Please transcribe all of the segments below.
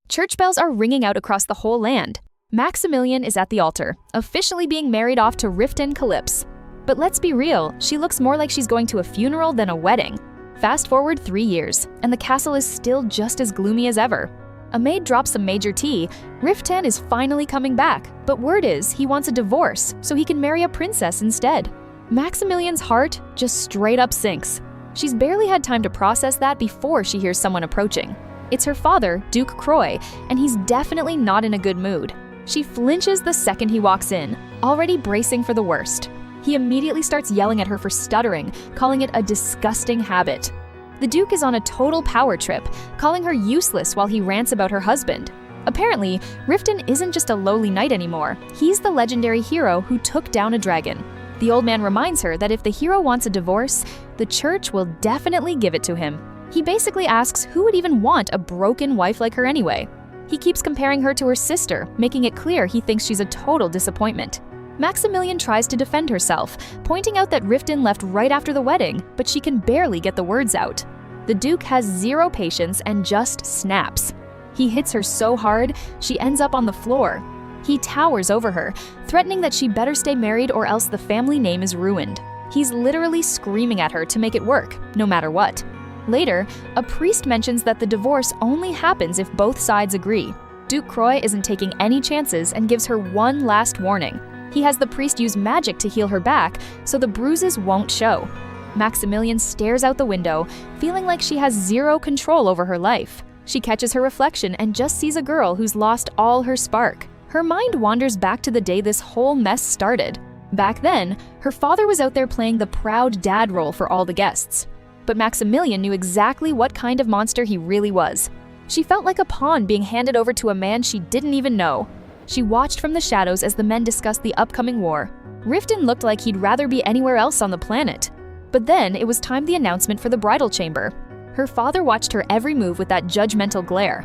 Church bells are ringing out across the whole land. Maximilian is at the altar, officially being married off to Riften Calypse. But let's be real, she looks more like she's going to a funeral than a wedding. Fast forward 3 years, and the castle is still just as gloomy as ever. A maid drops some major tea. Riften is finally coming back, but word is he wants a divorce so he can marry a princess instead. Maximilian's heart just straight up sinks. She's barely had time to process that before she hears someone approaching. It's her father, Duke Croy, and he's definitely not in a good mood. She flinches the second he walks in, already bracing for the worst. He immediately starts yelling at her for stuttering, calling it a disgusting habit. The Duke is on a total power trip, calling her useless while he rants about her husband. Apparently, Riften isn't just a lowly knight anymore. He's the legendary hero who took down a dragon. The old man reminds her that if the hero wants a divorce, the church will definitely give it to him. He basically asks who would even want a broken wife like her anyway. He keeps comparing her to her sister, making it clear he thinks she's a total disappointment. Maximilian tries to defend herself, pointing out that Riften left right after the wedding, but she can barely get the words out. The Duke has zero patience and just snaps. He hits her so hard, she ends up on the floor. He towers over her, threatening that she better stay married or else the family name is ruined. He's literally screaming at her to make it work, no matter what. Later, a priest mentions that the divorce only happens if both sides agree. Duke Croy isn't taking any chances and gives her one last warning. He has the priest use magic to heal her back, so the bruises won't show. Maximilian stares out the window, feeling like she has zero control over her life. She catches her reflection and just sees a girl who's lost all her spark. Her mind wanders back to the day this whole mess started. Back then, her father was out there playing the proud dad role for all the guests. But Maximilian knew exactly what kind of monster he really was. She felt like a pawn being handed over to a man she didn't even know. She watched from the shadows as the men discussed the upcoming war. Riften looked like he'd rather be anywhere else on the planet. But then it was time the announcement for the bridal chamber. Her father watched her every move with that judgmental glare.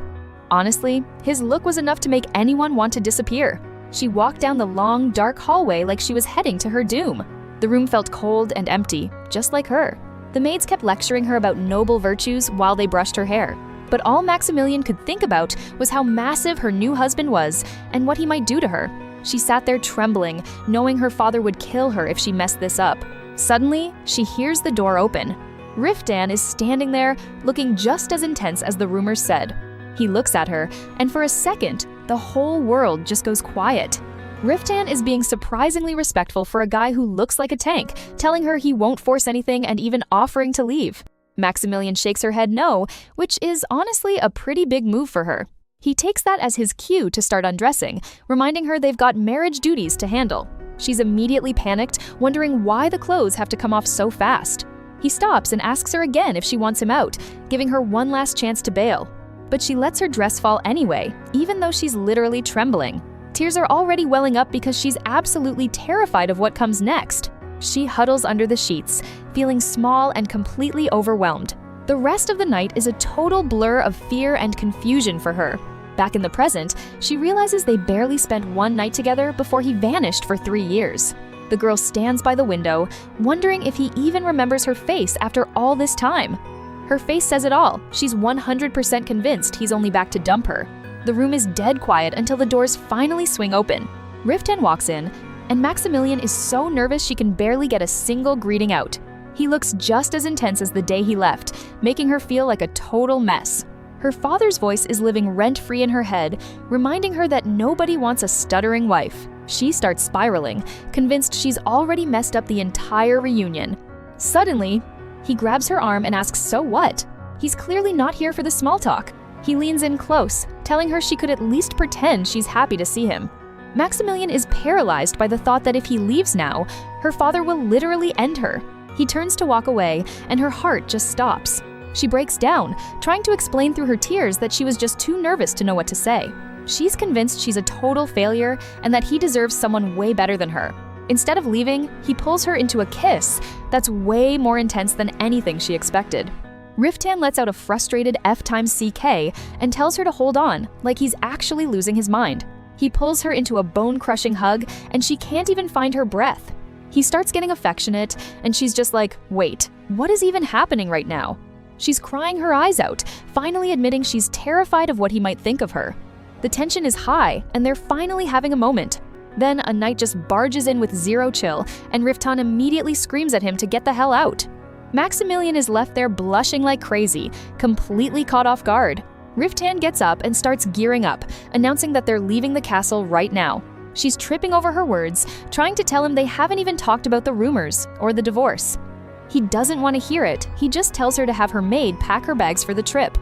Honestly, his look was enough to make anyone want to disappear. She walked down the long, dark hallway like she was heading to her doom. The room felt cold and empty, just like her. The maids kept lecturing her about noble virtues while they brushed her hair. But all Maximilian could think about was how massive her new husband was and what he might do to her. She sat there trembling, knowing her father would kill her if she messed this up. Suddenly, she hears the door open. Riften is standing there, looking just as intense as the rumors said. He looks at her, and for a second, the whole world just goes quiet. Riften is being surprisingly respectful for a guy who looks like a tank, telling her he won't force anything and even offering to leave. Maximilian shakes her head no, which is honestly a pretty big move for her. He takes that as his cue to start undressing, reminding her they've got marriage duties to handle. She's immediately panicked, wondering why the clothes have to come off so fast. He stops and asks her again if she wants him out, giving her one last chance to bail. But she lets her dress fall anyway, even though she's literally trembling. Tears are already welling up because she's absolutely terrified of what comes next. She huddles under the sheets, feeling small and completely overwhelmed. The rest of the night is a total blur of fear and confusion for her. Back in the present, she realizes they barely spent one night together before he vanished for 3 years. The girl stands by the window, wondering if he even remembers her face after all this time. Her face says it all. She's 100% convinced he's only back to dump her. The room is dead quiet until the doors finally swing open. Riften walks in, and Maximilian is so nervous she can barely get a single greeting out. He looks just as intense as the day he left, making her feel like a total mess. Her father's voice is living rent-free in her head, reminding her that nobody wants a stuttering wife. She starts spiraling, convinced she's already messed up the entire reunion. Suddenly, he grabs her arm and asks, "So what?" He's clearly not here for the small talk. He leans in close, telling her she could at least pretend she's happy to see him. Maximilian is paralyzed by the thought that if he leaves now, her father will literally end her. He turns to walk away, and her heart just stops. She breaks down, trying to explain through her tears that she was just too nervous to know what to say. She's convinced she's a total failure and that he deserves someone way better than her. Instead of leaving, he pulls her into a kiss that's way more intense than anything she expected. Riften lets out a frustrated F times CK and tells her to hold on, like he's actually losing his mind. He pulls her into a bone-crushing hug, and she can't even find her breath. He starts getting affectionate, and she's just like, wait, what is even happening right now? She's crying her eyes out, finally admitting she's terrified of what he might think of her. The tension is high, and they're finally having a moment. Then a knight just barges in with zero chill, and Riftan immediately screams at him to get the hell out. Maximilian is left there blushing like crazy, completely caught off guard. Riftan gets up and starts gearing up, announcing that they're leaving the castle right now. She's tripping over her words, trying to tell him they haven't even talked about the rumors or the divorce. He doesn't want to hear it, he just tells her to have her maid pack her bags for the trip.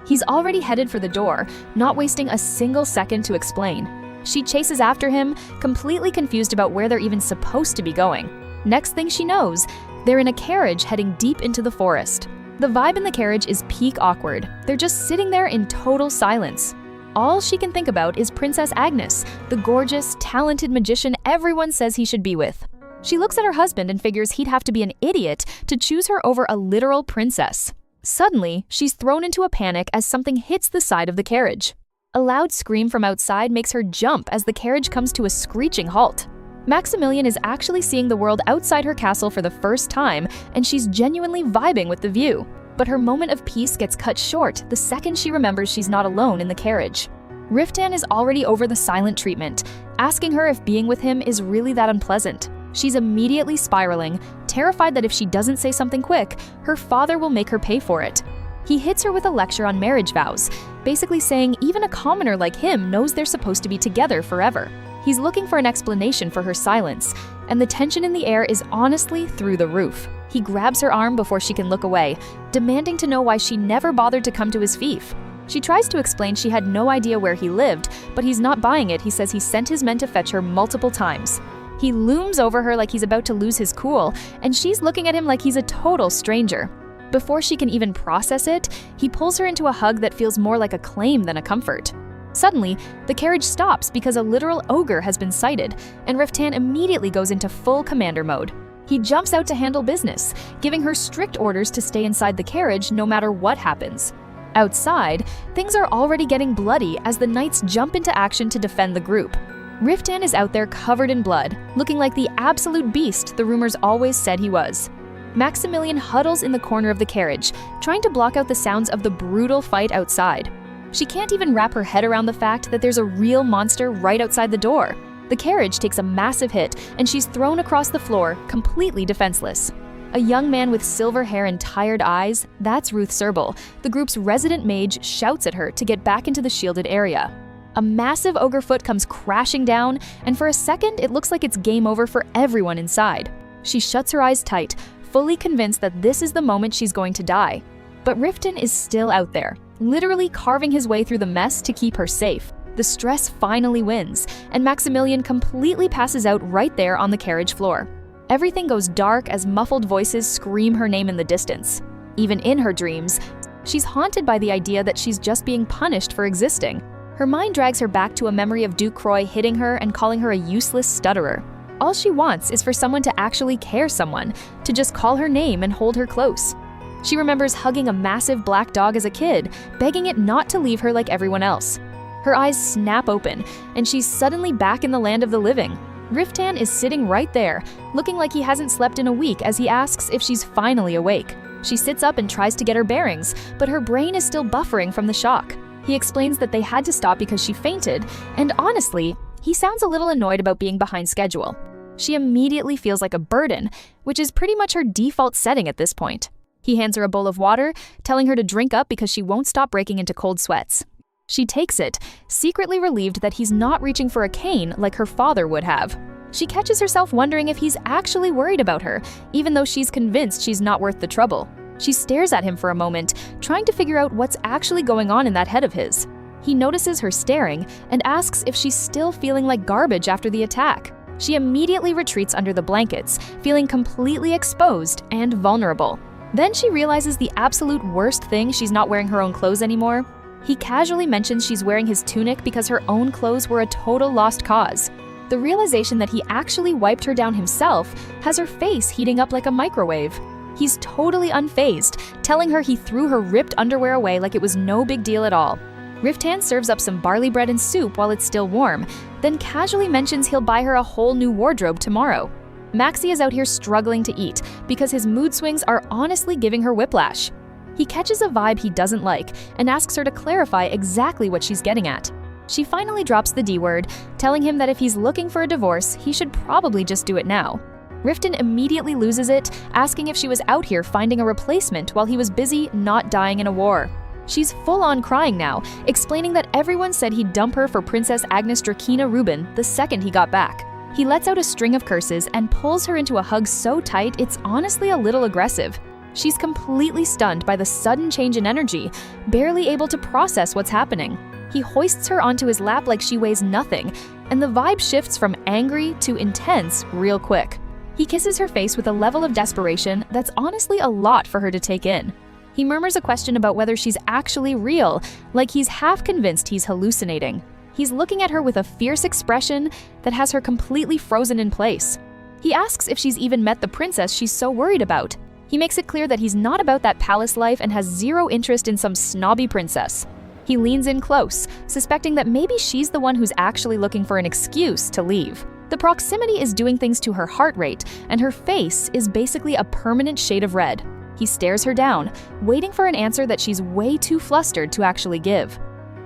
He's already headed for the door, not wasting a single second to explain. She chases after him, completely confused about where they're even supposed to be going. Next thing she knows, they're in a carriage heading deep into the forest. The vibe in the carriage is peak awkward. They're just sitting there in total silence. All she can think about is Princess Agnes, the gorgeous, talented magician everyone says he should be with. She looks at her husband and figures he'd have to be an idiot to choose her over a literal princess. Suddenly, she's thrown into a panic as something hits the side of the carriage. A loud scream from outside makes her jump as the carriage comes to a screeching halt. Maximilian is actually seeing the world outside her castle for the first time, and she's genuinely vibing with the view. But her moment of peace gets cut short the second she remembers she's not alone in the carriage. Riftan is already over the silent treatment, asking her if being with him is really that unpleasant. She's immediately spiraling, terrified that if she doesn't say something quick, her father will make her pay for it. He hits her with a lecture on marriage vows, basically saying even a commoner like him knows they're supposed to be together forever. He's looking for an explanation for her silence, and the tension in the air is honestly through the roof. He grabs her arm before she can look away, demanding to know why she never bothered to come to his fief. She tries to explain she had no idea where he lived, but he's not buying it. He says he sent his men to fetch her multiple times. He looms over her like he's about to lose his cool, and she's looking at him like he's a total stranger. Before she can even process it, he pulls her into a hug that feels more like a claim than a comfort. Suddenly, the carriage stops because a literal ogre has been sighted, and Riftan immediately goes into full commander mode. He jumps out to handle business, giving her strict orders to stay inside the carriage no matter what happens. Outside, things are already getting bloody as the knights jump into action to defend the group. Riftan is out there covered in blood, looking like the absolute beast the rumors always said he was. Maximilian huddles in the corner of the carriage, trying to block out the sounds of the brutal fight outside. She can't even wrap her head around the fact that there's a real monster right outside the door. The carriage takes a massive hit, and she's thrown across the floor, completely defenseless. A young man with silver hair and tired eyes, that's Ruth Serbel, the group's resident mage, shouts at her to get back into the shielded area. A massive ogre foot comes crashing down, and for a second it looks like it's game over for everyone inside. She shuts her eyes tight, fully convinced that this is the moment she's going to die. But Riftan is still out there, literally carving his way through the mess to keep her safe. The stress finally wins, and Maximilian completely passes out right there on the carriage floor. Everything goes dark as muffled voices scream her name in the distance. Even in her dreams, she's haunted by the idea that she's just being punished for existing. Her mind drags her back to a memory of Duke Croy hitting her and calling her a useless stutterer. All she wants is for someone to actually care someone, to just call her name and hold her close. She remembers hugging a massive black dog as a kid, begging it not to leave her like everyone else. Her eyes snap open, and she's suddenly back in the land of the living. Riftan is sitting right there, looking like he hasn't slept in a week as he asks if she's finally awake. She sits up and tries to get her bearings, but her brain is still buffering from the shock. He explains that they had to stop because she fainted, and honestly, he sounds a little annoyed about being behind schedule. She immediately feels like a burden, which is pretty much her default setting at this point. He hands her a bowl of water, telling her to drink up because she won't stop breaking into cold sweats. She takes it, secretly relieved that he's not reaching for a cane like her father would have. She catches herself wondering if he's actually worried about her, even though she's convinced she's not worth the trouble. She stares at him for a moment, trying to figure out what's actually going on in that head of his. He notices her staring and asks if she's still feeling like garbage after the attack. She immediately retreats under the blankets, feeling completely exposed and vulnerable. Then she realizes the absolute worst thing: she's not wearing her own clothes anymore. He casually mentions she's wearing his tunic because her own clothes were a total lost cause. The realization that he actually wiped her down himself has her face heating up like a microwave. He's totally unfazed, telling her he threw her ripped underwear away like it was no big deal at all. Riftan serves up some barley bread and soup while it's still warm, then casually mentions he'll buy her a whole new wardrobe tomorrow. Maxie is out here struggling to eat because his mood swings are honestly giving her whiplash. He catches a vibe he doesn't like and asks her to clarify exactly what she's getting at. She finally drops the D word, telling him that if he's looking for a divorce, he should probably just do it now. Riften immediately loses it, asking if she was out here finding a replacement while he was busy not dying in a war. She's full-on crying now, explaining that everyone said he'd dump her for Princess Agnes Drakina Rubin the second he got back. He lets out a string of curses and pulls her into a hug so tight it's honestly a little aggressive. She's completely stunned by the sudden change in energy, barely able to process what's happening. He hoists her onto his lap like she weighs nothing, and the vibe shifts from angry to intense real quick. He kisses her face with a level of desperation that's honestly a lot for her to take in. He murmurs a question about whether she's actually real, like he's half convinced he's hallucinating. He's looking at her with a fierce expression that has her completely frozen in place. He asks if she's even met the princess she's so worried about. He makes it clear that he's not about that palace life and has zero interest in some snobby princess. He leans in close, suspecting that maybe she's the one who's actually looking for an excuse to leave. The proximity is doing things to her heart rate, and her face is basically a permanent shade of red. He stares her down, waiting for an answer that she's way too flustered to actually give.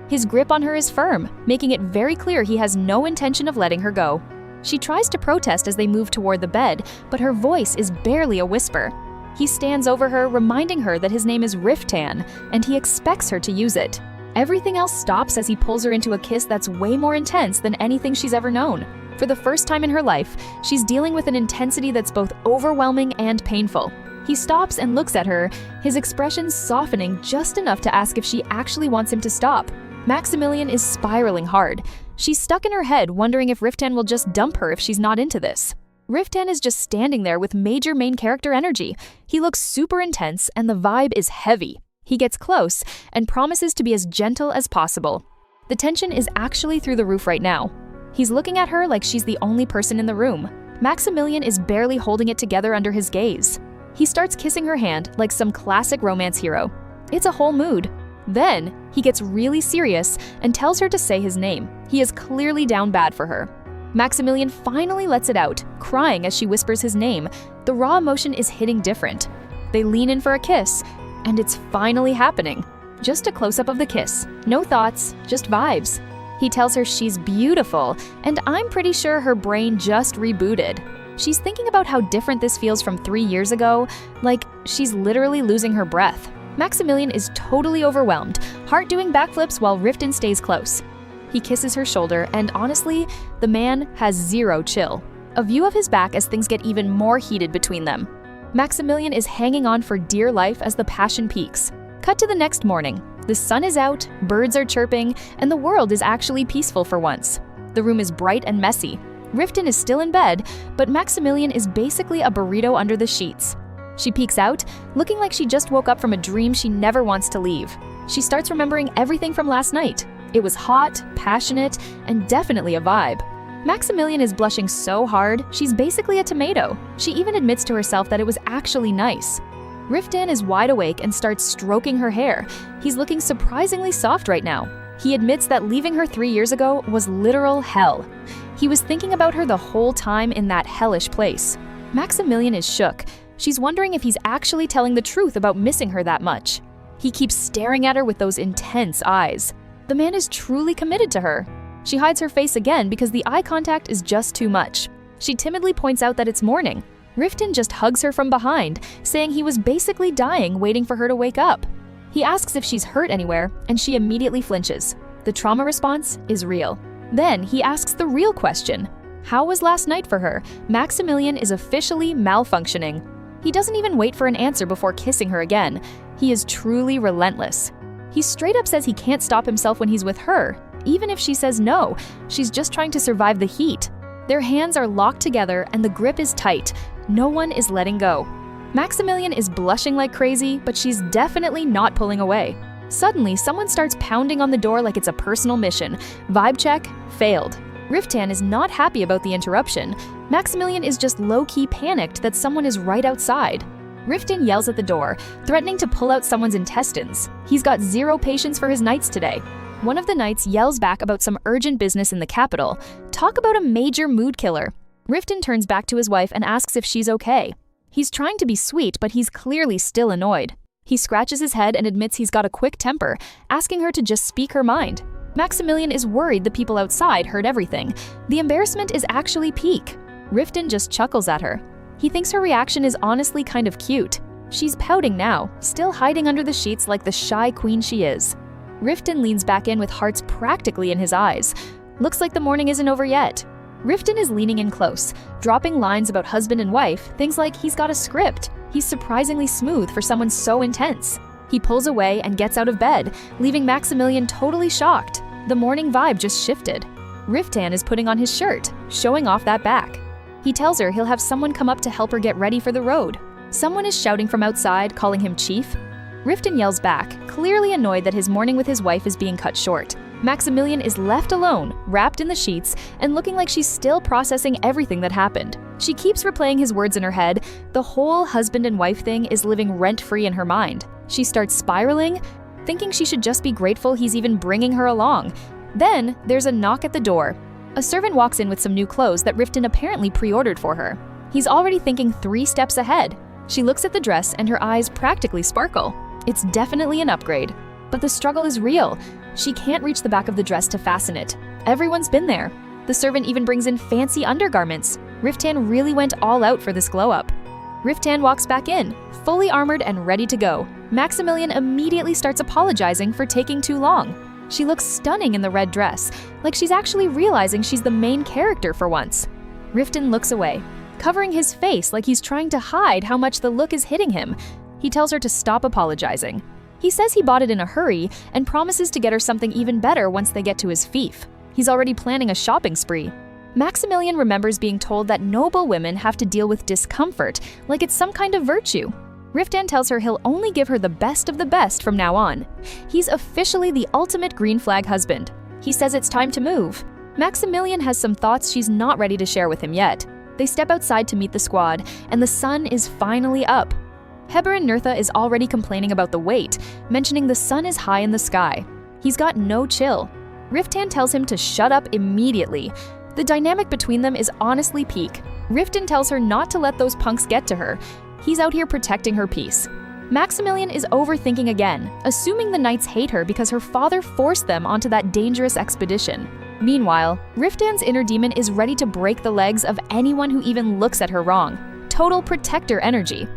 His grip on her is firm, making it very clear he has no intention of letting her go. She tries to protest as they move toward the bed, but her voice is barely a whisper. He stands over her, reminding her that his name is Riften, and he expects her to use it. Everything else stops as he pulls her into a kiss that's way more intense than anything she's ever known. For the first time in her life, she's dealing with an intensity that's both overwhelming and painful. He stops and looks at her, his expression softening just enough to ask if she actually wants him to stop. Maximilian is spiraling hard. She's stuck in her head, wondering if Riften will just dump her if she's not into this. Riften is just standing there with major main character energy. He looks super intense, and the vibe is heavy. He gets close and promises to be as gentle as possible. The tension is actually through the roof right now. He's looking at her like she's the only person in the room. Maximilian is barely holding it together under his gaze. He starts kissing her hand like some classic romance hero. It's a whole mood. Then, he gets really serious and tells her to say his name. He is clearly down bad for her. Maximilian finally lets it out, crying as she whispers his name. The raw emotion is hitting different. They lean in for a kiss, and it's finally happening. Just a close-up of the kiss. No thoughts, just vibes. He tells her she's beautiful, and I'm pretty sure her brain just rebooted. She's thinking about how different this feels from 3 years ago, like she's literally losing her breath. Maximilian is totally overwhelmed, heart doing backflips while Riften stays close. He kisses her shoulder, and honestly, the man has zero chill. A view of his back as things get even more heated between them. Maximilian is hanging on for dear life as the passion peaks. Cut to the next morning. The sun is out, birds are chirping, and the world is actually peaceful for once. The room is bright and messy. Riften is still in bed, but Maximilian is basically a burrito under the sheets. She peeks out, looking like she just woke up from a dream she never wants to leave. She starts remembering everything from last night. It was hot, passionate, and definitely a vibe. Maximilian is blushing so hard, she's basically a tomato. She even admits to herself that it was actually nice. Riften is wide awake and starts stroking her hair. He's looking surprisingly soft right now. He admits that leaving her 3 years ago was literal hell. He was thinking about her the whole time in that hellish place. Maximilian is shook. She's wondering if he's actually telling the truth about missing her that much. He keeps staring at her with those intense eyes. The man is truly committed to her. She hides her face again because the eye contact is just too much. She timidly points out that it's morning. Riften just hugs her from behind, saying he was basically dying waiting for her to wake up. He asks if she's hurt anywhere, and she immediately flinches. The trauma response is real. Then he asks the real question. How was last night for her? Maximilian is officially malfunctioning. He doesn't even wait for an answer before kissing her again. He is truly relentless. He straight up says he can't stop himself when he's with her. Even if she says no, she's just trying to survive the heat. Their hands are locked together and the grip is tight. No one is letting go. Maximilian is blushing like crazy, but she's definitely not pulling away. Suddenly, someone starts pounding on the door like it's a personal mission. Vibe check failed. Riften is not happy about the interruption. Maximilian is just low-key panicked that someone is right outside. Riften yells at the door, threatening to pull out someone's intestines. He's got zero patience for his knights today. One of the knights yells back about some urgent business in the capital. Talk about a major mood killer. Riften turns back to his wife and asks if she's okay. He's trying to be sweet, but he's clearly still annoyed. He scratches his head and admits he's got a quick temper, asking her to just speak her mind. Maximilian is worried the people outside heard everything. The embarrassment is actually peak. Riften just chuckles at her. He thinks her reaction is honestly kind of cute. She's pouting now, still hiding under the sheets like the shy queen she is. Riften leans back in with hearts practically in his eyes. Looks like the morning isn't over yet. Riften is leaning in close, dropping lines about husband and wife, things like he's got a script. He's surprisingly smooth for someone so intense. He pulls away and gets out of bed, leaving Maximilian totally shocked. The morning vibe just shifted. Riften is putting on his shirt, showing off that back. He tells her he'll have someone come up to help her get ready for the road. Someone is shouting from outside, calling him Chief. Riften yells back, clearly annoyed that his morning with his wife is being cut short. Maximilian is left alone, wrapped in the sheets, and looking like she's still processing everything that happened. She keeps replaying his words in her head. The whole husband and wife thing is living rent-free in her mind. She starts spiraling, thinking she should just be grateful he's even bringing her along. Then, there's a knock at the door. A servant walks in with some new clothes that Riften apparently pre-ordered for her. He's already thinking 3 steps ahead. She looks at the dress and her eyes practically sparkle. It's definitely an upgrade. But the struggle is real. She can't reach the back of the dress to fasten it. Everyone's been there. The servant even brings in fancy undergarments. Riften really went all out for this glow-up. Riften walks back in, fully armored and ready to go. Maximilian immediately starts apologizing for taking too long. She looks stunning in the red dress, like she's actually realizing she's the main character for once. Riften looks away, covering his face like he's trying to hide how much the look is hitting him. He tells her to stop apologizing. He says he bought it in a hurry and promises to get her something even better once they get to his fief. He's already planning a shopping spree. Maximilian remembers being told that noble women have to deal with discomfort like it's some kind of virtue. Riften tells her he'll only give her the best of the best from now on. He's officially the ultimate green flag husband. He says it's time to move. Maximilian has some thoughts she's not ready to share with him yet. They step outside to meet the squad, and the sun is finally up. Heber and Nertha is already complaining about the wait, mentioning the sun is high in the sky. He's got no chill. Riften tells him to shut up immediately. The dynamic between them is honestly peak. Riften tells her not to let those punks get to her. He's out here protecting her peace. Maximilian is overthinking again, assuming the knights hate her because her father forced them onto that dangerous expedition. Meanwhile, Riften's inner demon is ready to break the legs of anyone who even looks at her wrong. Total protector energy.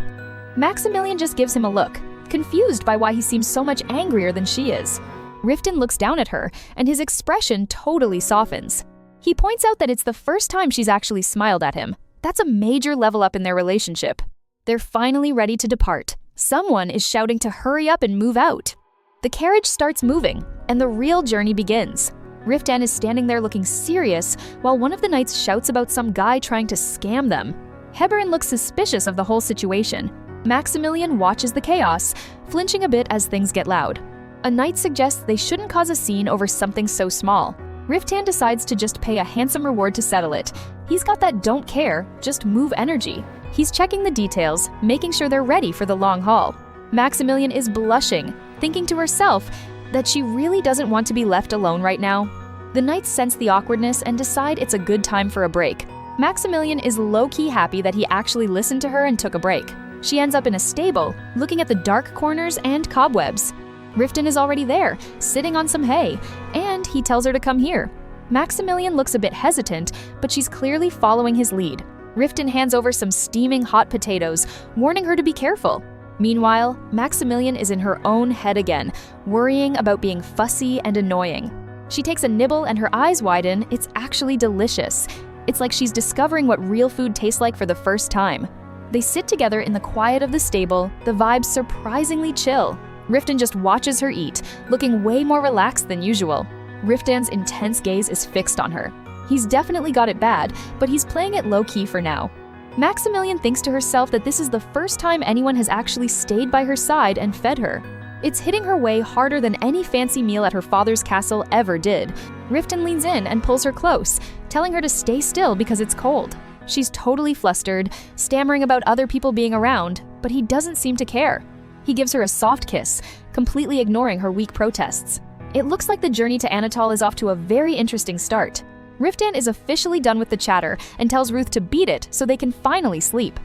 Maximilian just gives him a look, confused by why he seems so much angrier than she is. Riften looks down at her, and his expression totally softens. He points out that it's the first time she's actually smiled at him. That's a major level up in their relationship. They're finally ready to depart. Someone is shouting to hurry up and move out. The carriage starts moving, and the real journey begins. Riften is standing there looking serious, while one of the knights shouts about some guy trying to scam them. Heberin looks suspicious of the whole situation. Maximilian watches the chaos, flinching a bit as things get loud. A knight suggests they shouldn't cause a scene over something so small. Riften decides to just pay a handsome reward to settle it. He's got that don't care, just move energy. He's checking the details, making sure they're ready for the long haul. Maximilian is blushing, thinking to herself that she really doesn't want to be left alone right now. The knights sense the awkwardness and decide it's a good time for a break. Maximilian is low-key happy that he actually listened to her and took a break. She ends up in a stable, looking at the dark corners and cobwebs. Riften is already there, sitting on some hay, and he tells her to come here. Maximilian looks a bit hesitant, but she's clearly following his lead. Riften hands over some steaming hot potatoes, warning her to be careful. Meanwhile, Maximilian is in her own head again, worrying about being fussy and annoying. She takes a nibble and her eyes widen. It's actually delicious. It's like she's discovering what real food tastes like for the first time. They sit together in the quiet of the stable, the vibes surprisingly chill. Riften just watches her eat, looking way more relaxed than usual. Riften's intense gaze is fixed on her. He's definitely got it bad, but he's playing it low-key for now. Maximilian thinks to herself that this is the first time anyone has actually stayed by her side and fed her. It's hitting her way harder than any fancy meal at her father's castle ever did. Riften leans in and pulls her close, telling her to stay still because it's cold. She's totally flustered, stammering about other people being around, but he doesn't seem to care. He gives her a soft kiss, completely ignoring her weak protests. It looks like the journey to Anatol is off to a very interesting start. Riften is officially done with the chatter and tells Ruth to beat it so they can finally sleep.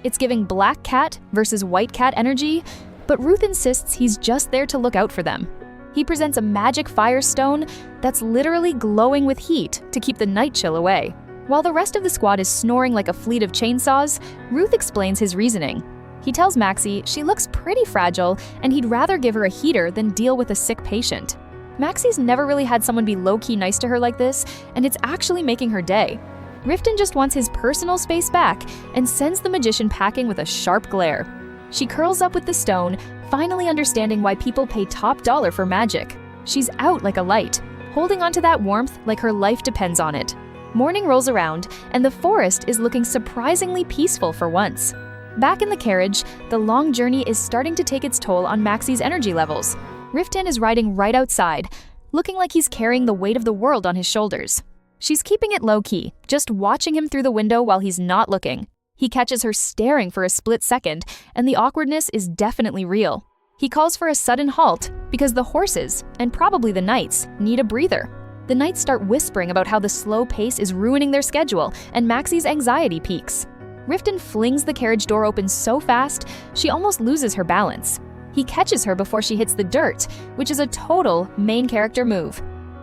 It's giving black cat versus white cat energy. but Ruth insists he's just there to look out for them. He presents a magic fire stone that's literally glowing with heat to keep the night chill away. While the rest of the squad is snoring like a fleet of chainsaws, Ruth explains his reasoning. He tells Maxie she looks pretty fragile and he'd rather give her a heater than deal with a sick patient. Maxie's never really had someone be low-key nice to her like this, and it's actually making her day. Riften just wants his personal space back and sends the magician packing with a sharp glare. She curls up with the stone, finally understanding why people pay top dollar for magic. She's out like a light, holding onto that warmth like her life depends on it. Morning rolls around, and the forest is looking surprisingly peaceful for once. Back in the carriage, the long journey is starting to take its toll on Maxie's energy levels. Riften is riding right outside, looking like he's carrying the weight of the world on his shoulders. She's keeping it low-key, just watching him through the window while he's not looking. He catches her staring for a split second, and the awkwardness is definitely real. He calls for a sudden halt because the horses, and probably the knights, need a breather. The knights start whispering about how the slow pace is ruining their schedule, and Maxie's anxiety peaks. Riften flings the carriage door open so fast, she almost loses her balance. He catches her before she hits the dirt, which is a total main character move.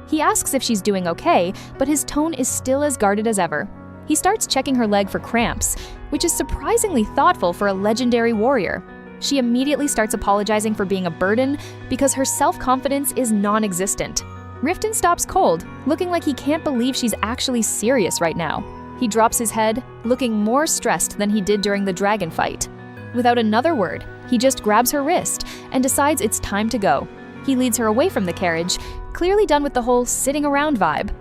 He asks if she's doing okay, but his tone is still as guarded as ever. He starts checking her leg for cramps, which is surprisingly thoughtful for a legendary warrior. She immediately starts apologizing for being a burden because her self-confidence is non-existent. Riften stops cold, looking like he can't believe she's actually serious right now. He drops his head, looking more stressed than he did during the dragon fight. Without another word, he just grabs her wrist and decides it's time to go. He leads her away from the carriage, clearly done with the whole sitting around vibe.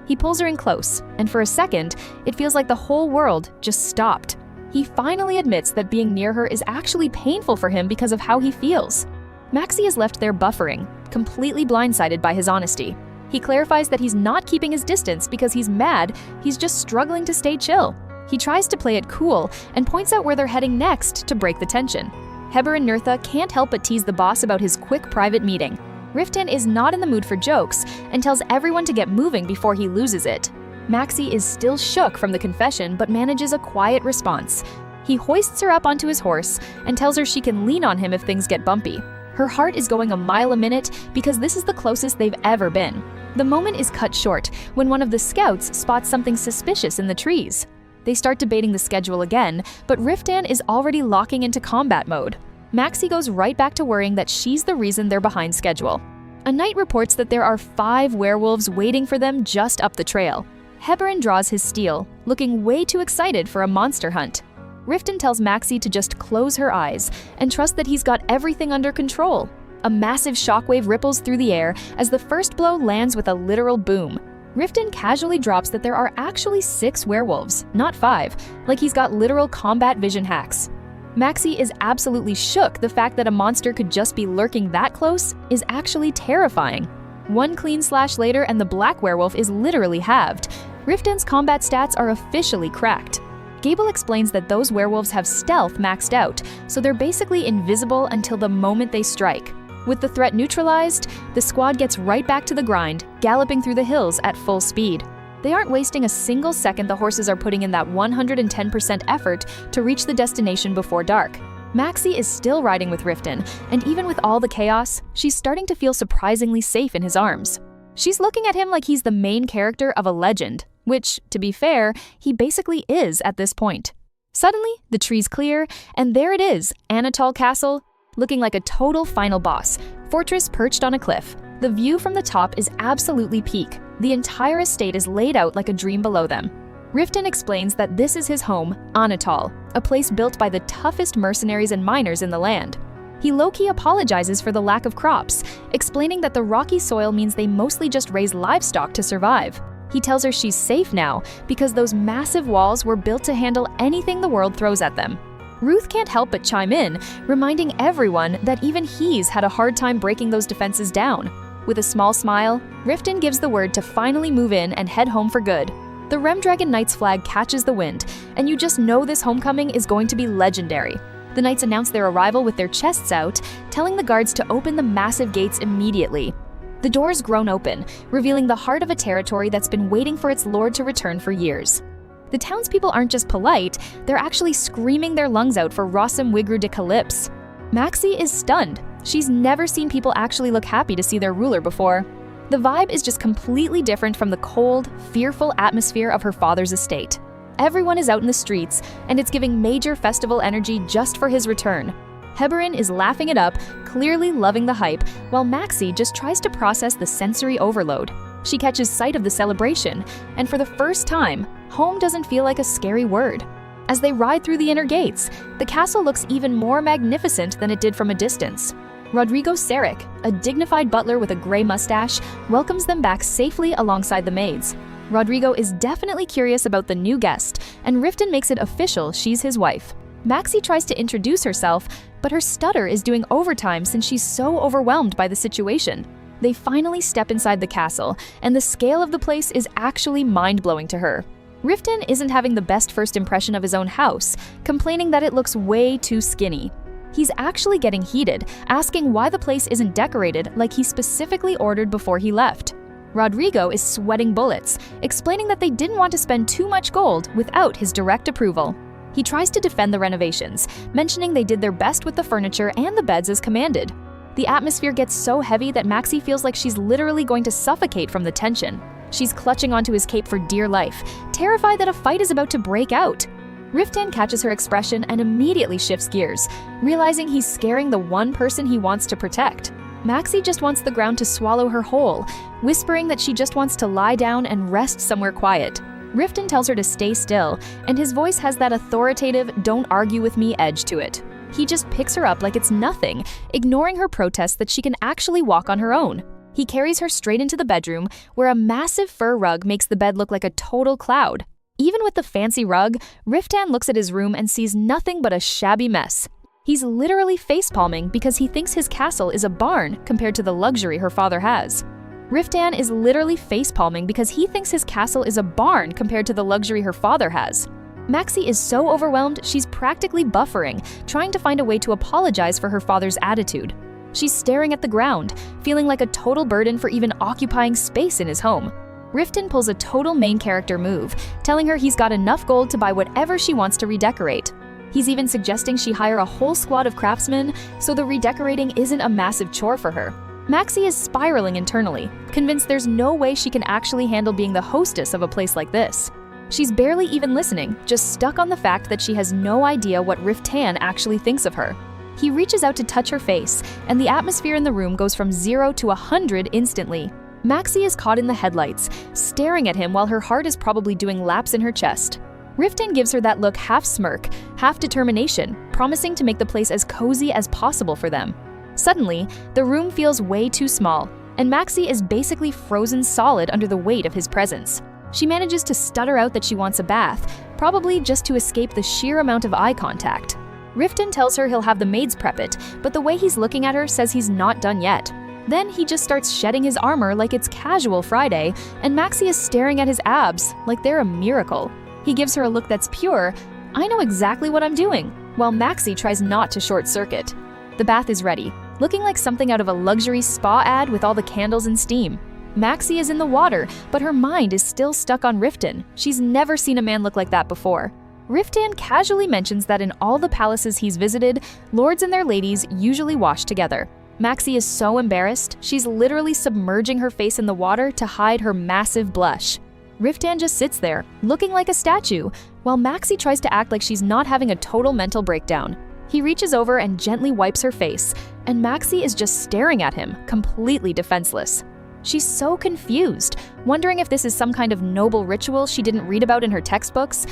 He pulls her in close, and for a second, it feels like the whole world just stopped. He finally admits that being near her is actually painful for him because of how he feels. Maxie is left there buffering, completely blindsided by his honesty. He clarifies that he's not keeping his distance because he's mad, he's just struggling to stay chill. He tries to play it cool and points out where they're heading next to break the tension. Heber and Nertha can't help but tease the boss about his quick private meeting. Riften is not in the mood for jokes and tells everyone to get moving before he loses it. Maxie is still shook from the confession but manages a quiet response. He hoists her up onto his horse and tells her she can lean on him if things get bumpy. Her heart is going a mile a minute because this is the closest they've ever been. The moment is cut short when one of the scouts spots something suspicious in the trees. They start debating the schedule again, but Riften is already locking into combat mode. Maxie goes right back to worrying that she's the reason they're behind schedule. A knight reports that there are 5 werewolves waiting for them just up the trail. Heberin draws his steel, looking way too excited for a monster hunt. Riften tells Maxie to just close her eyes and trust that he's got everything under control. A massive shockwave ripples through the air as the first blow lands with a literal boom. Riften casually drops that there are actually 6 werewolves, not 5, like he's got literal combat vision hacks. Maxie is absolutely shook. The fact that a monster could just be lurking that close is actually terrifying. One clean slash later and the black werewolf is literally halved. Riften's combat stats are officially cracked. Gable explains that those werewolves have stealth maxed out, so they're basically invisible until the moment they strike. With the threat neutralized, the squad gets right back to the grind, galloping through the hills at full speed. They aren't wasting a single second. The horses are putting in that 110% effort to reach the destination before dark. Maxie is still riding with Riften, and even with all the chaos, she's starting to feel surprisingly safe in his arms. She's looking at him like he's the main character of a legend, which, to be fair, he basically is at this point. Suddenly, the trees clear, and there it is, Anatol Castle, looking like a total final boss, fortress perched on a cliff. The view from the top is absolutely peak. The entire estate is laid out like a dream below them. Riften explains that this is his home, Anatol, a place built by the toughest mercenaries and miners in the land. He low-key apologizes for the lack of crops, explaining that the rocky soil means they mostly just raise livestock to survive. He tells her she's safe now because those massive walls were built to handle anything the world throws at them. Ruth can't help but chime in, reminding everyone that even he's had a hard time breaking those defenses down. With a small smile, Riften gives the word to finally move in and head home for good. The Remdragon Knights flag catches the wind, and you just know this homecoming is going to be legendary. The Knights announce their arrival with their chests out, telling the guards to open the massive gates immediately. The doors groan open, revealing the heart of a territory that's been waiting for its lord to return for years. The townspeople aren't just polite, they're actually screaming their lungs out for Rossum Wigru de Calypse. Maxi is stunned. She's never seen people actually look happy to see their ruler before. The vibe is just completely different from the cold, fearful atmosphere of her father's estate. Everyone is out in the streets, and it's giving major festival energy just for his return. Heberin is laughing it up, clearly loving the hype, while Maxi just tries to process the sensory overload. She catches sight of the celebration, and for the first time, home doesn't feel like a scary word. As they ride through the inner gates, the castle looks even more magnificent than it did from a distance. Rodrigo Sarek, a dignified butler with a gray mustache, welcomes them back safely alongside the maids. Rodrigo is definitely curious about the new guest, and Riften makes it official she's his wife. Maxi tries to introduce herself, but her stutter is doing overtime since she's so overwhelmed by the situation. They finally step inside the castle, and the scale of the place is actually mind-blowing to her. Riften isn't having the best first impression of his own house, complaining that it looks way too skinny. He's actually getting heated, asking why the place isn't decorated like he specifically ordered before he left. Rodrigo is sweating bullets, explaining that they didn't want to spend too much gold without his direct approval. He tries to defend the renovations, mentioning they did their best with the furniture and the beds as commanded. The atmosphere gets so heavy that Maxi feels like she's literally going to suffocate from the tension. She's clutching onto his cape for dear life, terrified that a fight is about to break out. Riften catches her expression and immediately shifts gears, realizing he's scaring the one person he wants to protect. Maxi just wants the ground to swallow her whole, whispering that she just wants to lie down and rest somewhere quiet. Riften tells her to stay still, and his voice has that authoritative, don't argue with me edge to it. He just picks her up like it's nothing, ignoring her protests that she can actually walk on her own. He carries her straight into the bedroom, where a massive fur rug makes the bed look like a total cloud. Even with the fancy rug, Riften looks at his room and sees nothing but a shabby mess. He's literally facepalming because he thinks his castle is a barn compared to the luxury her father has. Riften is literally facepalming because he thinks his castle is a barn compared to the luxury her father has. Maxi is so overwhelmed she's practically buffering, trying to find a way to apologize for her father's attitude. She's staring at the ground, feeling like a total burden for even occupying space in his home. Riften pulls a total main character move, telling her he's got enough gold to buy whatever she wants to redecorate. He's even suggesting she hire a whole squad of craftsmen so the redecorating isn't a massive chore for her. Maxi is spiraling internally, convinced there's no way she can actually handle being the hostess of a place like this. She's barely even listening, just stuck on the fact that she has no idea what Riften actually thinks of her. He reaches out to touch her face, and the atmosphere in the room goes from 0 to 100 instantly. Maxi is caught in the headlights, staring at him while her heart is probably doing laps in her chest. Riften gives her that look half smirk, half determination, promising to make the place as cozy as possible for them. Suddenly, the room feels way too small, and Maxi is basically frozen solid under the weight of his presence. She manages to stutter out that she wants a bath, probably just to escape the sheer amount of eye contact. Riften tells her he'll have the maids prep it, but the way he's looking at her says he's not done yet. Then he just starts shedding his armor like it's casual Friday, and Maxi is staring at his abs like they're a miracle. He gives her a look that's pure, I know exactly what I'm doing, while Maxi tries not to short circuit. The bath is ready, looking like something out of a luxury spa ad with all the candles and steam. Maxi is in the water, but her mind is still stuck on Riften. She's never seen a man look like that before. Riften casually mentions that in all the palaces he's visited, lords and their ladies usually wash together. Maxi is so embarrassed, she's literally submerging her face in the water to hide her massive blush. Riften just sits there, looking like a statue, while Maxi tries to act like she's not having a total mental breakdown. He reaches over and gently wipes her face, and Maxi is just staring at him, completely defenseless. She's so confused, wondering if this is some kind of noble ritual she didn't read about in her textbooks.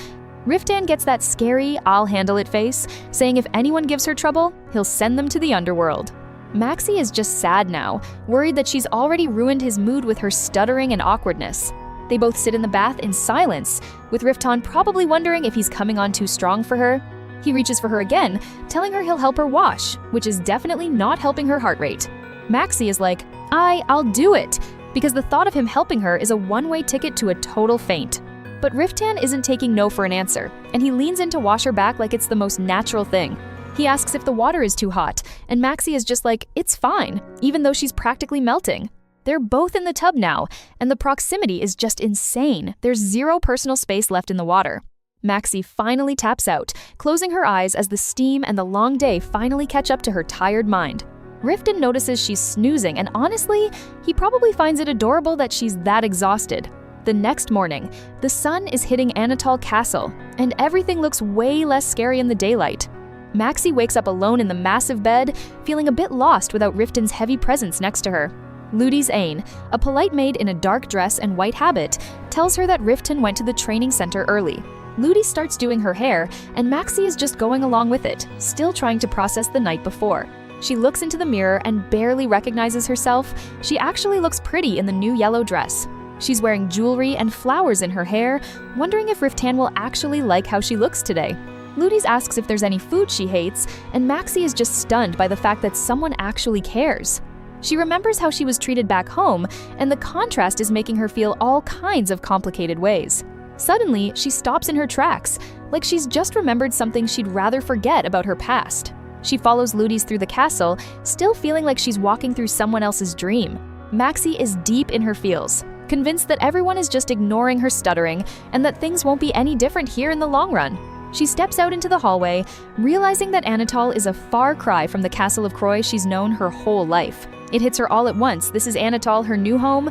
Riften gets that scary, I'll handle it face, saying if anyone gives her trouble, he'll send them to the underworld. Maxi is just sad now, worried that she's already ruined his mood with her stuttering and awkwardness. They both sit in the bath in silence, with Riften probably wondering if he's coming on too strong for her. He reaches for her again, telling her he'll help her wash, which is definitely not helping her heart rate. Maxi is like, I'll do it, because the thought of him helping her is a one-way ticket to a total faint. But Riften isn't taking no for an answer, and he leans in to wash her back like it's the most natural thing. He asks if the water is too hot, and Maxi is just like, it's fine, even though she's practically melting. They're both in the tub now, and the proximity is just insane. There's zero personal space left in the water. Maxie finally taps out, closing her eyes as the steam and the long day finally catch up to her tired mind. Riften notices she's snoozing, and honestly, he probably finds it adorable that she's that exhausted. The next morning, the sun is hitting Anatol Castle, and everything looks way less scary in the daylight. Maxie wakes up alone in the massive bed, feeling a bit lost without Riften's heavy presence next to her. Ludi's Ain, a polite maid in a dark dress and white habit, tells her that Riften went to the training center early. Ludi starts doing her hair, and Maxie is just going along with it, still trying to process the night before. She looks into the mirror and barely recognizes herself. She actually looks pretty in the new yellow dress. She's wearing jewelry and flowers in her hair, wondering if Riften will actually like how she looks today. Ludis asks if there's any food she hates, and Maxie is just stunned by the fact that someone actually cares. She remembers how she was treated back home, and the contrast is making her feel all kinds of complicated ways. Suddenly, she stops in her tracks, like she's just remembered something she'd rather forget about her past. She follows Ludis through the castle, still feeling like she's walking through someone else's dream. Maxie is deep in her feels, convinced that everyone is just ignoring her stuttering and that things won't be any different here in the long run. She steps out into the hallway, realizing that Anatol is a far cry from the castle of Croy she's known her whole life. It hits her all at once. This is Anatol, her new home,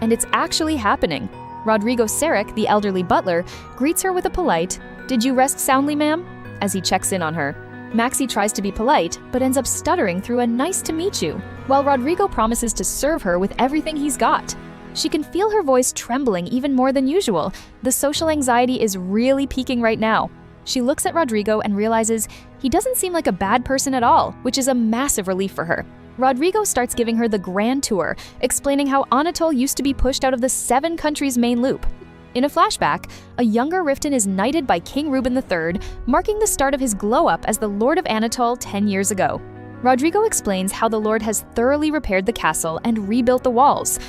and it's actually happening. Rodrigo Sarek, the elderly butler, greets her with a polite, "Did you rest soundly, ma'am?" as he checks in on her. Maxie tries to be polite, but ends up stuttering through a "nice to meet you," while Rodrigo promises to serve her with everything he's got. She can feel her voice trembling even more than usual. The social anxiety is really peaking right now. She looks at Rodrigo and realizes he doesn't seem like a bad person at all, which is a massive relief for her. Rodrigo starts giving her the grand tour, explaining how Anatol used to be pushed out of the 7 countries' main loop. In a flashback, a younger Riften is knighted by King Reuben III, marking the start of his glow-up as the Lord of Anatol 10 years ago. Rodrigo explains how the Lord has thoroughly repaired the castle and rebuilt the walls,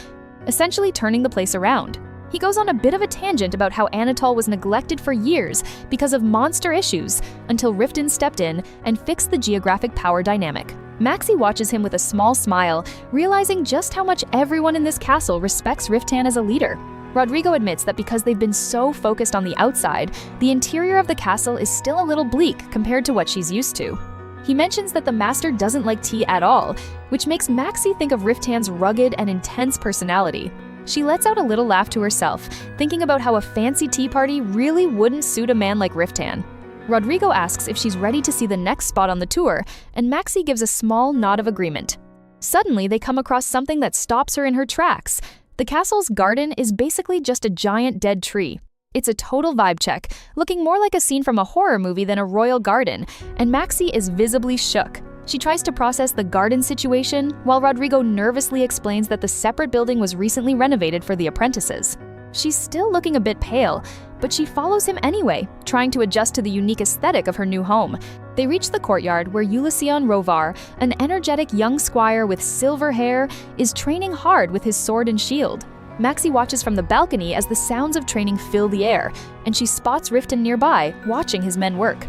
essentially turning the place around. He goes on a bit of a tangent about how Anatol was neglected for years because of monster issues, until Riften stepped in and fixed the geographic power dynamic. Maxie watches him with a small smile, realizing just how much everyone in this castle respects Riften as a leader. Rodrigo admits that because they've been so focused on the outside, the interior of the castle is still a little bleak compared to what she's used to. He mentions that the master doesn't like tea at all, which makes Maxie think of Riften's rugged and intense personality. She lets out a little laugh to herself, thinking about how a fancy tea party really wouldn't suit a man like Riften. Rodrigo asks if she's ready to see the next spot on the tour, and Maxie gives a small nod of agreement. Suddenly, they come across something that stops her in her tracks. The castle's garden is basically just a giant dead tree. It's a total vibe check, looking more like a scene from a horror movie than a royal garden, and Maxie is visibly shook. She tries to process the garden situation, while Rodrigo nervously explains that the separate building was recently renovated for the apprentices. She's still looking a bit pale, but she follows him anyway, trying to adjust to the unique aesthetic of her new home. They reach the courtyard where Ulysseon Rovar, an energetic young squire with silver hair, is training hard with his sword and shield. Maxie watches from the balcony as the sounds of training fill the air, and she spots Riften nearby, watching his men work.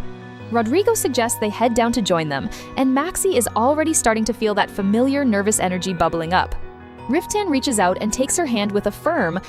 Rodrigo suggests they head down to join them, and Maxie is already starting to feel that familiar nervous energy bubbling up. Riften reaches out and takes her hand with a firm.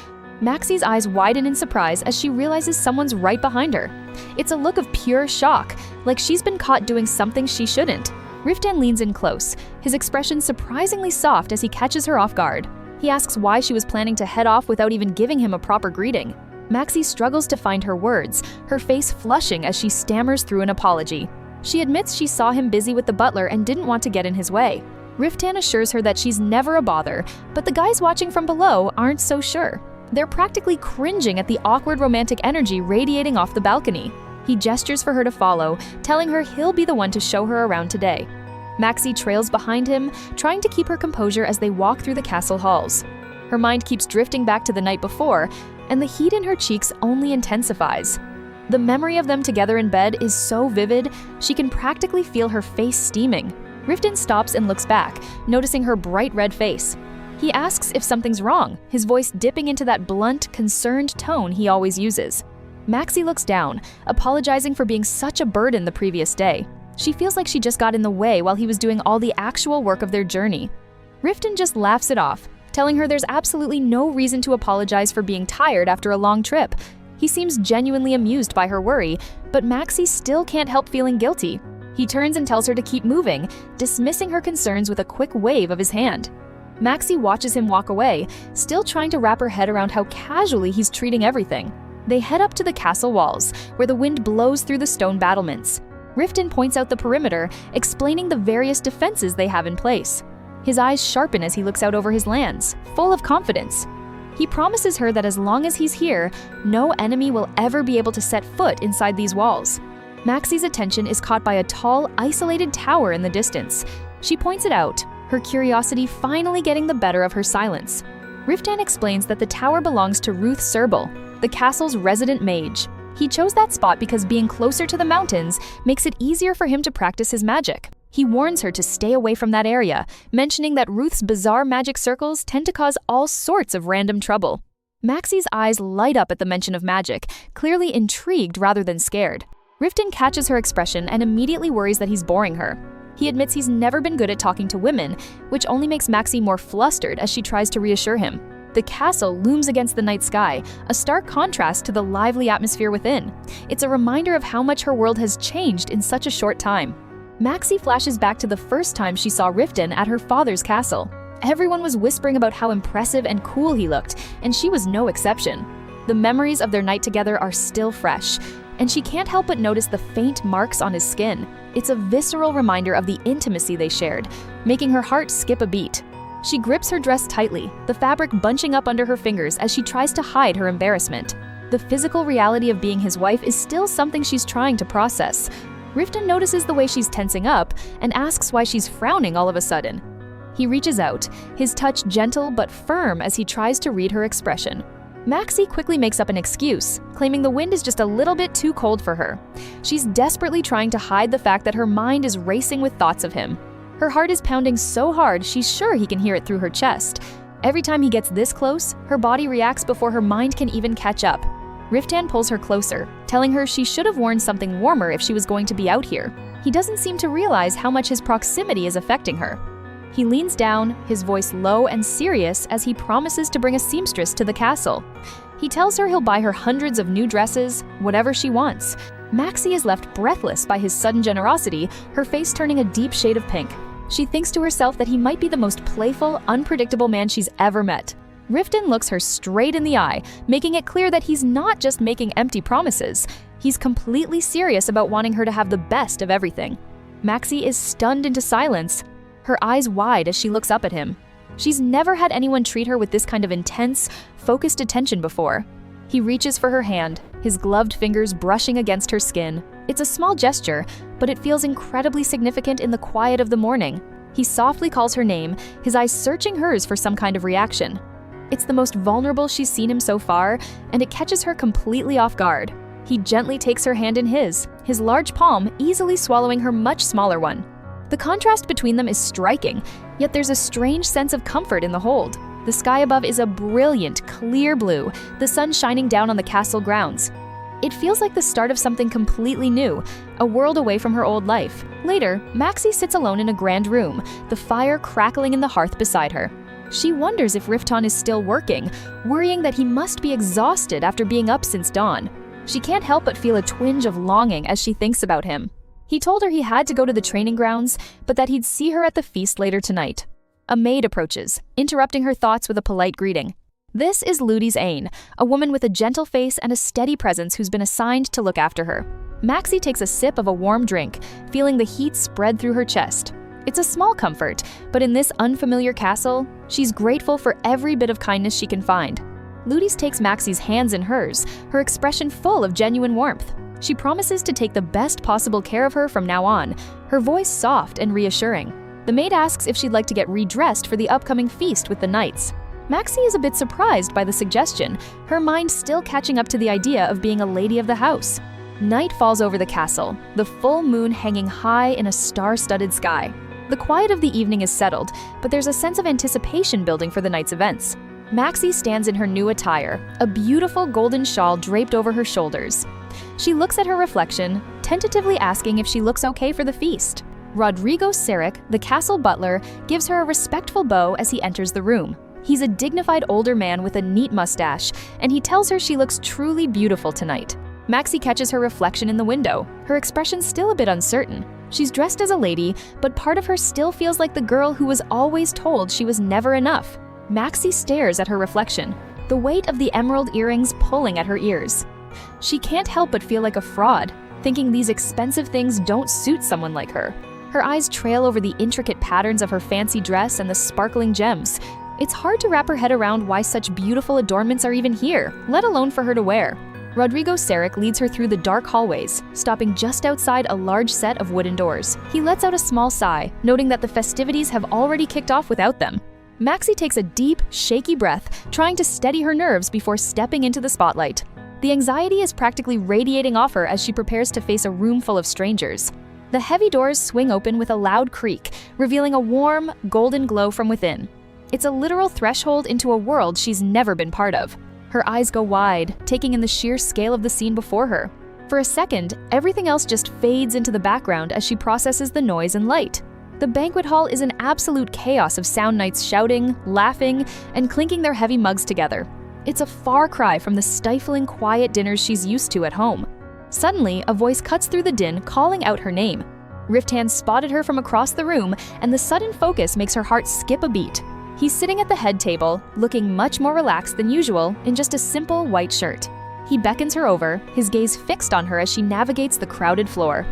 Maxie's eyes widen in surprise as she realizes someone's right behind her. It's a look of pure shock, like she's been caught doing something she shouldn't. Riften leans in close, his expression surprisingly soft as he catches her off guard. He asks why she was planning to head off without even giving him a proper greeting. Maxie struggles to find her words, her face flushing as she stammers through an apology. She admits she saw him busy with the butler and didn't want to get in his way. Riften assures her that she's never a bother, but the guys watching from below aren't so sure. They're practically cringing at the awkward romantic energy radiating off the balcony. He gestures for her to follow, telling her he'll be the one to show her around today. Maxie trails behind him, trying to keep her composure as they walk through the castle halls. Her mind keeps drifting back to the night before, and the heat in her cheeks only intensifies. The memory of them together in bed is so vivid, she can practically feel her face steaming. Riften stops and looks back, noticing her bright red face. He asks if something's wrong, his voice dipping into that blunt, concerned tone he always uses. Maxie looks down, apologizing for being such a burden the previous day. She feels like she just got in the way while he was doing all the actual work of their journey. Riften just laughs it off, telling her there's absolutely no reason to apologize for being tired after a long trip. He seems genuinely amused by her worry, but Maxie still can't help feeling guilty. He turns and tells her to keep moving, dismissing her concerns with a quick wave of his hand. Maxie watches him walk away, still trying to wrap her head around how casually he's treating everything. They head up to the castle walls, where the wind blows through the stone battlements. Riften points out the perimeter, explaining the various defenses they have in place. His eyes sharpen as he looks out over his lands, full of confidence. He promises her that as long as he's here, no enemy will ever be able to set foot inside these walls. Maxie's attention is caught by a tall, isolated tower in the distance. She points it out, her curiosity finally getting the better of her silence. Riften explains that the tower belongs to Ruth Serbal, the castle's resident mage. He chose that spot because being closer to the mountains makes it easier for him to practice his magic. He warns her to stay away from that area, mentioning that Ruth's bizarre magic circles tend to cause all sorts of random trouble. Maxie's eyes light up at the mention of magic, clearly intrigued rather than scared. Riften catches her expression and immediately worries that he's boring her. He admits he's never been good at talking to women, which only makes Maxie more flustered as she tries to reassure him. The castle looms against the night sky, a stark contrast to the lively atmosphere within. It's a reminder of how much her world has changed in such a short time. Maxie flashes back to the first time she saw Riften at her father's castle. Everyone was whispering about how impressive and cool he looked, and she was no exception. The memories of their night together are still fresh, and she can't help but notice the faint marks on his skin. It's a visceral reminder of the intimacy they shared, making her heart skip a beat. She grips her dress tightly, the fabric bunching up under her fingers as she tries to hide her embarrassment. The physical reality of being his wife is still something she's trying to process. Riften notices the way she's tensing up and asks why she's frowning all of a sudden. He reaches out, his touch gentle but firm as he tries to read her expression. Maxie quickly makes up an excuse, claiming the wind is just a little bit too cold for her. She's desperately trying to hide the fact that her mind is racing with thoughts of him. Her heart is pounding so hard she's sure he can hear it through her chest. Every time he gets this close, her body reacts before her mind can even catch up. Riften pulls her closer, telling her she should have worn something warmer if she was going to be out here. He doesn't seem to realize how much his proximity is affecting her. He leans down, his voice low and serious as he promises to bring a seamstress to the castle. He tells her he'll buy her hundreds of new dresses, whatever she wants. Maxie is left breathless by his sudden generosity, her face turning a deep shade of pink. She thinks to herself that he might be the most playful, unpredictable man she's ever met. Riften looks her straight in the eye, making it clear that he's not just making empty promises. He's completely serious about wanting her to have the best of everything. Maxie is stunned into silence, her eyes wide as she looks up at him. She's never had anyone treat her with this kind of intense, focused attention before. He reaches for her hand, his gloved fingers brushing against her skin. It's a small gesture, but it feels incredibly significant in the quiet of the morning. He softly calls her name, his eyes searching hers for some kind of reaction. It's the most vulnerable she's seen him so far, and it catches her completely off guard. He gently takes her hand in his large palm easily swallowing her much smaller one. The contrast between them is striking, yet there's a strange sense of comfort in the hold. The sky above is a brilliant, clear blue, the sun shining down on the castle grounds. It feels like the start of something completely new, a world away from her old life. Later, Maxie sits alone in a grand room, the fire crackling in the hearth beside her. She wonders if Riften is still working, worrying that he must be exhausted after being up since dawn. She can't help but feel a twinge of longing as she thinks about him. He told her he had to go to the training grounds, but that he'd see her at the feast later tonight. A maid approaches, interrupting her thoughts with a polite greeting. This is Ludi's Ain, a woman with a gentle face and a steady presence who's been assigned to look after her. Maxie takes a sip of a warm drink, feeling the heat spread through her chest. It's a small comfort, but in this unfamiliar castle, she's grateful for every bit of kindness she can find. Ludis takes Maxie's hands in hers, her expression full of genuine warmth. She promises to take the best possible care of her from now on, her voice soft and reassuring. The maid asks if she'd like to get redressed for the upcoming feast with the knights. Maxie is a bit surprised by the suggestion, her mind still catching up to the idea of being a lady of the house. Night falls over the castle, the full moon hanging high in a star-studded sky. The quiet of the evening is settled, but there's a sense of anticipation building for the night's events. Maxie stands in her new attire, a beautiful golden shawl draped over her shoulders. She looks at her reflection, tentatively asking if she looks okay for the feast. Rodrigo Sarek, the castle butler, gives her a respectful bow as he enters the room. He's a dignified older man with a neat mustache, and he tells her she looks truly beautiful tonight. Maxie catches her reflection in the window, her expression still a bit uncertain. She's dressed as a lady, but part of her still feels like the girl who was always told she was never enough. Maxie stares at her reflection, the weight of the emerald earrings pulling at her ears. She can't help but feel like a fraud, thinking these expensive things don't suit someone like her. Her eyes trail over the intricate patterns of her fancy dress and the sparkling gems. It's hard to wrap her head around why such beautiful adornments are even here, let alone for her to wear. Rodrigo Sarek leads her through the dark hallways, stopping just outside a large set of wooden doors. He lets out a small sigh, noting that the festivities have already kicked off without them. Maxie takes a deep, shaky breath, trying to steady her nerves before stepping into the spotlight. The anxiety is practically radiating off her as she prepares to face a room full of strangers. The heavy doors swing open with a loud creak, revealing a warm, golden glow from within. It's a literal threshold into a world she's never been part of. Her eyes go wide, taking in the sheer scale of the scene before her. For a second, everything else just fades into the background as she processes the noise and light. The banquet hall is an absolute chaos of sound knights shouting, laughing, and clinking their heavy mugs together. It's a far cry from the stifling, quiet dinners she's used to at home. Suddenly, a voice cuts through the din, calling out her name. Riftan spotted her from across the room, and the sudden focus makes her heart skip a beat. He's sitting at the head table, looking much more relaxed than usual in just a simple white shirt. He beckons her over, his gaze fixed on her as she navigates the crowded floor.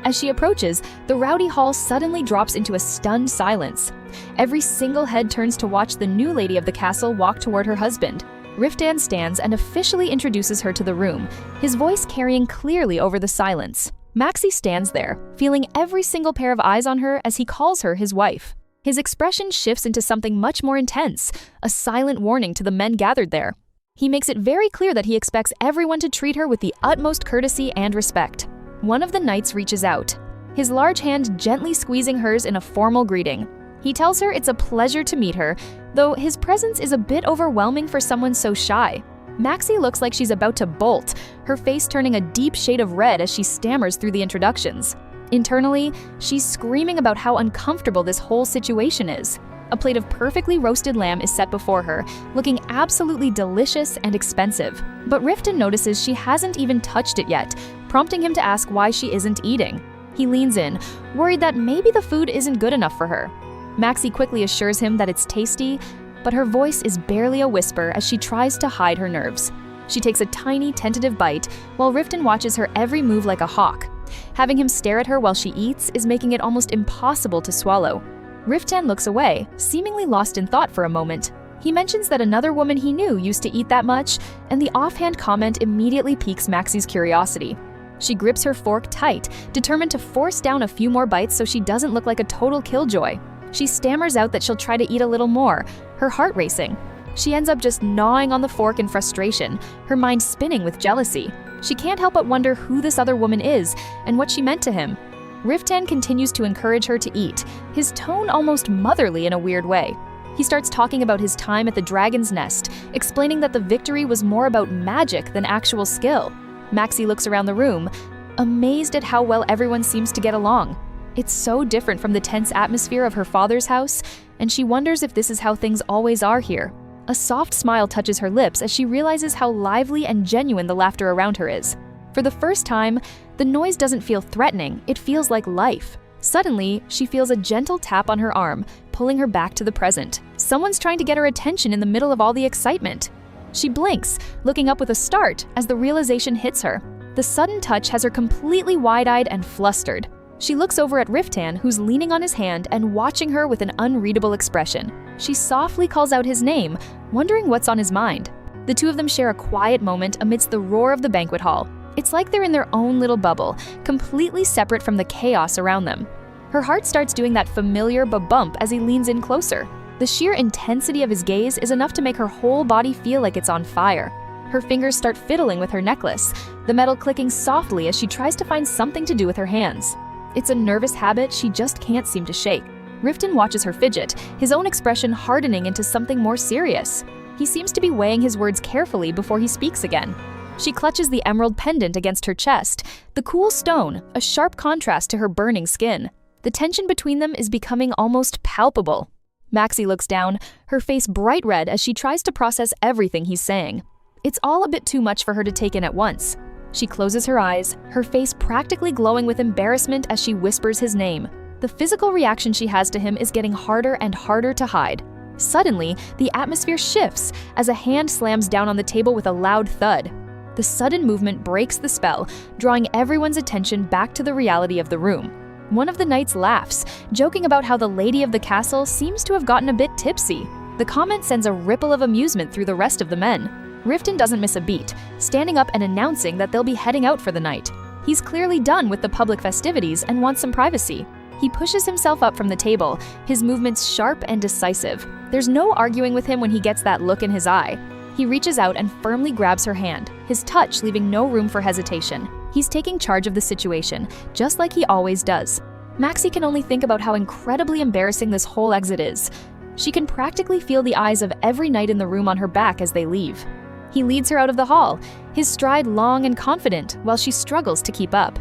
As she approaches, the rowdy hall suddenly drops into a stunned silence. Every single head turns to watch the new lady of the castle walk toward her husband. Riftan stands and officially introduces her to the room, his voice carrying clearly over the silence. Maxie stands there, feeling every single pair of eyes on her as he calls her his wife. His expression shifts into something much more intense, a silent warning to the men gathered there. He makes it very clear that he expects everyone to treat her with the utmost courtesy and respect. One of the knights reaches out, his large hand gently squeezing hers in a formal greeting. He tells her it's a pleasure to meet her, though his presence is a bit overwhelming for someone so shy. Maxie looks like she's about to bolt, her face turning a deep shade of red as she stammers through the introductions. Internally, she's screaming about how uncomfortable this whole situation is. A plate of perfectly roasted lamb is set before her, looking absolutely delicious and expensive. But Riftan notices she hasn't even touched it yet, prompting him to ask why she isn't eating. He leans in, worried that maybe the food isn't good enough for her. Maxie quickly assures him that it's tasty, but her voice is barely a whisper as she tries to hide her nerves. She takes a tiny, tentative bite, while Riftan watches her every move like a hawk. Having him stare at her while she eats is making it almost impossible to swallow. Riftan looks away, seemingly lost in thought for a moment. He mentions that another woman he knew used to eat that much, and the offhand comment immediately piques Maxie's curiosity. She grips her fork tight, determined to force down a few more bites so she doesn't look like a total killjoy. She stammers out that she'll try to eat a little more, her heart racing. She ends up just gnawing on the fork in frustration, her mind spinning with jealousy. She can't help but wonder who this other woman is and what she meant to him. Riftan continues to encourage her to eat, his tone almost motherly in a weird way. He starts talking about his time at the Dragon's Nest, explaining that the victory was more about magic than actual skill. Maxie looks around the room, amazed at how well everyone seems to get along. It's so different from the tense atmosphere of her father's house, and she wonders if this is how things always are here. A soft smile touches her lips as she realizes how lively and genuine the laughter around her is. For the first time, the noise doesn't feel threatening, it feels like life. Suddenly, she feels a gentle tap on her arm, pulling her back to the present. Someone's trying to get her attention in the middle of all the excitement. She blinks, looking up with a start as the realization hits her. The sudden touch has her completely wide-eyed and flustered. She looks over at Riftan, who's leaning on his hand and watching her with an unreadable expression. She softly calls out his name, wondering what's on his mind. The two of them share a quiet moment amidst the roar of the banquet hall. It's like they're in their own little bubble, completely separate from the chaos around them. Her heart starts doing that familiar bump as he leans in closer. The sheer intensity of his gaze is enough to make her whole body feel like it's on fire. Her fingers start fiddling with her necklace, the metal clicking softly as she tries to find something to do with her hands. It's a nervous habit she just can't seem to shake. Riftan watches her fidget, his own expression hardening into something more serious. He seems to be weighing his words carefully before he speaks again. She clutches the emerald pendant against her chest, the cool stone, a sharp contrast to her burning skin. The tension between them is becoming almost palpable. Maxie looks down, her face bright red as she tries to process everything he's saying. It's all a bit too much for her to take in at once. She closes her eyes, her face practically glowing with embarrassment as she whispers his name. The physical reaction she has to him is getting harder and harder to hide. Suddenly, the atmosphere shifts as a hand slams down on the table with a loud thud. The sudden movement breaks the spell, drawing everyone's attention back to the reality of the room. One of the knights laughs, joking about how the lady of the castle seems to have gotten a bit tipsy. The comment sends a ripple of amusement through the rest of the men. Riften doesn't miss a beat, standing up and announcing that they'll be heading out for the night. He's clearly done with the public festivities and wants some privacy. He pushes himself up from the table, his movements sharp and decisive. There's no arguing with him when he gets that look in his eye. He reaches out and firmly grabs her hand, his touch leaving no room for hesitation. He's taking charge of the situation, just like he always does. Maxie can only think about how incredibly embarrassing this whole exit is. She can practically feel the eyes of every knight in the room on her back as they leave. He leads her out of the hall, his stride long and confident, while she struggles to keep up.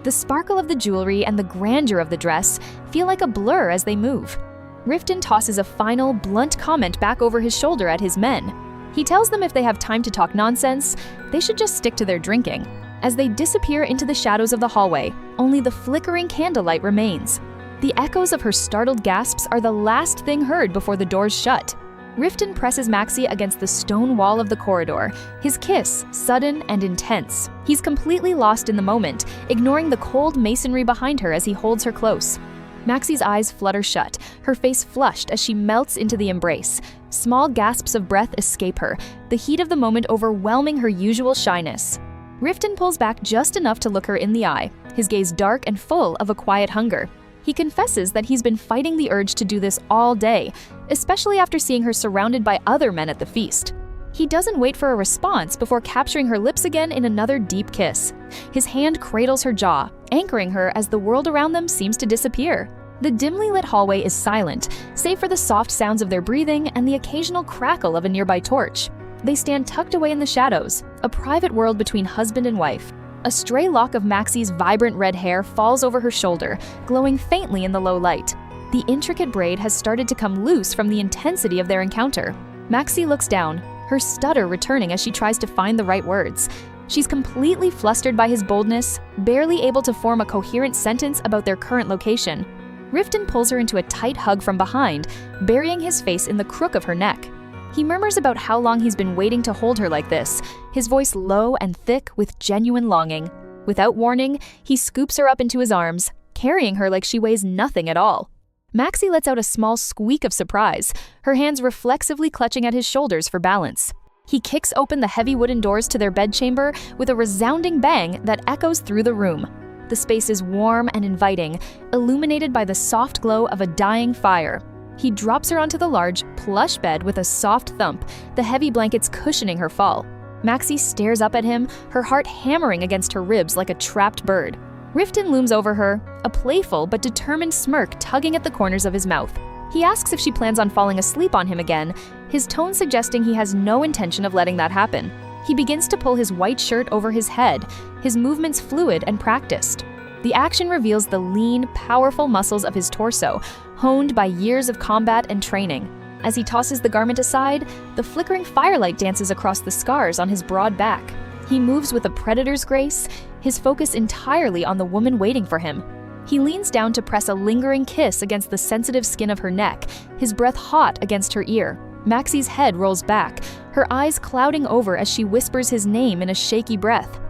The sparkle of the jewelry and the grandeur of the dress feel like a blur as they move. Riften tosses a final, blunt comment back over his shoulder at his men. He tells them if they have time to talk nonsense, they should just stick to their drinking. As they disappear into the shadows of the hallway, only the flickering candlelight remains. The echoes of her startled gasps are the last thing heard before the doors shut. Riften presses Maxie against the stone wall of the corridor, his kiss sudden and intense. He's completely lost in the moment, ignoring the cold masonry behind her as he holds her close. Maxie's eyes flutter shut, her face flushed as she melts into the embrace. Small gasps of breath escape her, the heat of the moment overwhelming her usual shyness. Riften pulls back just enough to look her in the eye, his gaze dark and full of a quiet hunger. He confesses that he's been fighting the urge to do this all day, especially after seeing her surrounded by other men at the feast. He doesn't wait for a response before capturing her lips again in another deep kiss. His hand cradles her jaw, anchoring her as the world around them seems to disappear. The dimly lit hallway is silent, save for the soft sounds of their breathing and the occasional crackle of a nearby torch. They stand tucked away in the shadows, a private world between husband and wife. A stray lock of Maxie's vibrant red hair falls over her shoulder, glowing faintly in the low light. The intricate braid has started to come loose from the intensity of their encounter. Maxie looks down, her stutter returning as she tries to find the right words. She's completely flustered by his boldness, barely able to form a coherent sentence about their current location. Riften pulls her into a tight hug from behind, burying his face in the crook of her neck. He murmurs about how long he's been waiting to hold her like this, his voice low and thick with genuine longing. Without warning, he scoops her up into his arms, carrying her like she weighs nothing at all. Maxie lets out a small squeak of surprise, her hands reflexively clutching at his shoulders for balance. He kicks open the heavy wooden doors to their bedchamber with a resounding bang that echoes through the room. The space is warm and inviting, illuminated by the soft glow of a dying fire. He drops her onto the large, plush bed with a soft thump, the heavy blankets cushioning her fall. Maxie stares up at him, her heart hammering against her ribs like a trapped bird. Riften looms over her, a playful but determined smirk tugging at the corners of his mouth. He asks if she plans on falling asleep on him again, his tone suggesting he has no intention of letting that happen. He begins to pull his white shirt over his head, his movements fluid and practiced. The action reveals the lean, powerful muscles of his torso, honed by years of combat and training. As he tosses the garment aside, the flickering firelight dances across the scars on his broad back. He moves with a predator's grace, his focus entirely on the woman waiting for him. He leans down to press a lingering kiss against the sensitive skin of her neck, his breath hot against her ear. Maxie's head rolls back, her eyes clouding over as she whispers his name in a shaky breath.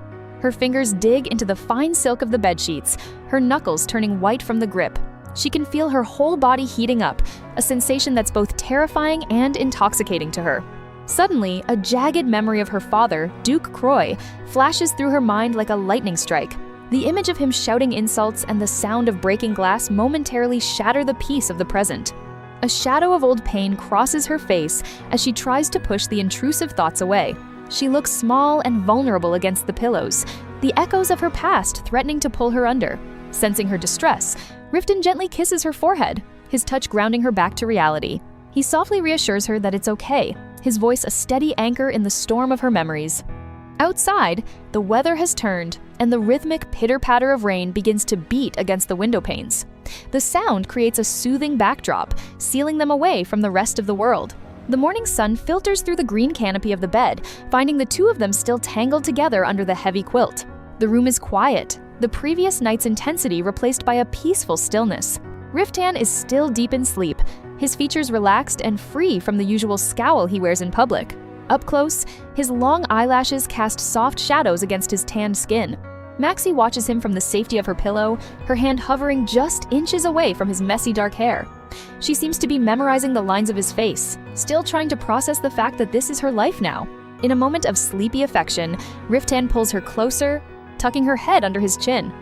Her fingers dig into the fine silk of the bedsheets, her knuckles turning white from the grip. She can feel her whole body heating up, a sensation that's both terrifying and intoxicating to her. Suddenly, a jagged memory of her father, Duke Croy, flashes through her mind like a lightning strike. The image of him shouting insults and the sound of breaking glass momentarily shatter the peace of the present. A shadow of old pain crosses her face as she tries to push the intrusive thoughts away. She looks small and vulnerable against the pillows, the echoes of her past threatening to pull her under. Sensing her distress, Riften gently kisses her forehead, his touch grounding her back to reality. He softly reassures her that it's okay, his voice a steady anchor in the storm of her memories. Outside, the weather has turned, and the rhythmic pitter-patter of rain begins to beat against the window panes. The sound creates a soothing backdrop, sealing them away from the rest of the world. The morning sun filters through the green canopy of the bed, finding the two of them still tangled together under the heavy quilt. The room is quiet, the previous night's intensity replaced by a peaceful stillness. Riftan is still deep in sleep, his features relaxed and free from the usual scowl he wears in public. Up close, his long eyelashes cast soft shadows against his tanned skin. Maxie watches him from the safety of her pillow, her hand hovering just inches away from his messy dark hair. She seems to be memorizing the lines of his face, still trying to process the fact that this is her life now. In a moment of sleepy affection, Riftan pulls her closer, tucking her head under his chin.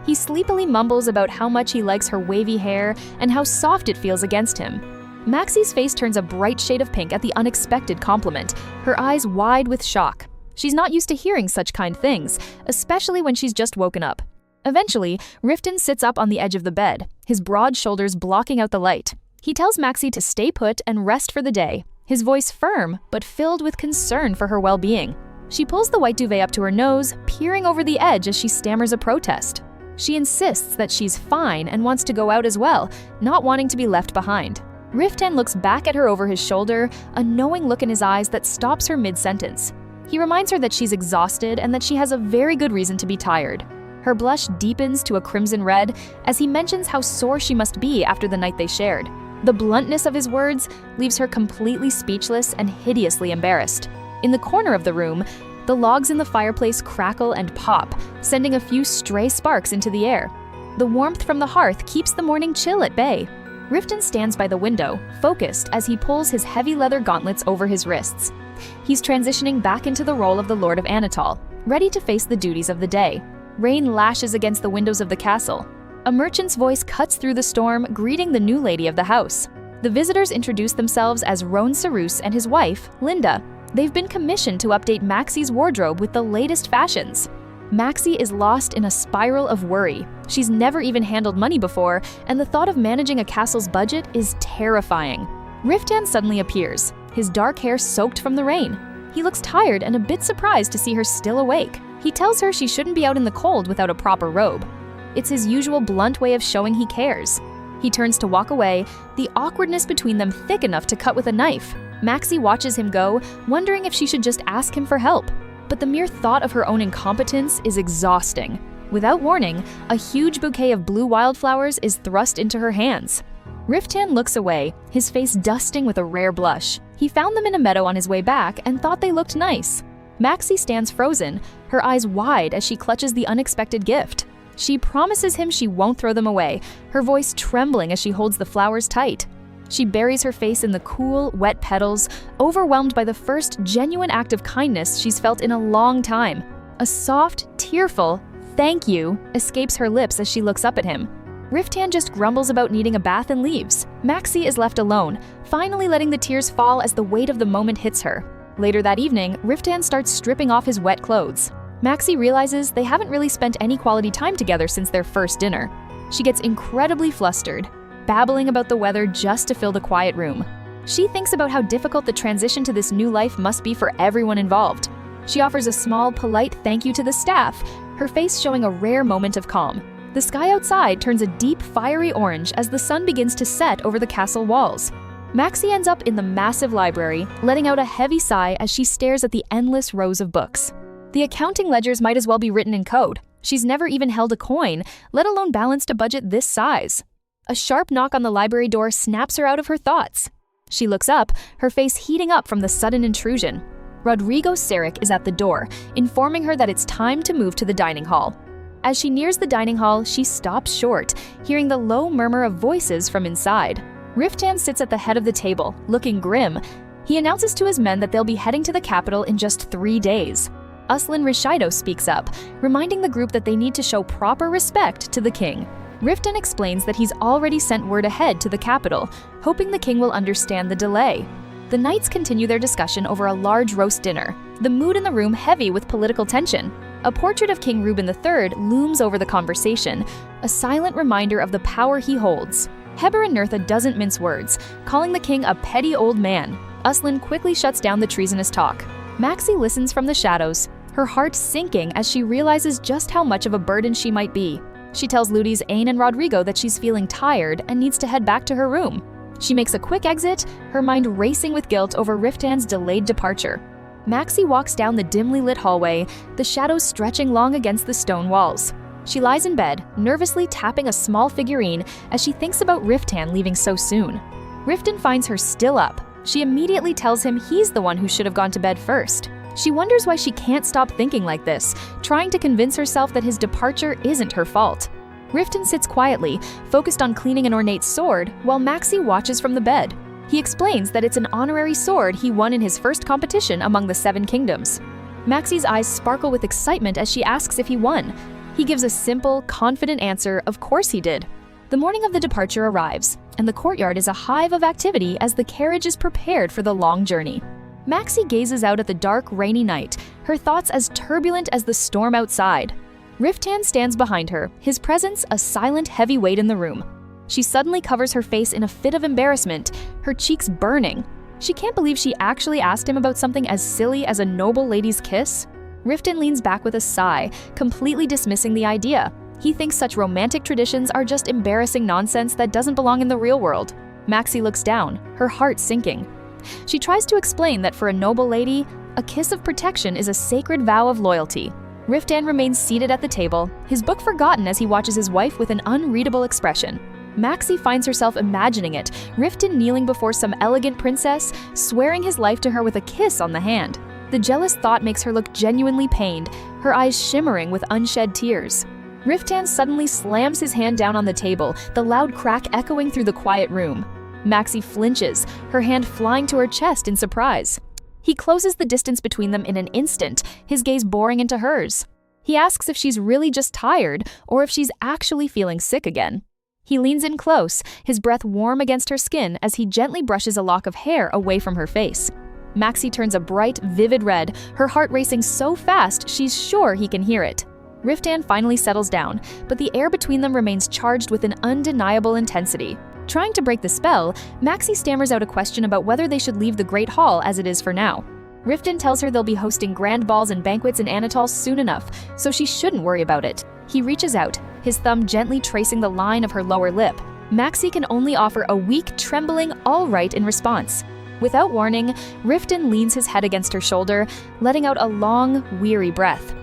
He sleepily mumbles about how much he likes her wavy hair and how soft it feels against him. Maxie's face turns a bright shade of pink at the unexpected compliment, her eyes wide with shock. She's not used to hearing such kind things, especially when she's just woken up. Eventually, Riftan sits up on the edge of the bed, his broad shoulders blocking out the light. He tells Maxie to stay put and rest for the day, his voice firm but filled with concern for her well-being. She pulls the white duvet up to her nose, peering over the edge as she stammers a protest. She insists that she's fine and wants to go out as well, not wanting to be left behind. Riftan looks back at her over his shoulder, a knowing look in his eyes that stops her mid-sentence. He reminds her that she's exhausted and that she has a very good reason to be tired. Her blush deepens to a crimson red as he mentions how sore she must be after the night they shared. The bluntness of his words leaves her completely speechless and hideously embarrassed. In the corner of the room, the logs in the fireplace crackle and pop, sending a few stray sparks into the air. The warmth from the hearth keeps the morning chill at bay. Riftan stands by the window, focused as he pulls his heavy leather gauntlets over his wrists. He's transitioning back into the role of the Lord of Anatol, ready to face the duties of the day. Rain lashes against the windows of the castle. A merchant's voice cuts through the storm, greeting the new lady of the house. The visitors introduce themselves as Roan Sarus and his wife, Linda. They've been commissioned to update Maxie's wardrobe with the latest fashions. Maxie is lost in a spiral of worry. She's never even handled money before, and the thought of managing a castle's budget is terrifying. Riftan suddenly appears, his dark hair soaked from the rain. He looks tired and a bit surprised to see her still awake. He tells her she shouldn't be out in the cold without a proper robe. It's his usual blunt way of showing he cares. He turns to walk away, the awkwardness between them thick enough to cut with a knife. Maxie watches him go, wondering if she should just ask him for help. But the mere thought of her own incompetence is exhausting. Without warning, a huge bouquet of blue wildflowers is thrust into her hands. Riftan looks away, his face dusting with a rare blush. He found them in a meadow on his way back and thought they looked nice. Maxie stands frozen, her eyes wide as she clutches the unexpected gift. She promises him she won't throw them away, her voice trembling as she holds the flowers tight. She buries her face in the cool, wet petals, overwhelmed by the first genuine act of kindness she's felt in a long time. A soft, tearful "thank you" escapes her lips as she looks up at him. Riftan just grumbles about needing a bath and leaves. Maxie is left alone, finally letting the tears fall as the weight of the moment hits her. Later that evening, Riftan starts stripping off his wet clothes. Maxie realizes they haven't really spent any quality time together since their first dinner. She gets incredibly flustered, babbling about the weather just to fill the quiet room. She thinks about how difficult the transition to this new life must be for everyone involved. She offers a small, polite thank you to the staff, her face showing a rare moment of calm. The sky outside turns a deep, fiery orange as the sun begins to set over the castle walls. Maxie ends up in the massive library, letting out a heavy sigh as she stares at the endless rows of books. The accounting ledgers might as well be written in code. She's never even held a coin, let alone balanced a budget this size. A sharp knock on the library door snaps her out of her thoughts. She looks up, her face heating up from the sudden intrusion. Rodrigo Sarek is at the door, informing her that it's time to move to the dining hall. As she nears the dining hall, she stops short, hearing the low murmur of voices from inside. Riftan sits at the head of the table, looking grim. He announces to his men that they'll be heading to the capital in just 3 days. Uslan Rishido speaks up, reminding the group that they need to show proper respect to the king. Riftan explains that he's already sent word ahead to the capital, hoping the king will understand the delay. The knights continue their discussion over a large roast dinner, the mood in the room heavy with political tension. A portrait of King Reuben III looms over the conversation, a silent reminder of the power he holds. Heber and Nertha doesn't mince words, calling the king a petty old man. Uslan quickly shuts down the treasonous talk. Maxie listens from the shadows, her heart sinking as she realizes just how much of a burden she might be. She tells Ludi's Ain and Rodrigo that she's feeling tired and needs to head back to her room. She makes a quick exit, her mind racing with guilt over Riftan's delayed departure. Maxie walks down the dimly lit hallway, the shadows stretching long against the stone walls. She lies in bed, nervously tapping a small figurine as she thinks about Riftan leaving so soon. Riftan finds her still up. She immediately tells him he's the one who should have gone to bed first. She wonders why she can't stop thinking like this, trying to convince herself that his departure isn't her fault. Riftan sits quietly, focused on cleaning an ornate sword, while Maxie watches from the bed. He explains that it's an honorary sword he won in his first competition among the 7 kingdoms. Maxie's eyes sparkle with excitement as she asks if he won. He gives a simple, confident answer, of course he did. The morning of the departure arrives, and the courtyard is a hive of activity as the carriage is prepared for the long journey. Maxie gazes out at the dark, rainy night, her thoughts as turbulent as the storm outside. Riftan stands behind her, his presence a silent, heavy weight in the room. She suddenly covers her face in a fit of embarrassment, her cheeks burning. She can't believe she actually asked him about something as silly as a noble lady's kiss. Riftan leans back with a sigh, completely dismissing the idea. He thinks such romantic traditions are just embarrassing nonsense that doesn't belong in the real world. Maxie looks down, her heart sinking. She tries to explain that for a noble lady, a kiss of protection is a sacred vow of loyalty. Riftan remains seated at the table, his book forgotten as he watches his wife with an unreadable expression. Maxie finds herself imagining it, Riftan kneeling before some elegant princess, swearing his life to her with a kiss on the hand. The jealous thought makes her look genuinely pained, her eyes shimmering with unshed tears. Riftan suddenly slams his hand down on the table, the loud crack echoing through the quiet room. Maxie flinches, her hand flying to her chest in surprise. He closes the distance between them in an instant, his gaze boring into hers. He asks if she's really just tired or if she's actually feeling sick again. He leans in close, his breath warm against her skin as he gently brushes a lock of hair away from her face. Maxie turns a bright, vivid red, her heart racing so fast she's sure he can hear it. Riftan finally settles down, but the air between them remains charged with an undeniable intensity. Trying to break the spell, Maxie stammers out a question about whether they should leave the Great Hall as it is for now. Riftan tells her they'll be hosting grand balls and banquets in Anatol soon enough, so she shouldn't worry about it. He reaches out, his thumb gently tracing the line of her lower lip. Maxie can only offer a weak, trembling all right in response. Without warning, Riftan leans his head against her shoulder, letting out a long, weary breath.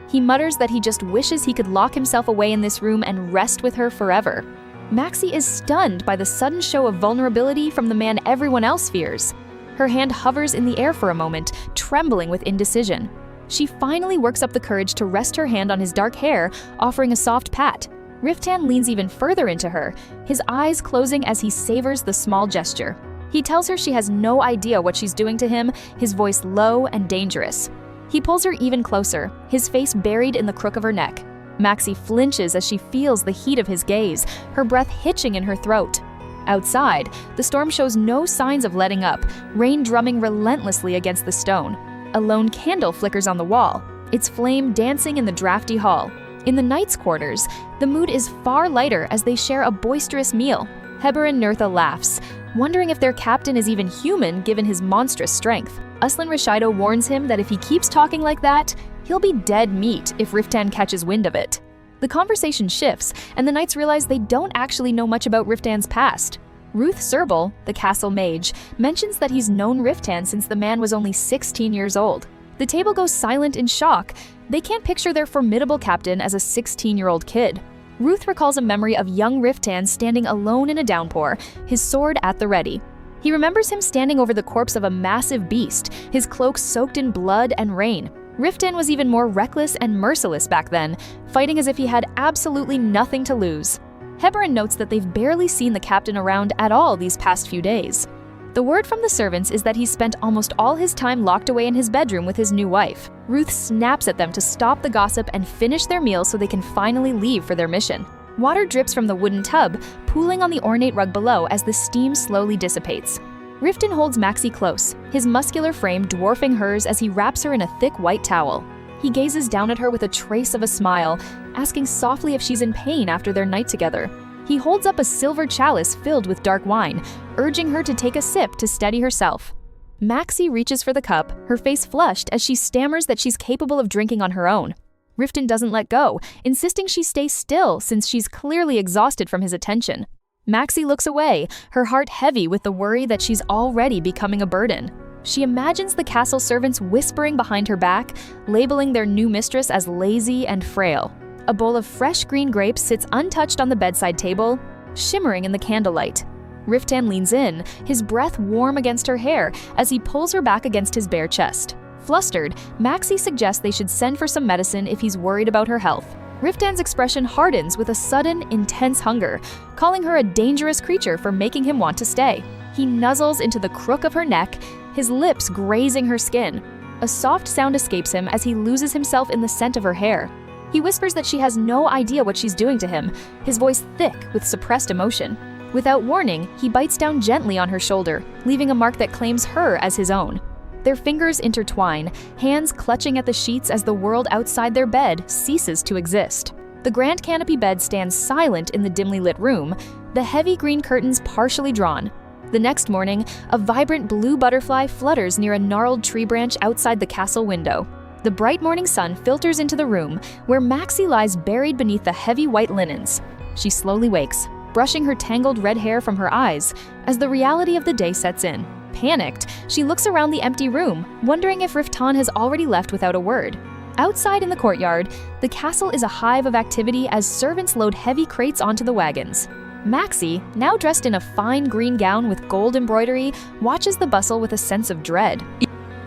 He mutters that he just wishes he could lock himself away in this room and rest with her forever. Maxie is stunned by the sudden show of vulnerability from the man everyone else fears. Her hand hovers in the air for a moment, trembling with indecision. She finally works up the courage to rest her hand on his dark hair, offering a soft pat. Riftan leans even further into her, his eyes closing as he savors the small gesture. He tells her she has no idea what she's doing to him, his voice low and dangerous. He pulls her even closer, his face buried in the crook of her neck. Maxie flinches as she feels the heat of his gaze, her breath hitching in her throat. Outside, the storm shows no signs of letting up, rain drumming relentlessly against the stone. A lone candle flickers on the wall, its flame dancing in the drafty hall. In the knight's quarters, the mood is far lighter as they share a boisterous meal. Heber and Nertha laughs, wondering if their captain is even human given his monstrous strength. Uslan Rashido warns him that if he keeps talking like that, he'll be dead meat if Riftan catches wind of it. The conversation shifts, and the knights realize they don't actually know much about Riftan's past. Ruth Serbal, the castle mage, mentions that he's known Riftan since the man was only 16 years old. The table goes silent in shock. They can't picture their formidable captain as a 16-year-old kid. Ruth recalls a memory of young Riftan standing alone in a downpour, his sword at the ready. He remembers him standing over the corpse of a massive beast, his cloak soaked in blood and rain. Riftan was even more reckless and merciless back then, fighting as if he had absolutely nothing to lose. Heberin notes that they've barely seen the captain around at all these past few days. The word from the servants is that he's spent almost all his time locked away in his bedroom with his new wife. Ruth snaps at them to stop the gossip and finish their meal so they can finally leave for their mission. Water drips from the wooden tub, pooling on the ornate rug below as the steam slowly dissipates. Riftan holds Maxie close, his muscular frame dwarfing hers as he wraps her in a thick white towel. He gazes down at her with a trace of a smile, asking softly if she's in pain after their night together. He holds up a silver chalice filled with dark wine, urging her to take a sip to steady herself. Maxie reaches for the cup, her face flushed as she stammers that she's capable of drinking on her own. Riften doesn't let go, insisting she stay still since she's clearly exhausted from his attention. Maxie looks away, her heart heavy with the worry that she's already becoming a burden. She imagines the castle servants whispering behind her back, labeling their new mistress as lazy and frail. A bowl of fresh green grapes sits untouched on the bedside table, shimmering in the candlelight. Riften leans in, his breath warm against her hair as he pulls her back against his bare chest. Flustered, Maxie suggests they should send for some medicine if he's worried about her health. Riften's expression hardens with a sudden, intense hunger, calling her a dangerous creature for making him want to stay. He nuzzles into the crook of her neck, his lips grazing her skin. A soft sound escapes him as he loses himself in the scent of her hair. He whispers that she has no idea what she's doing to him, his voice thick with suppressed emotion. Without warning, he bites down gently on her shoulder, leaving a mark that claims her as his own. Their fingers intertwine, hands clutching at the sheets as the world outside their bed ceases to exist. The grand canopy bed stands silent in the dimly lit room, the heavy green curtains partially drawn. The next morning, a vibrant blue butterfly flutters near a gnarled tree branch outside the castle window. The bright morning sun filters into the room, where Maxie lies buried beneath the heavy white linens. She slowly wakes, brushing her tangled red hair from her eyes as the reality of the day sets in. Panicked, she looks around the empty room, wondering if Riften has already left without a word. Outside in the courtyard, the castle is a hive of activity as servants load heavy crates onto the wagons. Maxie, now dressed in a fine green gown with gold embroidery, watches the bustle with a sense of dread.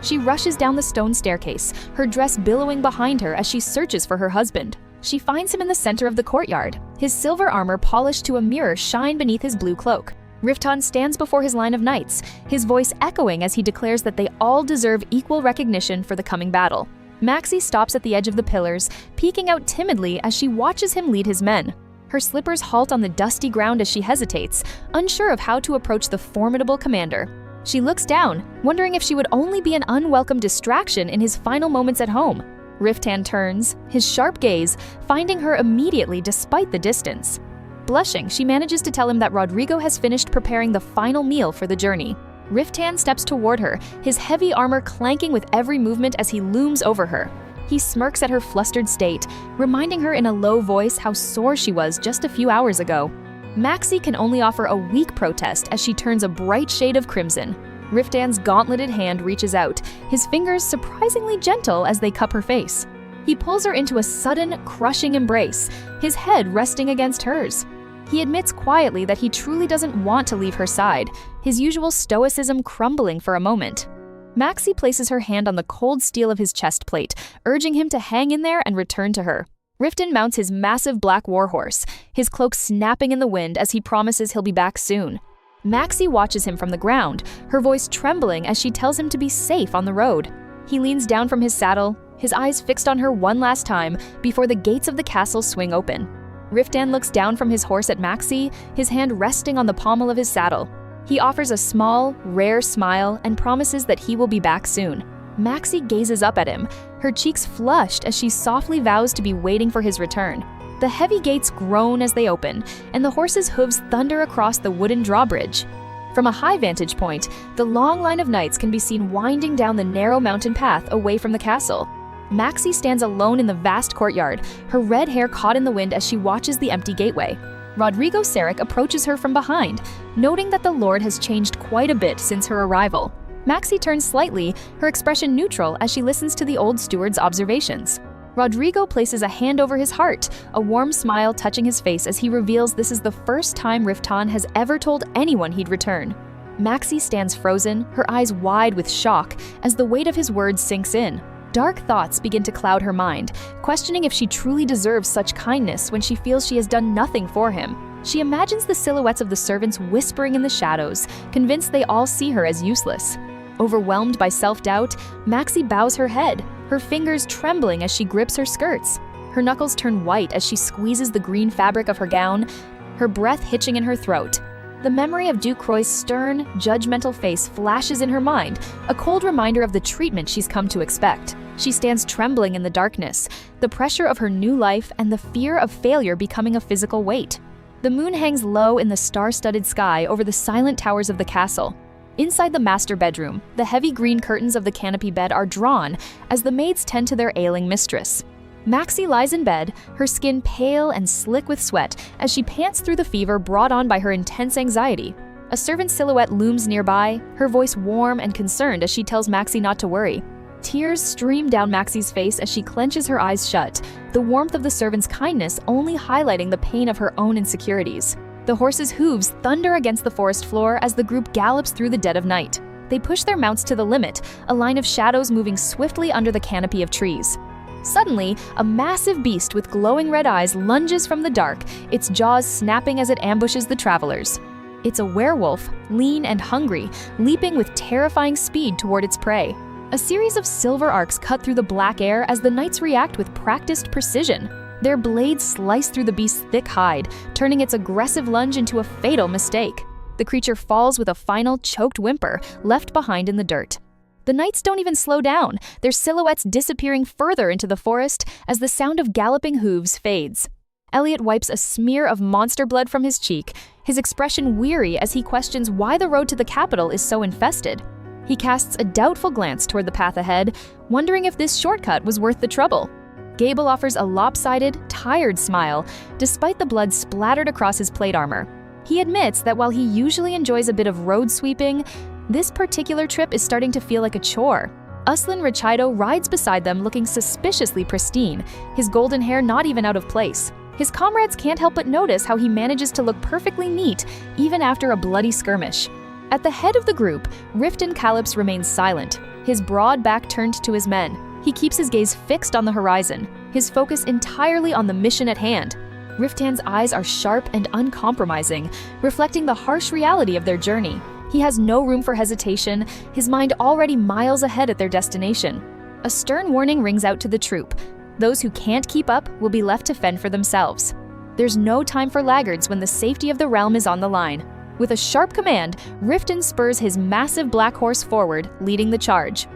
She rushes down the stone staircase, her dress billowing behind her as she searches for her husband. She finds him in the center of the courtyard, his silver armor polished to a mirror shine beneath his blue cloak. Riften stands before his line of knights, his voice echoing as he declares that they all deserve equal recognition for the coming battle. Maxie stops at the edge of the pillars, peeking out timidly as she watches him lead his men. Her slippers halt on the dusty ground as she hesitates, unsure of how to approach the formidable commander. She looks down, wondering if she would only be an unwelcome distraction in his final moments at home. Riften turns, his sharp gaze finding her immediately despite the distance. Blushing, she manages to tell him that Rodrigo has finished preparing the final meal for the journey. Riften steps toward her, his heavy armor clanking with every movement as he looms over her. He smirks at her flustered state, reminding her in a low voice how sore she was just a few hours ago. Maxie can only offer a weak protest as she turns a bright shade of crimson. Riften's gauntleted hand reaches out, his fingers surprisingly gentle as they cup her face. He pulls her into a sudden, crushing embrace, his head resting against hers. He admits quietly that he truly doesn't want to leave her side, his usual stoicism crumbling for a moment. Maxie places her hand on the cold steel of his chest plate, urging him to hang in there and return to her. Riften mounts his massive black warhorse, his cloak snapping in the wind as he promises he'll be back soon. Maxie watches him from the ground, her voice trembling as she tells him to be safe on the road. He leans down from his saddle, his eyes fixed on her one last time before the gates of the castle swing open. Riften looks down from his horse at Maxie, his hand resting on the pommel of his saddle. He offers a small, rare smile and promises that he will be back soon. Maxie gazes up at him, her cheeks flushed as she softly vows to be waiting for his return. The heavy gates groan as they open, and the horse's hooves thunder across the wooden drawbridge. From a high vantage point, the long line of knights can be seen winding down the narrow mountain path away from the castle. Maxie stands alone in the vast courtyard, her red hair caught in the wind as she watches the empty gateway. Rodrigo Sarek approaches her from behind, noting that the Lord has changed quite a bit since her arrival. Maxie turns slightly, her expression neutral as she listens to the old steward's observations. Rodrigo places a hand over his heart, a warm smile touching his face as he reveals this is the first time Riften has ever told anyone he'd return. Maxie stands frozen, her eyes wide with shock as the weight of his words sinks in. Dark thoughts begin to cloud her mind, questioning if she truly deserves such kindness when she feels she has done nothing for him. She imagines the silhouettes of the servants whispering in the shadows, convinced they all see her as useless. Overwhelmed by self-doubt, Maxie bows her head, her fingers trembling as she grips her skirts. Her knuckles turn white as she squeezes the green fabric of her gown, her breath hitching in her throat. The memory of Duke Croix's stern, judgmental face flashes in her mind, a cold reminder of the treatment she's come to expect. She stands trembling in the darkness, the pressure of her new life and the fear of failure becoming a physical weight. The moon hangs low in the star-studded sky over the silent towers of the castle. Inside the master bedroom, the heavy green curtains of the canopy bed are drawn as the maids tend to their ailing mistress. Maxie lies in bed, her skin pale and slick with sweat as she pants through the fever brought on by her intense anxiety. A servant's silhouette looms nearby, her voice warm and concerned as she tells Maxie not to worry. Tears stream down Maxie's face as she clenches her eyes shut, the warmth of the servant's kindness only highlighting the pain of her own insecurities. The horses' hooves thunder against the forest floor as the group gallops through the dead of night. They push their mounts to the limit, a line of shadows moving swiftly under the canopy of trees. Suddenly, a massive beast with glowing red eyes lunges from the dark, its jaws snapping as it ambushes the travelers. It's a werewolf, lean and hungry, leaping with terrifying speed toward its prey. A series of silver arcs cut through the black air as the knights react with practiced precision. Their blades slice through the beast's thick hide, turning its aggressive lunge into a fatal mistake. The creature falls with a final choked whimper, left behind in the dirt. The knights don't even slow down, their silhouettes disappearing further into the forest as the sound of galloping hooves fades. Elliot wipes a smear of monster blood from his cheek, his expression weary as he questions why the road to the capital is so infested. He casts a doubtful glance toward the path ahead, wondering if this shortcut was worth the trouble. Gable offers a lopsided, tired smile, despite the blood splattered across his plate armor. He admits that while he usually enjoys a bit of road sweeping, this particular trip is starting to feel like a chore. Uslan Rachido rides beside them looking suspiciously pristine, his golden hair not even out of place. His comrades can't help but notice how he manages to look perfectly neat, even after a bloody skirmish. At the head of the group, Riften Calyps remains silent, his broad back turned to his men. He keeps his gaze fixed on the horizon, his focus entirely on the mission at hand. Riftan's eyes are sharp and uncompromising, reflecting the harsh reality of their journey. He has no room for hesitation, his mind already miles ahead at their destination. A stern warning rings out to the troop. Those who can't keep up will be left to fend for themselves. There's no time for laggards when the safety of the realm is on the line. With a sharp command, Riften spurs his massive black horse forward, leading the charge.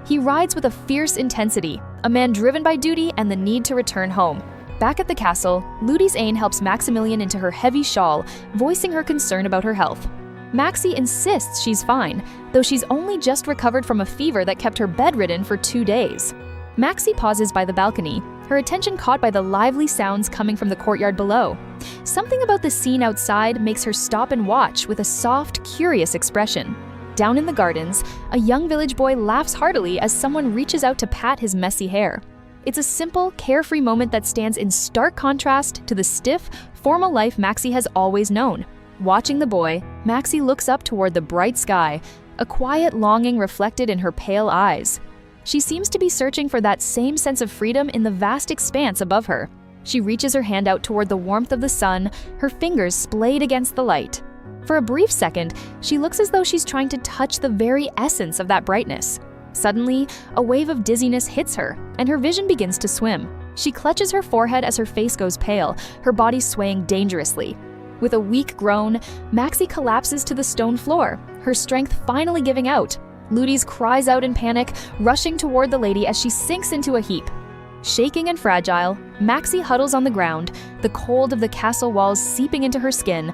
He rides with a fierce intensity, a man driven by duty and the need to return home. Back at the castle, Ludi's Ain helps Maximilian into her heavy shawl, voicing her concern about her health. Maxie insists she's fine, though she's only just recovered from a fever that kept her bedridden for 2 days. Maxie pauses by the balcony, her attention caught by the lively sounds coming from the courtyard below. Something about the scene outside makes her stop and watch with a soft, curious expression. Down in the gardens, a young village boy laughs heartily as someone reaches out to pat his messy hair. It's a simple, carefree moment that stands in stark contrast to the stiff, formal life Maxie has always known. Watching the boy, Maxie looks up toward the bright sky, a quiet longing reflected in her pale eyes. She seems to be searching for that same sense of freedom in the vast expanse above her. She reaches her hand out toward the warmth of the sun, her fingers splayed against the light. For a brief second, she looks as though she's trying to touch the very essence of that brightness. Suddenly, a wave of dizziness hits her, and her vision begins to swim. She clutches her forehead as her face goes pale, her body swaying dangerously. With a weak groan, Maxie collapses to the stone floor, her strength finally giving out. Ludis cries out in panic, rushing toward the lady as she sinks into a heap. Shaking and fragile, Maxie huddles on the ground, the cold of the castle walls seeping into her skin.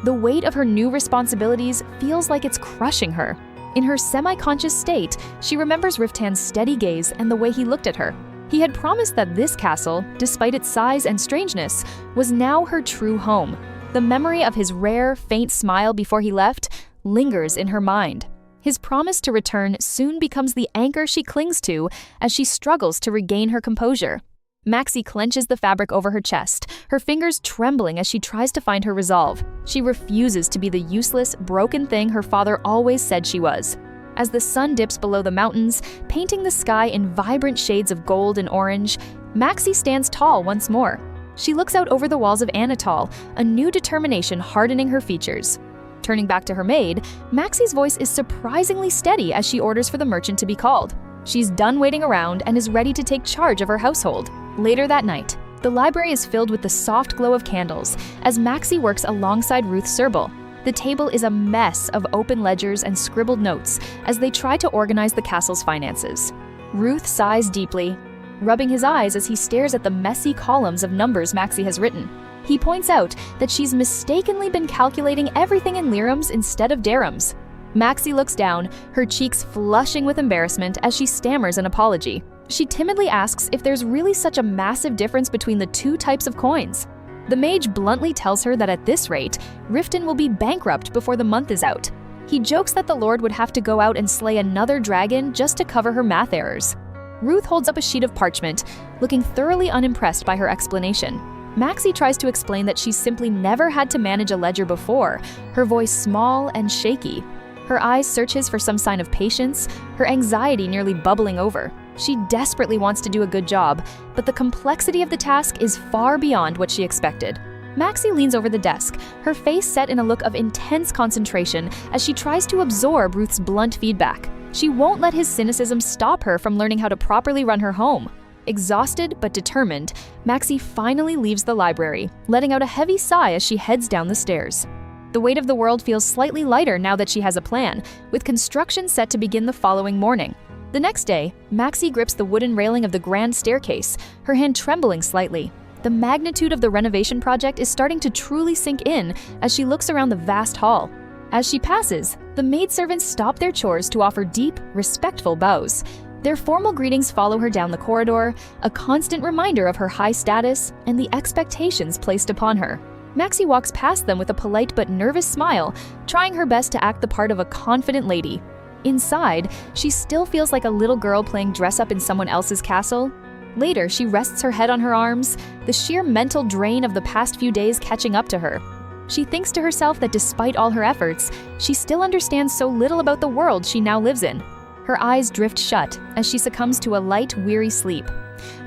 The weight of her new responsibilities feels like it's crushing her. In her semi-conscious state, she remembers Riftan's steady gaze and the way he looked at her. He had promised that this castle, despite its size and strangeness, was now her true home. The memory of his rare, faint smile before he left lingers in her mind. His promise to return soon becomes the anchor she clings to as she struggles to regain her composure. Maxie clenches the fabric over her chest, her fingers trembling as she tries to find her resolve. She refuses to be the useless, broken thing her father always said she was. As the sun dips below the mountains, painting the sky in vibrant shades of gold and orange, Maxie stands tall once more. She looks out over the walls of Anatol, a new determination hardening her features. Turning back to her maid, Maxie's voice is surprisingly steady as she orders for the merchant to be called. She's done waiting around and is ready to take charge of her household. Later that night, the library is filled with the soft glow of candles as Maxie works alongside Ruth Serbel. The table is a mess of open ledgers and scribbled notes as they try to organize the castle's finances. Ruth sighs deeply, rubbing his eyes as he stares at the messy columns of numbers Maxie has written. He points out that she's mistakenly been calculating everything in lirams instead of dirhams. Maxie looks down, her cheeks flushing with embarrassment as she stammers an apology. She timidly asks if there's really such a massive difference between the two types of coins. The mage bluntly tells her that at this rate, Riften will be bankrupt before the month is out. He jokes that the Lord would have to go out and slay another dragon just to cover her math errors. Ruth holds up a sheet of parchment, looking thoroughly unimpressed by her explanation. Maxie tries to explain that she's simply never had to manage a ledger before, her voice small and shaky. Her eyes search his for some sign of patience, her anxiety nearly bubbling over. She desperately wants to do a good job, but the complexity of the task is far beyond what she expected. Maxie leans over the desk, her face set in a look of intense concentration as she tries to absorb Ruth's blunt feedback. She won't let his cynicism stop her from learning how to properly run her home. Exhausted but determined, Maxie finally leaves the library, letting out a heavy sigh as she heads down the stairs. The weight of the world feels slightly lighter now that she has a plan, with construction set to begin the following morning. The next day, Maxie grips the wooden railing of the grand staircase, her hand trembling slightly. The magnitude of the renovation project is starting to truly sink in as she looks around the vast hall. As she passes, the maidservants stop their chores to offer deep, respectful bows. Their formal greetings follow her down the corridor, a constant reminder of her high status and the expectations placed upon her. Maxie walks past them with a polite but nervous smile, trying her best to act the part of a confident lady. Inside, she still feels like a little girl playing dress-up in someone else's castle. Later, she rests her head on her arms, the sheer mental drain of the past few days catching up to her. She thinks to herself that despite all her efforts, she still understands so little about the world she now lives in. Her eyes drift shut as she succumbs to a light, weary sleep.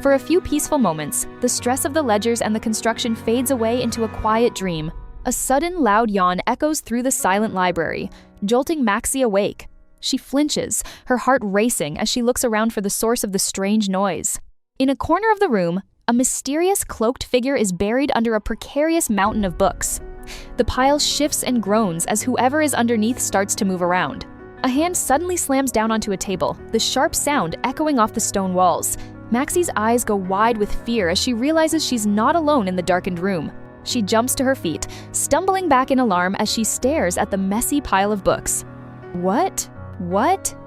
For a few peaceful moments, the stress of the ledgers and the construction fades away into a quiet dream. A sudden, loud yawn echoes through the silent library, jolting Maxie awake. She flinches, her heart racing as she looks around for the source of the strange noise. In a corner of the room, a mysterious cloaked figure is buried under a precarious mountain of books. The pile shifts and groans as whoever is underneath starts to move around. A hand suddenly slams down onto a table, the sharp sound echoing off the stone walls. Maxie's eyes go wide with fear as she realizes she's not alone in the darkened room. She jumps to her feet, stumbling back in alarm as she stares at the messy pile of books. What?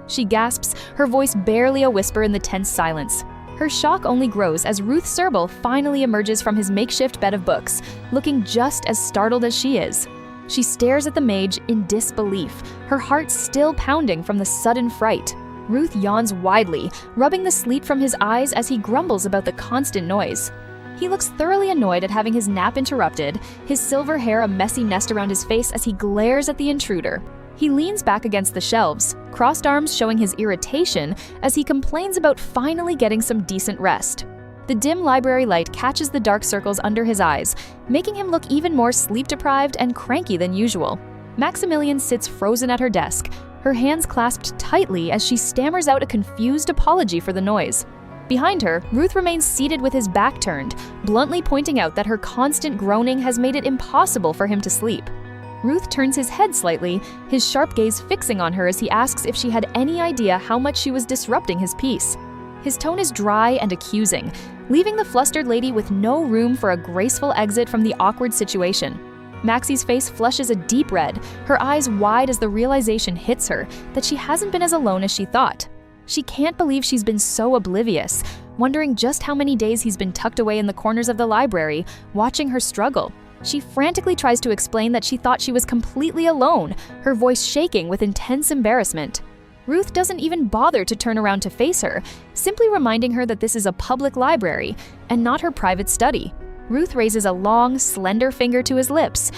She gasps, her voice barely a whisper in the tense silence. Her shock only grows as Ruth Serble finally emerges from his makeshift bed of books, looking just as startled as she is. She stares at the mage in disbelief, her heart still pounding from the sudden fright. Ruth yawns widely, rubbing the sleep from his eyes as he grumbles about the constant noise. He looks thoroughly annoyed at having his nap interrupted, his silver hair a messy nest around his face as he glares at the intruder. He leans back against the shelves, crossed arms showing his irritation as he complains about finally getting some decent rest. The dim library light catches the dark circles under his eyes, making him look even more sleep-deprived and cranky than usual. Maximilian sits frozen at her desk, her hands clasped tightly as she stammers out a confused apology for the noise. Behind her, Ruth remains seated with his back turned, bluntly pointing out that her constant groaning has made it impossible for him to sleep. Ruth turns his head slightly, his sharp gaze fixing on her as he asks if she had any idea how much she was disrupting his peace. His tone is dry and accusing, leaving the flustered lady with no room for a graceful exit from the awkward situation. Maxie's face flushes a deep red, her eyes wide as the realization hits her that she hasn't been as alone as she thought. She can't believe she's been so oblivious, wondering just how many days he's been tucked away in the corners of the library, watching her struggle. She frantically tries to explain that she thought she was completely alone, her voice shaking with intense embarrassment. Ruth doesn't even bother to turn around to face her, simply reminding her that this is a public library and not her private study. Ruth raises a long, slender finger to his lips,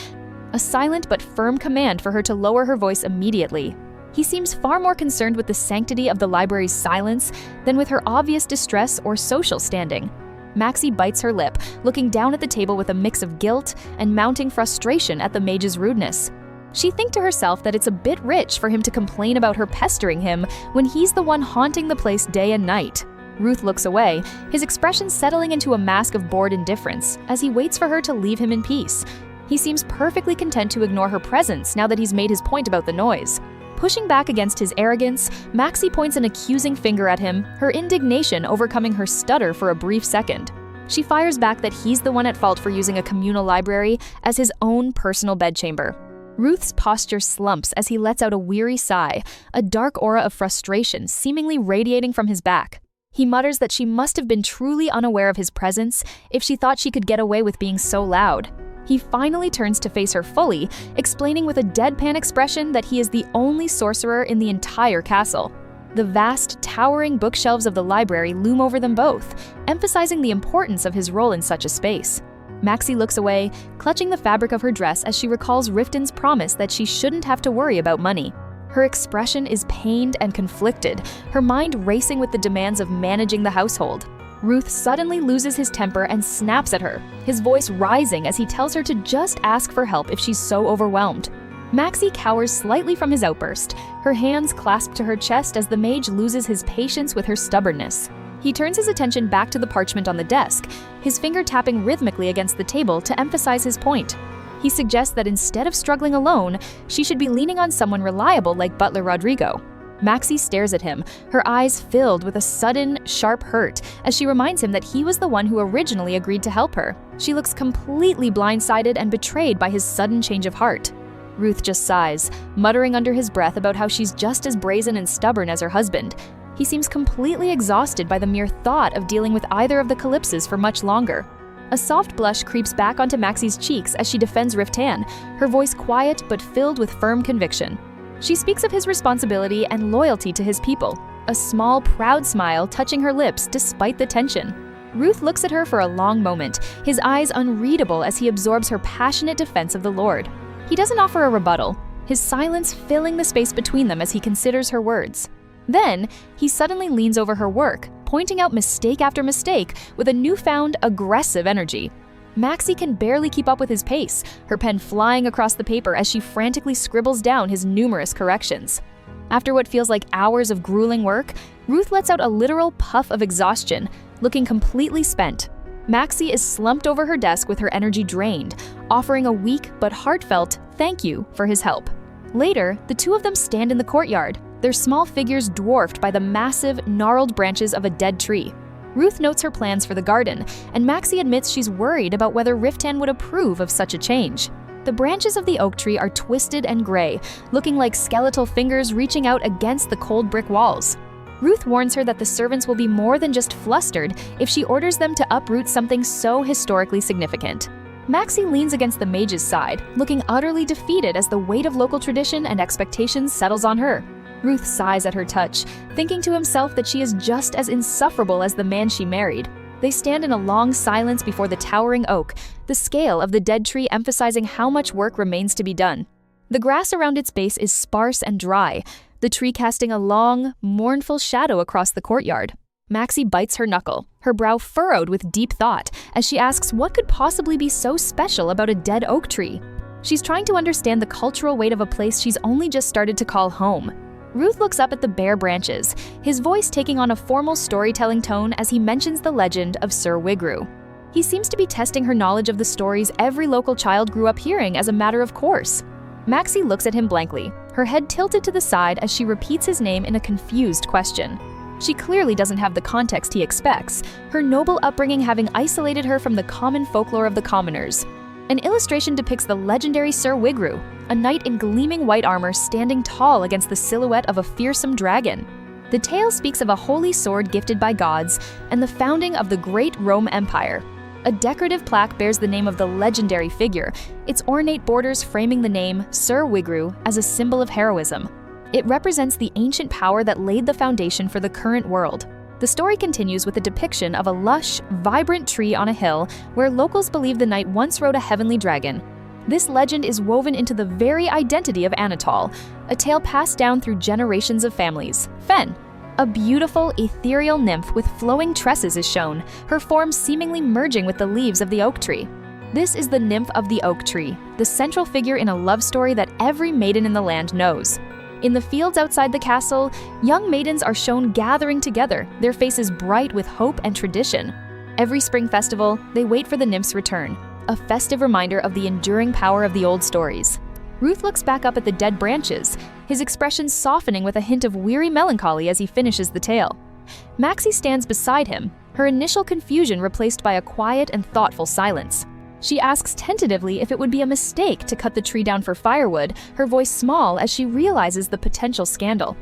a silent but firm command for her to lower her voice immediately. He seems far more concerned with the sanctity of the library's silence than with her obvious distress or social standing. Maxie bites her lip, looking down at the table with a mix of guilt and mounting frustration at the mage's rudeness. She thinks to herself that it's a bit rich for him to complain about her pestering him when he's the one haunting the place day and night. Ruth looks away, his expression settling into a mask of bored indifference as he waits for her to leave him in peace. He seems perfectly content to ignore her presence now that he's made his point about the noise. Pushing back against his arrogance, Maxie points an accusing finger at him, her indignation overcoming her stutter for a brief second. She fires back that he's the one at fault for using a communal library as his own personal bedchamber. Ruth's posture slumps as he lets out a weary sigh, a dark aura of frustration seemingly radiating from his back. He mutters that she must have been truly unaware of his presence if she thought she could get away with being so loud. He finally turns to face her fully, explaining with a deadpan expression that he is the only sorcerer in the entire castle. The vast, towering bookshelves of the library loom over them both, emphasizing the importance of his role in such a space. Maxie looks away, clutching the fabric of her dress as she recalls Riften's promise that she shouldn't have to worry about money. Her expression is pained and conflicted, her mind racing with the demands of managing the household. Ruth suddenly loses his temper and snaps at her, his voice rising as he tells her to just ask for help if she's so overwhelmed. Maxie cowers slightly from his outburst, her hands clasped to her chest as the mage loses his patience with her stubbornness. He turns his attention back to the parchment on the desk, his finger tapping rhythmically against the table to emphasize his point. He suggests that instead of struggling alone, she should be leaning on someone reliable like Butler Rodrigo. Maxie stares at him, her eyes filled with a sudden, sharp hurt as she reminds him that he was the one who originally agreed to help her. She looks completely blindsided and betrayed by his sudden change of heart. Ruth just sighs, muttering under his breath about how she's just as brazen and stubborn as her husband. He seems completely exhausted by the mere thought of dealing with either of the Calypses for much longer. A soft blush creeps back onto Maxie's cheeks as she defends Riften, her voice quiet but filled with firm conviction. She speaks of his responsibility and loyalty to his people, a small, proud smile touching her lips despite the tension. Ruth looks at her for a long moment, his eyes unreadable as he absorbs her passionate defense of the Lord. He doesn't offer a rebuttal, his silence filling the space between them as he considers her words. Then, he suddenly leans over her work, pointing out mistake after mistake with a newfound, aggressive energy. Maxie can barely keep up with his pace, her pen flying across the paper as she frantically scribbles down his numerous corrections. After what feels like hours of grueling work, Ruth lets out a literal puff of exhaustion, looking completely spent. Maxie is slumped over her desk with her energy drained, offering a weak but heartfelt thank you for his help. Later, the two of them stand in the courtyard, their small figures dwarfed by the massive, gnarled branches of a dead tree. Ruth notes her plans for the garden, and Maxie admits she's worried about whether Riften would approve of such a change. The branches of the oak tree are twisted and gray, looking like skeletal fingers reaching out against the cold brick walls. Ruth warns her that the servants will be more than just flustered if she orders them to uproot something so historically significant. Maxie leans against the mage's side, looking utterly defeated as the weight of local tradition and expectations settles on her. Ruth sighs at her touch, thinking to himself that she is just as insufferable as the man she married. They stand in a long silence before the towering oak, the scale of the dead tree emphasizing how much work remains to be done. The grass around its base is sparse and dry, the tree casting a long, mournful shadow across the courtyard. Maxie bites her knuckle, her brow furrowed with deep thought, as she asks what could possibly be so special about a dead oak tree. She's trying to understand the cultural weight of a place she's only just started to call home. Ruth looks up at the bare branches, his voice taking on a formal storytelling tone as he mentions the legend of Sir Wigru. He seems to be testing her knowledge of the stories every local child grew up hearing as a matter of course. Maxie looks at him blankly, her head tilted to the side as she repeats his name in a confused question. She clearly doesn't have the context he expects, her noble upbringing having isolated her from the common folklore of the commoners. An illustration depicts the legendary Sir Wigru, a knight in gleaming white armor standing tall against the silhouette of a fearsome dragon. The tale speaks of a holy sword gifted by gods and the founding of the great Rome Empire. A decorative plaque bears the name of the legendary figure, its ornate borders framing the name Sir Wigru as a symbol of heroism. It represents the ancient power that laid the foundation for the current world. The story continues with a depiction of a lush, vibrant tree on a hill where locals believe the knight once rode a heavenly dragon. This legend is woven into the very identity of Anatole, a tale passed down through generations of families. Fen, a beautiful, ethereal nymph with flowing tresses is shown, her form seemingly merging with the leaves of the oak tree. This is the nymph of the oak tree, the central figure in a love story that every maiden in the land knows. In the fields outside the castle, young maidens are shown gathering together, their faces bright with hope and tradition. Every spring festival, they wait for the nymph's return, a festive reminder of the enduring power of the old stories. Ruth looks back up at the dead branches, his expression softening with a hint of weary melancholy as he finishes the tale. Maxie stands beside him, her initial confusion replaced by a quiet and thoughtful silence. She asks tentatively if it would be a mistake to cut the tree down for firewood, her voice small as she realizes the potential scandal.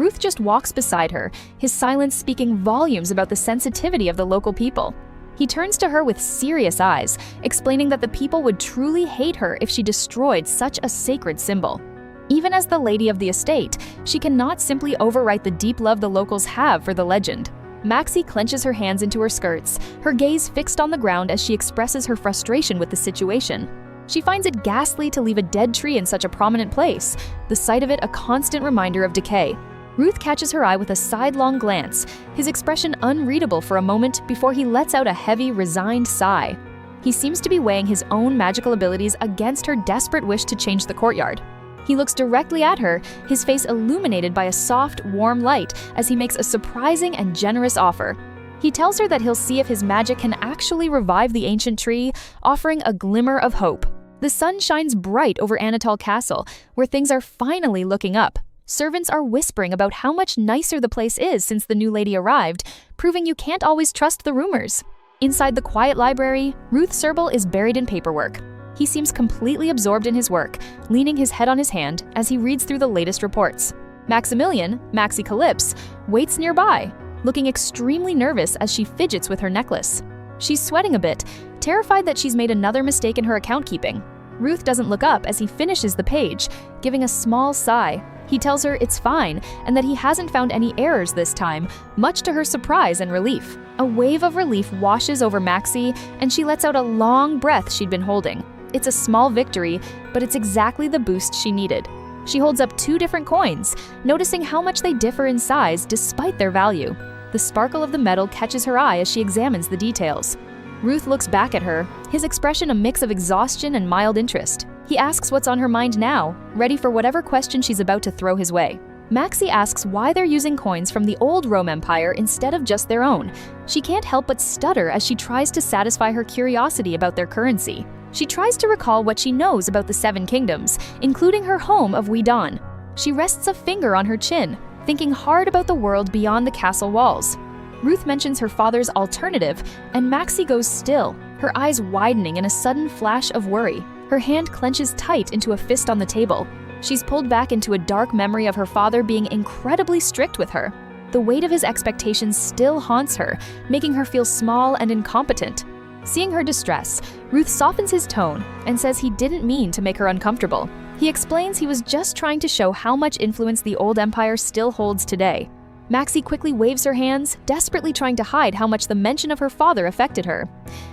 Ruth just walks beside her, his silence speaking volumes about the sensitivity of the local people. He turns to her with serious eyes, explaining that the people would truly hate her if she destroyed such a sacred symbol. Even as the lady of the estate, she cannot simply overwrite the deep love the locals have for the legend. Maxie clenches her hands into her skirts, her gaze fixed on the ground as she expresses her frustration with the situation. She finds it ghastly to leave a dead tree in such a prominent place, the sight of it a constant reminder of decay. Ruth catches her eye with a sidelong glance, his expression unreadable for a moment before he lets out a heavy, resigned sigh. He seems to be weighing his own magical abilities against her desperate wish to change the courtyard. He looks directly at her, his face illuminated by a soft, warm light as he makes a surprising and generous offer. He tells her that he'll see if his magic can actually revive the ancient tree, offering a glimmer of hope. The sun shines bright over Anatole Castle, where things are finally looking up. Servants are whispering about how much nicer the place is since the new lady arrived, proving you can't always trust the rumors. Inside the quiet library, Ruth Serbel is buried in paperwork. He seems completely absorbed in his work, leaning his head on his hand as he reads through the latest reports. Maximilian, Maxie Calypse, waits nearby, looking extremely nervous as she fidgets with her necklace. She's sweating a bit, terrified that she's made another mistake in her account keeping. Ruth doesn't look up as he finishes the page, giving a small sigh. He tells her it's fine and that he hasn't found any errors this time, much to her surprise and relief. A wave of relief washes over Maxie, and she lets out a long breath she'd been holding. It's a small victory, but it's exactly the boost she needed. She holds up 2 different coins, noticing how much they differ in size despite their value. The sparkle of the metal catches her eye as she examines the details. Ruth looks back at her, his expression a mix of exhaustion and mild interest. He asks what's on her mind now, ready for whatever question she's about to throw his way. Maxie asks why they're using coins from the old Rome Empire instead of just their own. She can't help but stutter as she tries to satisfy her curiosity about their currency. She tries to recall what she knows about the 7 kingdoms, including her home of Ouidan. She rests a finger on her chin, thinking hard about the world beyond the castle walls. Ruth mentions her father's alternative, and Maxie goes still, her eyes widening in a sudden flash of worry. Her hand clenches tight into a fist on the table. She's pulled back into a dark memory of her father being incredibly strict with her. The weight of his expectations still haunts her, making her feel small and incompetent. Seeing her distress, Ruth softens his tone and says he didn't mean to make her uncomfortable. He explains he was just trying to show how much influence the old empire still holds today. Maxie quickly waves her hands, desperately trying to hide how much the mention of her father affected her.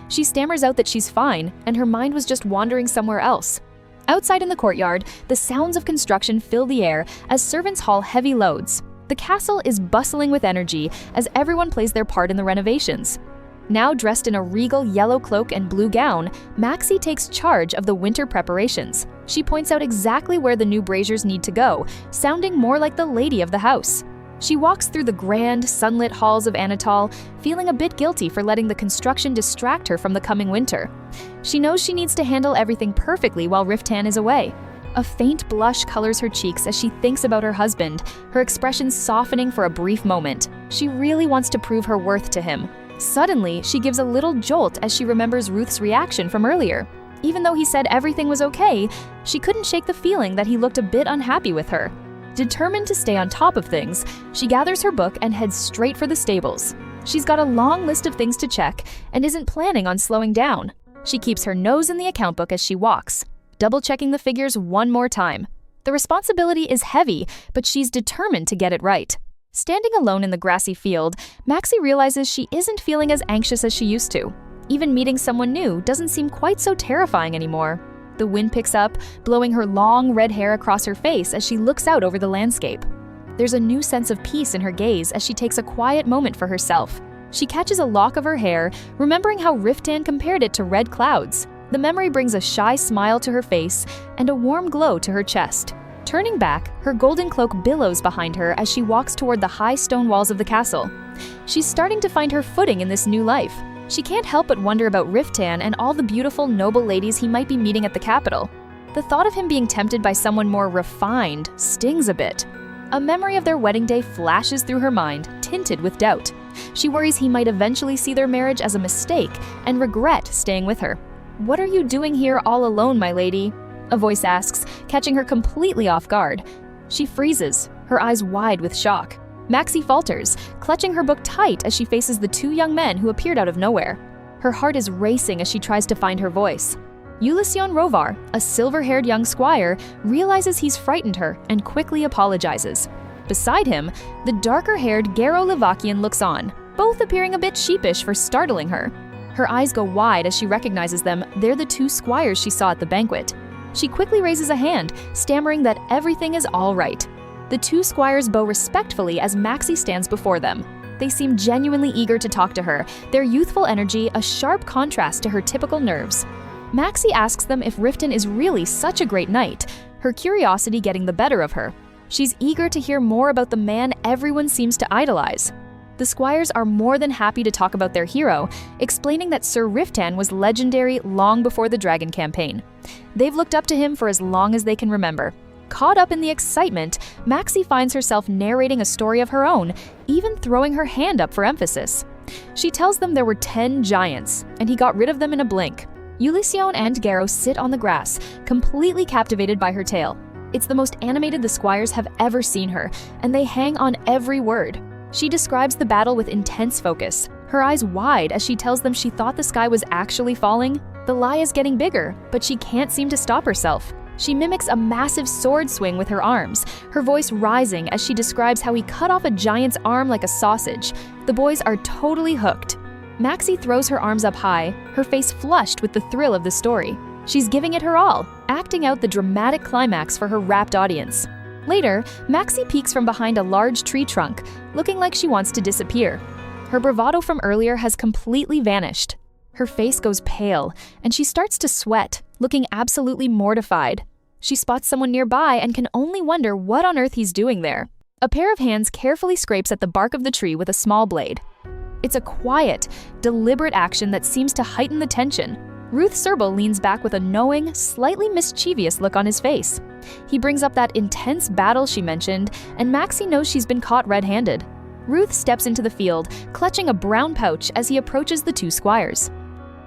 She stammers out that she's fine, and her mind was just wandering somewhere else. Outside in the courtyard, the sounds of construction fill the air as servants haul heavy loads. The castle is bustling with energy as everyone plays their part in the renovations. Now dressed in a regal yellow cloak and blue gown, Maxie takes charge of the winter preparations. She points out exactly where the new braziers need to go, sounding more like the lady of the house. She walks through the grand, sunlit halls of Anatole, feeling a bit guilty for letting the construction distract her from the coming winter. She knows she needs to handle everything perfectly while Riftan is away. A faint blush colors her cheeks as she thinks about her husband, her expression softening for a brief moment. She really wants to prove her worth to him. Suddenly, she gives a little jolt as she remembers Ruth's reaction from earlier. Even though he said everything was okay, she couldn't shake the feeling that he looked a bit unhappy with her. Determined to stay on top of things, she gathers her book and heads straight for the stables. She's got a long list of things to check and isn't planning on slowing down. She keeps her nose in the account book as she walks, double-checking the figures one more time. The responsibility is heavy, but she's determined to get it right. Standing alone in the grassy field, Maxie realizes she isn't feeling as anxious as she used to. Even meeting someone new doesn't seem quite so terrifying anymore. The wind picks up, blowing her long red hair across her face as she looks out over the landscape. There's a new sense of peace in her gaze as she takes a quiet moment for herself. She catches a lock of her hair, remembering how Riftan compared it to red clouds. The memory brings a shy smile to her face and a warm glow to her chest. Turning back, her golden cloak billows behind her as she walks toward the high stone walls of the castle. She's starting to find her footing in this new life. She can't help but wonder about Riftan and all the beautiful, noble ladies he might be meeting at the capital. The thought of him being tempted by someone more refined stings a bit. A memory of their wedding day flashes through her mind, tinted with doubt. She worries he might eventually see their marriage as a mistake and regret staying with her. "What are you doing here all alone, my lady?" a voice asks, catching her completely off guard. She freezes. her eyes wide with shock. Maxi falters, clutching her book tight as she faces the two young men who appeared out of nowhere. Her heart is racing as she tries to find her voice. Ulyssion Rovar, a silver-haired young squire, realizes he's frightened her and quickly apologizes. Beside him, the darker-haired Garo Livakian looks on, both appearing a bit sheepish for startling her. Her eyes go wide as she recognizes them. They're the two squires she saw at the banquet. She quickly raises a hand, stammering that everything is all right. The two squires bow respectfully as Maxi stands before them. They seem genuinely eager to talk to her, their youthful energy a sharp contrast to her typical nerves. Maxi asks them if Riften is really such a great knight, her curiosity getting the better of her. She's eager to hear more about the man everyone seems to idolize. The squires are more than happy to talk about their hero, explaining that Sir Riften was legendary long before the Dragon campaign. They've looked up to him for as long as they can remember. Caught up in the excitement, Maxi finds herself narrating a story of her own, even throwing her hand up for emphasis. She tells them there were 10 giants, and he got rid of them in a blink. Ulyssion and Garo sit on the grass, completely captivated by her tale. It's the most animated the squires have ever seen her, and they hang on every word. She describes the battle with intense focus, her eyes wide as she tells them she thought the sky was actually falling. The lie is getting bigger, but she can't seem to stop herself. She mimics a massive sword swing with her arms, her voice rising as she describes how he cut off a giant's arm like a sausage. The boys are totally hooked. Maxi throws her arms up high, her face flushed with the thrill of the story. She's giving it her all, acting out the dramatic climax for her rapt audience. Later, Maxi peeks from behind a large tree trunk, looking like she wants to disappear. Her bravado from earlier has completely vanished. Her face goes pale, and she starts to sweat, looking absolutely mortified. She spots someone nearby and can only wonder what on earth he's doing there. A pair of hands carefully scrapes at the bark of the tree with a small blade. It's a quiet, deliberate action that seems to heighten the tension. Ruth Serbel leans back with a knowing, slightly mischievous look on his face. He brings up that intense battle she mentioned, and Maxi knows she's been caught red-handed. Ruth steps into the field, clutching a brown pouch as he approaches the two squires.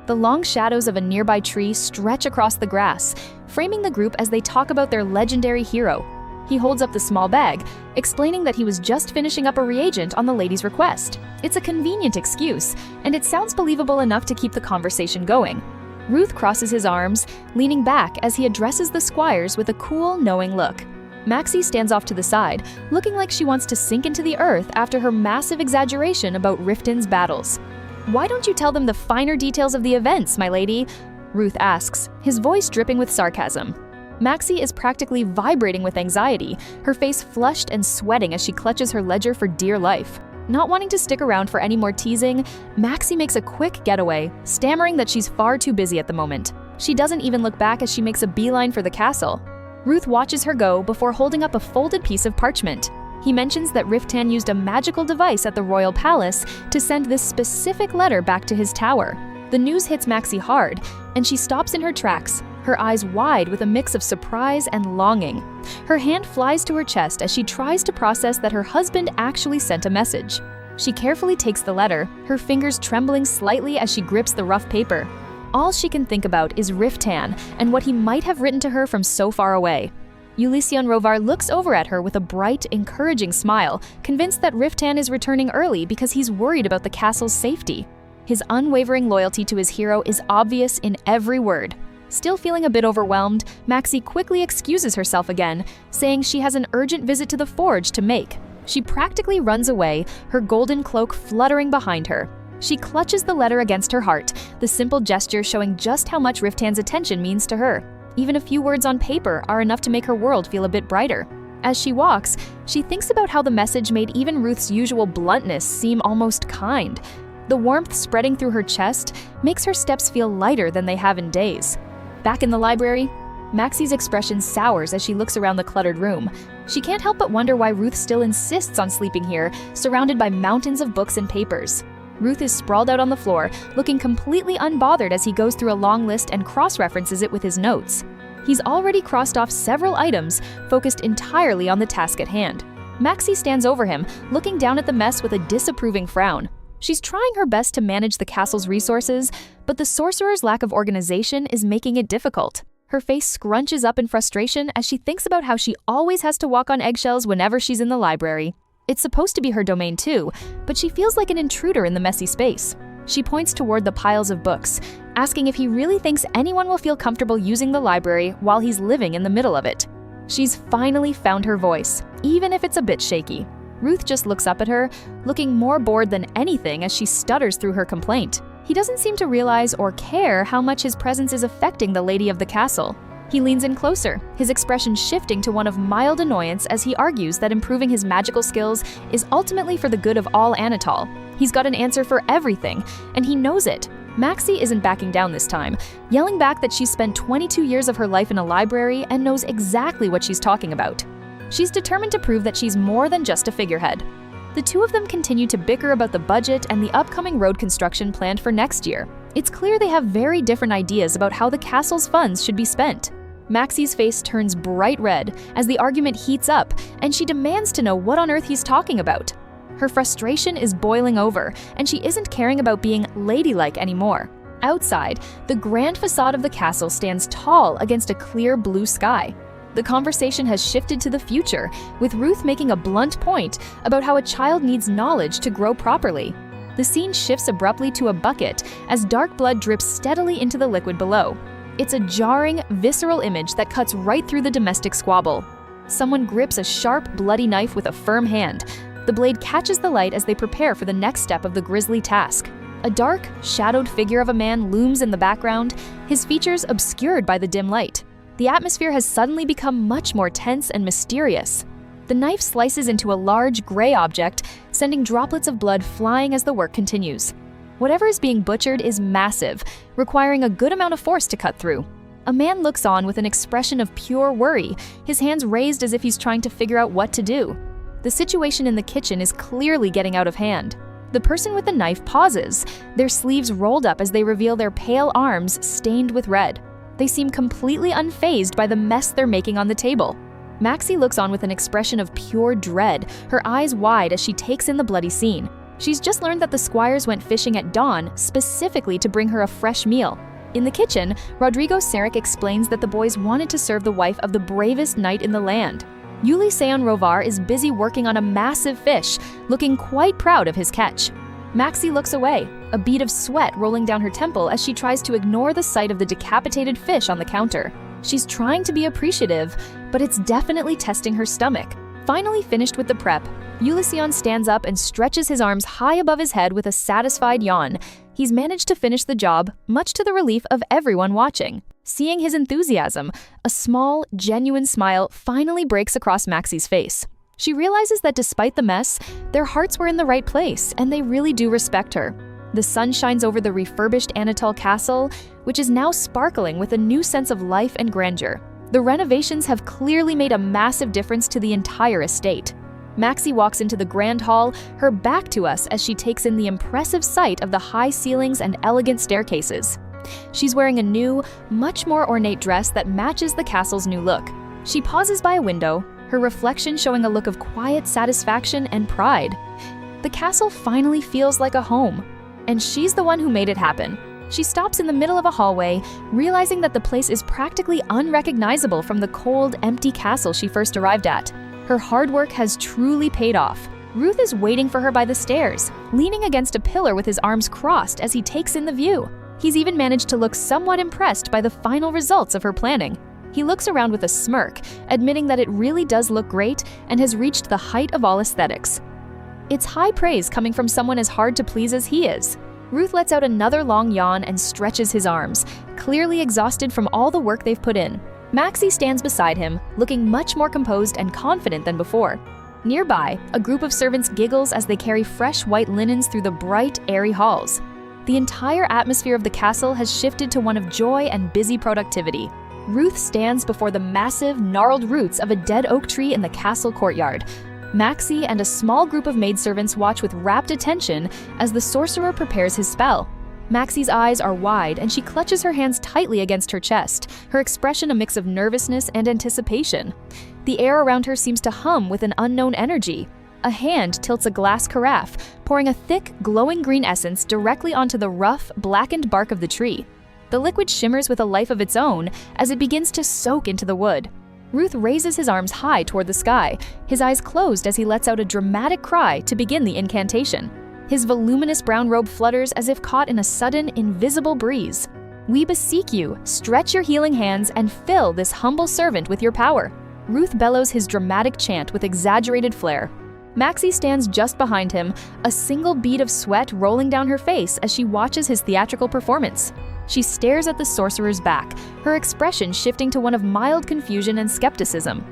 The long shadows of a nearby tree stretch across the grass, framing the group as they talk about their legendary hero. He holds up the small bag, explaining that he was just finishing up a reagent on the lady's request. It's a convenient excuse, and it sounds believable enough to keep the conversation going. Ruth crosses his arms, leaning back as he addresses the squires with a cool, knowing look. Maxi stands off to the side, looking like she wants to sink into the earth after her massive exaggeration about Riften's battles. "Why don't you tell them the finer details of the events, my lady?" Ruth asks, his voice dripping with sarcasm. Maxi is practically vibrating with anxiety, her face flushed and sweating as she clutches her ledger for dear life. Not wanting to stick around for any more teasing, Maxi makes a quick getaway, stammering that she's far too busy at the moment. She doesn't even look back as she makes a beeline for the castle. Ruth watches her go before holding up a folded piece of parchment. He mentions that Riften used a magical device at the royal palace to send this specific letter back to his tower. The news hits Maxi hard, and she stops in her tracks, her eyes wide with a mix of surprise and longing. Her hand flies to her chest as she tries to process that her husband actually sent a message. She carefully takes the letter, her fingers trembling slightly as she grips the rough paper. All she can think about is Riften and what he might have written to her from so far away. Ulyssion Rovar looks over at her with a bright, encouraging smile, convinced that Riften is returning early because he's worried about the castle's safety. His unwavering loyalty to his hero is obvious in every word. Still feeling a bit overwhelmed, Maxi quickly excuses herself again, saying she has an urgent visit to the forge to make. She practically runs away, her golden cloak fluttering behind her. She clutches the letter against her heart, the simple gesture showing just how much Riften's attention means to her. Even a few words on paper are enough to make her world feel a bit brighter. As she walks, she thinks about how the message made even Ruth's usual bluntness seem almost kind. The warmth spreading through her chest makes her steps feel lighter than they have in days. Back in the library, Maxi's expression sours as she looks around the cluttered room. She can't help but wonder why Ruth still insists on sleeping here, surrounded by mountains of books and papers. Ruth is sprawled out on the floor, looking completely unbothered as he goes through a long list and cross-references it with his notes. He's already crossed off several items, focused entirely on the task at hand. Maxi stands over him, looking down at the mess with a disapproving frown. She's trying her best to manage the castle's resources, but the sorcerer's lack of organization is making it difficult. Her face scrunches up in frustration as she thinks about how she always has to walk on eggshells whenever she's in the library. It's supposed to be her domain too, but she feels like an intruder in the messy space. She points toward the piles of books, asking if he really thinks anyone will feel comfortable using the library while he's living in the middle of it. She's finally found her voice, even if it's a bit shaky. Ruth just looks up at her, looking more bored than anything as she stutters through her complaint. He doesn't seem to realize or care how much his presence is affecting the lady of the castle. He leans in closer, his expression shifting to one of mild annoyance as he argues that improving his magical skills is ultimately for the good of all Anatol. He's got an answer for everything, and he knows it. Maxie isn't backing down this time, yelling back that she's spent 22 years of her life in a library and knows exactly what she's talking about. She's determined to prove that she's more than just a figurehead. The two of them continue to bicker about the budget and the upcoming road construction planned for next year. It's clear they have very different ideas about how the castle's funds should be spent. Maxie's face turns bright red as the argument heats up, and she demands to know what on earth he's talking about. Her frustration is boiling over, and she isn't caring about being ladylike anymore. Outside, the grand facade of the castle stands tall against a clear blue sky. The conversation has shifted to the future, with Ruth making a blunt point about how a child needs knowledge to grow properly. The scene shifts abruptly to a bucket as dark blood drips steadily into the liquid below. It's a jarring, visceral image that cuts right through the domestic squabble. Someone grips a sharp, bloody knife with a firm hand. The blade catches the light as they prepare for the next step of the grisly task. A dark, shadowed figure of a man looms in the background, his features obscured by the dim light. The atmosphere has suddenly become much more tense and mysterious. The knife slices into a large, gray object, sending droplets of blood flying as the work continues. Whatever is being butchered is massive, requiring a good amount of force to cut through. A man looks on with an expression of pure worry, his hands raised as if he's trying to figure out what to do. The situation in the kitchen is clearly getting out of hand. The person with the knife pauses, their sleeves rolled up as they reveal their pale arms stained with red. They seem completely unfazed by the mess they're making on the table. Maxie looks on with an expression of pure dread, her eyes wide as she takes in the bloody scene. She's just learned that the squires went fishing at dawn specifically to bring her a fresh meal. In the kitchen, Rodrigo Sarek explains that the boys wanted to serve the wife of the bravest knight in the land. Yuli Seon Rovar is busy working on a massive fish, looking quite proud of his catch. Maxie looks away, a bead of sweat rolling down her temple as she tries to ignore the sight of the decapitated fish on the counter. She's trying to be appreciative, but it's definitely testing her stomach. Finally finished with the prep, Ulysseon stands up and stretches his arms high above his head with a satisfied yawn. He's managed to finish the job, much to the relief of everyone watching. Seeing his enthusiasm, a small, genuine smile finally breaks across Maxie's face. She realizes that despite the mess, their hearts were in the right place, and they really do respect her. The sun shines over the refurbished Anatol castle, which is now sparkling with a new sense of life and grandeur. The renovations have clearly made a massive difference to the entire estate. Maxie walks into the grand hall, her back to us as she takes in the impressive sight of the high ceilings and elegant staircases. She's wearing a new, much more ornate dress that matches the castle's new look. She pauses by a window, her reflection showing a look of quiet satisfaction and pride. The castle finally feels like a home, and she's the one who made it happen. She stops in the middle of a hallway, realizing that the place is practically unrecognizable from the cold, empty castle she first arrived at. Her hard work has truly paid off. Ruth is waiting for her by the stairs, leaning against a pillar with his arms crossed as he takes in the view. He's even managed to look somewhat impressed by the final results of her planning. He looks around with a smirk, admitting that it really does look great and has reached the height of all aesthetics. It's high praise coming from someone as hard to please as he is. Ruth lets out another long yawn and stretches his arms, clearly exhausted from all the work they've put in. Maxie stands beside him, looking much more composed and confident than before. Nearby, a group of servants giggles as they carry fresh white linens through the bright, airy halls. The entire atmosphere of the castle has shifted to one of joy and busy productivity. Ruth stands before the massive, gnarled roots of a dead oak tree in the castle courtyard. Maxie and a small group of maidservants watch with rapt attention as the sorcerer prepares his spell. Maxie's eyes are wide and she clutches her hands tightly against her chest, her expression a mix of nervousness and anticipation. The air around her seems to hum with an unknown energy. A hand tilts a glass carafe, pouring a thick, glowing green essence directly onto the rough, blackened bark of the tree. The liquid shimmers with a life of its own as it begins to soak into the wood. Ruth raises his arms high toward the sky, his eyes closed as he lets out a dramatic cry to begin the incantation. His voluminous brown robe flutters as if caught in a sudden, invisible breeze. "We beseech you, stretch your healing hands and fill this humble servant with your power." Ruth bellows his dramatic chant with exaggerated flair. Maxie stands just behind him, a single bead of sweat rolling down her face as she watches his theatrical performance. She stares at the sorcerer's back, her expression shifting to one of mild confusion and skepticism.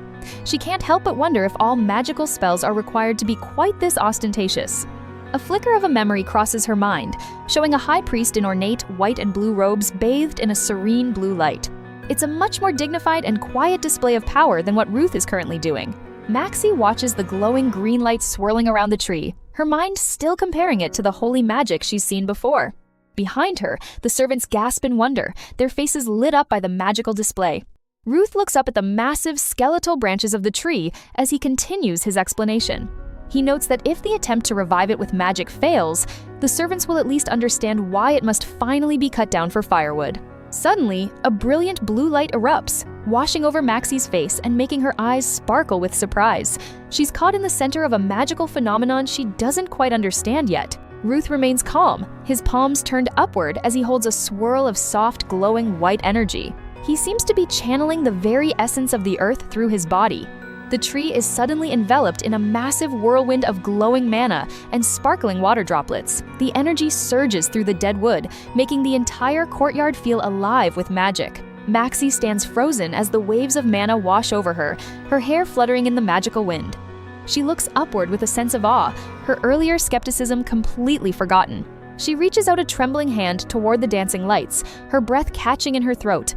She can't help but wonder if all magical spells are required to be quite this ostentatious. A flicker of a memory crosses her mind, showing a high priest in ornate white and blue robes bathed in a serene blue light. It's a much more dignified and quiet display of power than what Ruth is currently doing. Maxie watches the glowing green light swirling around the tree, her mind still comparing it to the holy magic she's seen before. Behind her, the servants gasp in wonder, their faces lit up by the magical display. Ruth looks up at the massive skeletal branches of the tree as he continues his explanation. He notes that if the attempt to revive it with magic fails, the servants will at least understand why it must finally be cut down for firewood. Suddenly, a brilliant blue light erupts, washing over Maxie's face and making her eyes sparkle with surprise. She's caught in the center of a magical phenomenon she doesn't quite understand yet. Ruth remains calm, his palms turned upward as he holds a swirl of soft, glowing white energy. He seems to be channeling the very essence of the earth through his body. The tree is suddenly enveloped in a massive whirlwind of glowing mana and sparkling water droplets. The energy surges through the dead wood, making the entire courtyard feel alive with magic. Maxie stands frozen as the waves of mana wash over her, her hair fluttering in the magical wind. She looks upward with a sense of awe, her earlier skepticism completely forgotten. She reaches out a trembling hand toward the dancing lights, her breath catching in her throat.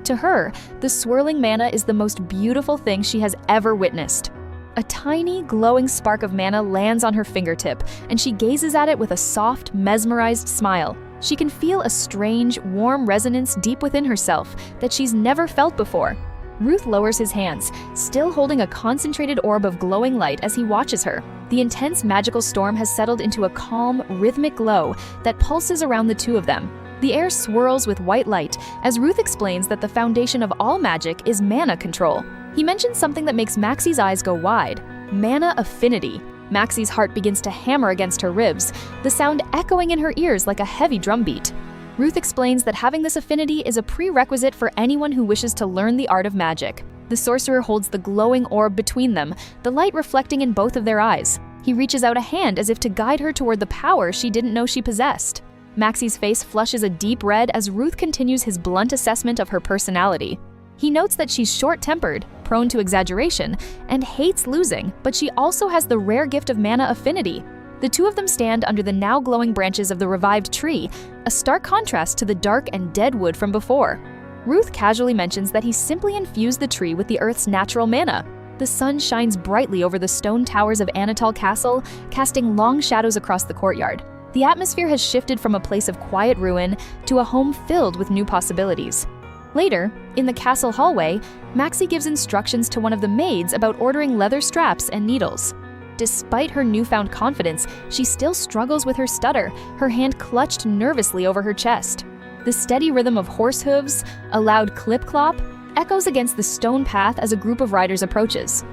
To her, the swirling mana is the most beautiful thing she has ever witnessed. A tiny, glowing spark of mana lands on her fingertip, and she gazes at it with a soft, mesmerized smile. She can feel a strange, warm resonance deep within herself that she's never felt before. Ruth lowers his hands, still holding a concentrated orb of glowing light as he watches her. The intense magical storm has settled into a calm, rhythmic glow that pulses around the two of them. The air swirls with white light as Ruth explains that the foundation of all magic is mana control. He mentions something that makes Maxie's eyes go wide: mana affinity. Maxie's heart begins to hammer against her ribs, the sound echoing in her ears like a heavy drumbeat. Ruth explains that having this affinity is a prerequisite for anyone who wishes to learn the art of magic. The sorcerer holds the glowing orb between them, the light reflecting in both of their eyes. He reaches out a hand as if to guide her toward the power she didn't know she possessed. Maxie's face flushes a deep red as Ruth continues his blunt assessment of her personality. He notes that she's short-tempered, prone to exaggeration, and hates losing, but she also has the rare gift of mana affinity. The two of them stand under the now glowing branches of the revived tree, a stark contrast to the dark and dead wood from before. Ruth casually mentions that he simply infused the tree with the earth's natural mana. The sun shines brightly over the stone towers of Anatol Castle, casting long shadows across the courtyard. The atmosphere has shifted from a place of quiet ruin to a home filled with new possibilities. Later, in the castle hallway, Maxie gives instructions to one of the maids about ordering leather straps and needles. Despite her newfound confidence, she still struggles with her stutter, her hand clutched nervously over her chest. The steady rhythm of horse hooves, a loud clip-clop, echoes against the stone path as a group of riders approaches.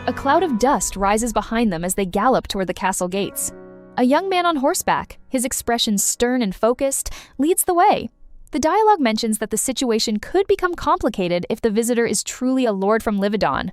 A cloud of dust rises behind them as they gallop toward the castle gates. A young man on horseback, his expression stern and focused, leads the way. The dialogue mentions that the situation could become complicated if the visitor is truly a lord from Lividon.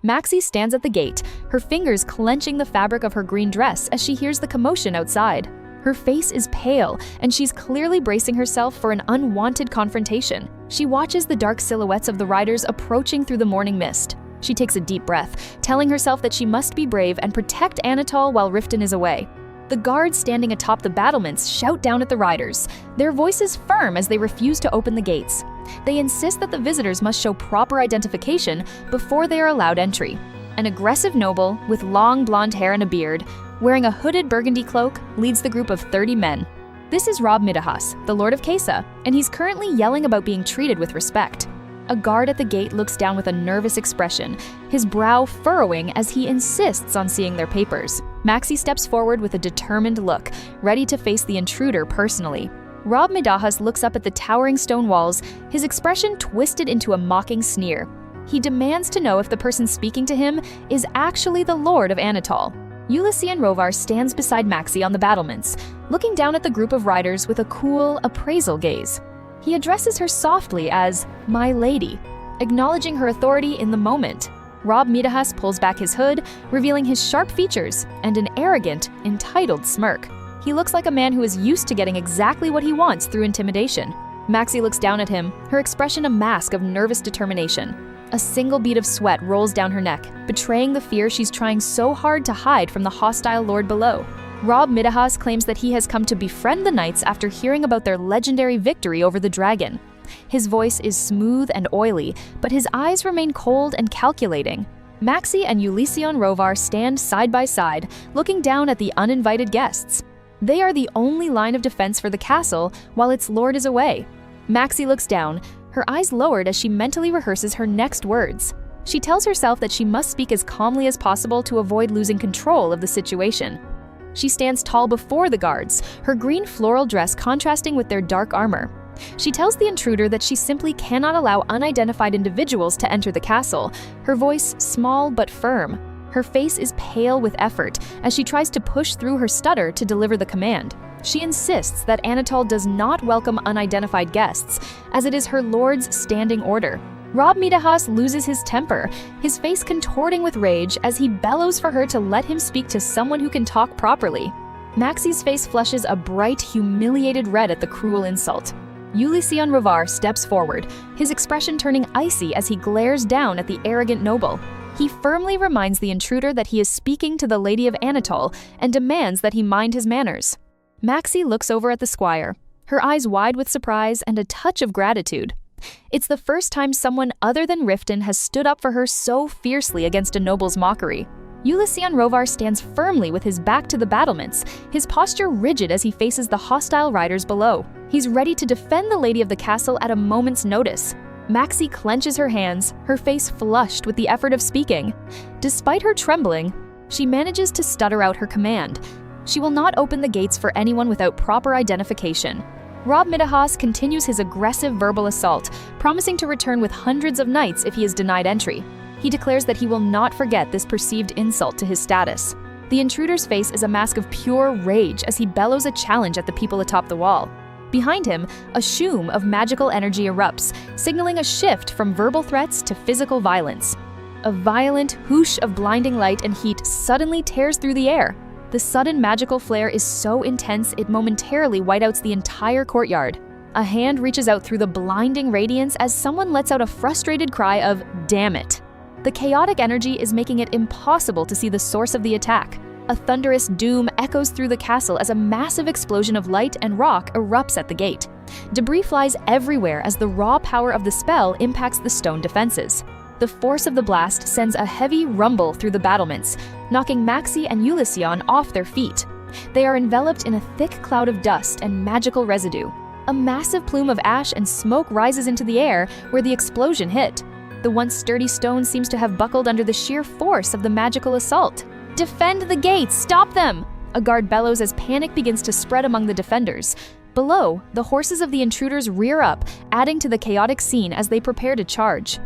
Maxie stands at the gate, her fingers clenching the fabric of her green dress as she hears the commotion outside. Her face is pale, and she's clearly bracing herself for an unwanted confrontation. She watches the dark silhouettes of the riders approaching through the morning mist. She takes a deep breath, telling herself that she must be brave and protect Anatol while Riften is away. The guards standing atop the battlements shout down at the riders, their voices firm as they refuse to open the gates. They insist that the visitors must show proper identification before they are allowed entry. An aggressive noble with long blonde hair and a beard, wearing a hooded burgundy cloak, leads the group of 30 men. This is Rob Midahas, the Lord of Kesa, and he's currently yelling about being treated with respect. A guard at the gate looks down with a nervous expression, his brow furrowing as he insists on seeing their papers. Maxie steps forward with a determined look, ready to face the intruder personally. Rob Midahus looks up at the towering stone walls, his expression twisted into a mocking sneer. He demands to know if the person speaking to him is actually the Lord of Anatol. Ulyssean Rovar stands beside Maxi on the battlements, looking down at the group of riders with a cool, appraisal gaze. He addresses her softly as "my lady," acknowledging her authority in the moment. Rob Midahus pulls back his hood, revealing his sharp features and an arrogant, entitled smirk. He looks like a man who is used to getting exactly what he wants through intimidation. Maxi looks down at him, her expression a mask of nervous determination. A single bead of sweat rolls down her neck, betraying the fear she's trying so hard to hide from the hostile lord below. Rob Midahus claims that he has come to befriend the knights after hearing about their legendary victory over the dragon. His voice is smooth and oily, but his eyes remain cold and calculating. Maxi and Ulyssean Rovar stand side by side, looking down at the uninvited guests. They are the only line of defense for the castle while its lord is away. Maxi looks down, her eyes lowered as she mentally rehearses her next words. She tells herself that she must speak as calmly as possible to avoid losing control of the situation. She stands tall before the guards, her green floral dress contrasting with their dark armor. She tells the intruder that she simply cannot allow unidentified individuals to enter the castle, her voice small but firm. Her face is pale with effort as she tries to push through her stutter to deliver the command. She insists that Anatol does not welcome unidentified guests, as it is her lord's standing order. Rob Midahus loses his temper, his face contorting with rage as he bellows for her to let him speak to someone who can talk properly. Maxi's face flushes a bright, humiliated red at the cruel insult. Ulyssean Rovar steps forward, his expression turning icy as he glares down at the arrogant noble. He firmly reminds the intruder that he is speaking to the Lady of Anatol and demands that he mind his manners. Maxi looks over at the squire, her eyes wide with surprise and a touch of gratitude. It's the first time someone other than Riften has stood up for her so fiercely against a noble's mockery. Ulyssean Rovar stands firmly with his back to the battlements, his posture rigid as he faces the hostile riders below. He's ready to defend the lady of the castle at a moment's notice. Maxi clenches her hands, her face flushed with the effort of speaking. Despite her trembling, she manages to stutter out her command. She will not open the gates for anyone without proper identification. Rob Midahus continues his aggressive verbal assault, promising to return with hundreds of knights if he is denied entry. He declares that he will not forget this perceived insult to his status. The intruder's face is a mask of pure rage as he bellows a challenge at the people atop the wall. Behind him, a shoom of magical energy erupts, signaling a shift from verbal threats to physical violence. A violent whoosh of blinding light and heat suddenly tears through the air. The sudden magical flare is so intense it momentarily whiteouts the entire courtyard. A hand reaches out through the blinding radiance as someone lets out a frustrated cry of "damn it." The chaotic energy is making it impossible to see the source of the attack. A thunderous doom echoes through the castle as a massive explosion of light and rock erupts at the gate. Debris flies everywhere as the raw power of the spell impacts the stone defenses. The force of the blast sends a heavy rumble through the battlements, knocking Maxi and Ulyssean off their feet. They are enveloped in a thick cloud of dust and magical residue. A massive plume of ash and smoke rises into the air where the explosion hit. The once sturdy stone seems to have buckled under the sheer force of the magical assault. "Defend the gates! Stop them!" A guard bellows as panic begins to spread among the defenders. Below, the horses of the intruders rear up, adding to the chaotic scene as they prepare to charge.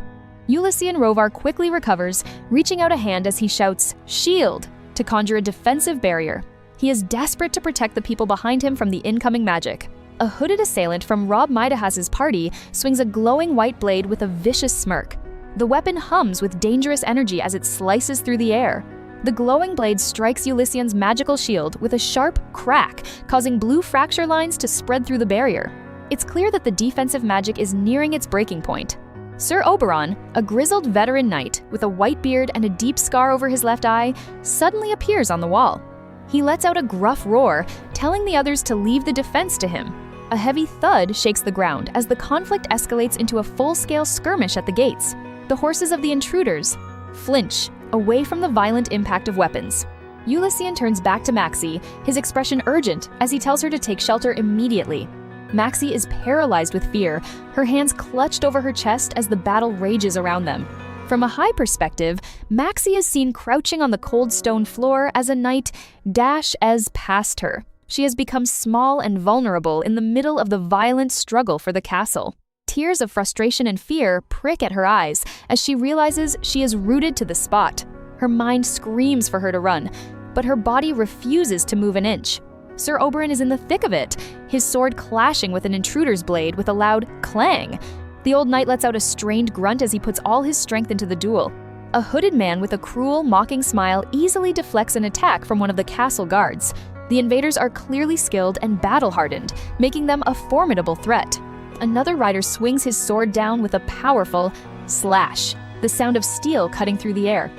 Ulyssean Rovar quickly recovers, reaching out a hand as he shouts, "Shield!" to conjure a defensive barrier. He is desperate to protect the people behind him from the incoming magic. A hooded assailant from Rob Midahus's party swings a glowing white blade with a vicious smirk. The weapon hums with dangerous energy as it slices through the air. The glowing blade strikes Ulyssean's magical shield with a sharp crack, causing blue fracture lines to spread through the barrier. It's clear that the defensive magic is nearing its breaking point. Sir Oberon, a grizzled veteran knight with a white beard and a deep scar over his left eye, suddenly appears on the wall. He lets out a gruff roar, telling the others to leave the defense to him. A heavy thud shakes the ground as the conflict escalates into a full-scale skirmish at the gates. The horses of the intruders flinch, away from the violent impact of weapons. Ulyssean turns back to Maxi, his expression urgent as he tells her to take shelter immediately. Maxi is paralyzed with fear, her hands clutched over her chest as the battle rages around them. From a high perspective, Maxi is seen crouching on the cold stone floor as a knight dashes past her. She has become small and vulnerable in the middle of the violent struggle for the castle. Tears of frustration and fear prick at her eyes as she realizes she is rooted to the spot. Her mind screams for her to run, but her body refuses to move an inch. Sir Oberyn is in the thick of it, his sword clashing with an intruder's blade with a loud clang. The old knight lets out a strained grunt as he puts all his strength into the duel. A hooded man with a cruel, mocking smile easily deflects an attack from one of the castle guards. The invaders are clearly skilled and battle-hardened, making them a formidable threat. Another rider swings his sword down with a powerful slash, the sound of steel cutting through the air.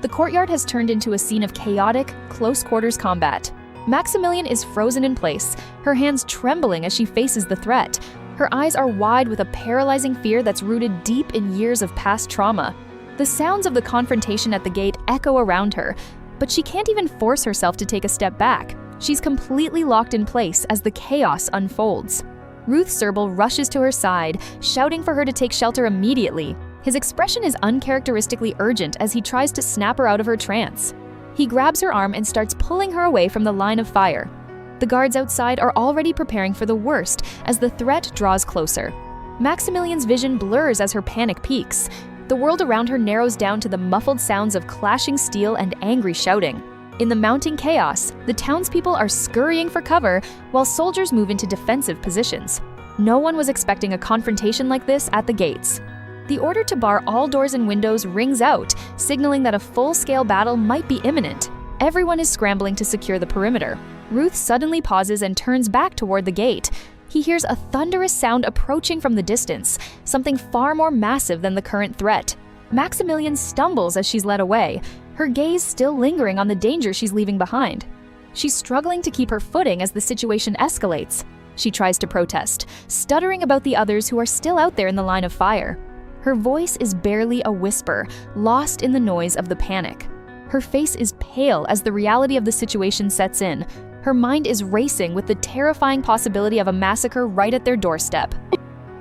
The courtyard has turned into a scene of chaotic, close-quarters combat. Maximilian is frozen in place, her hands trembling as she faces the threat. Her eyes are wide with a paralyzing fear that's rooted deep in years of past trauma. The sounds of the confrontation at the gate echo around her, but she can't even force herself to take a step back. She's completely locked in place as the chaos unfolds. Ruth Serble rushes to her side, shouting for her to take shelter immediately. His expression is uncharacteristically urgent as he tries to snap her out of her trance. He grabs her arm and starts pulling her away from the line of fire. The guards outside are already preparing for the worst as the threat draws closer. Maximilian's vision blurs as her panic peaks. The world around her narrows down to the muffled sounds of clashing steel and angry shouting. In the mounting chaos, the townspeople are scurrying for cover while soldiers move into defensive positions. No one was expecting a confrontation like this at the gates. The order to bar all doors and windows rings out, signaling that a full-scale battle might be imminent. Everyone is scrambling to secure the perimeter. Ruth suddenly pauses and turns back toward the gate. He hears a thunderous sound approaching from the distance, something far more massive than the current threat. Maximilian stumbles as she's led away, her gaze still lingering on the danger she's leaving behind. She's struggling to keep her footing as the situation escalates. She tries to protest, stuttering about the others who are still out there in the line of fire. Her voice is barely a whisper, lost in the noise of the panic. Her face is pale as the reality of the situation sets in. Her mind is racing with the terrifying possibility of a massacre right at their doorstep.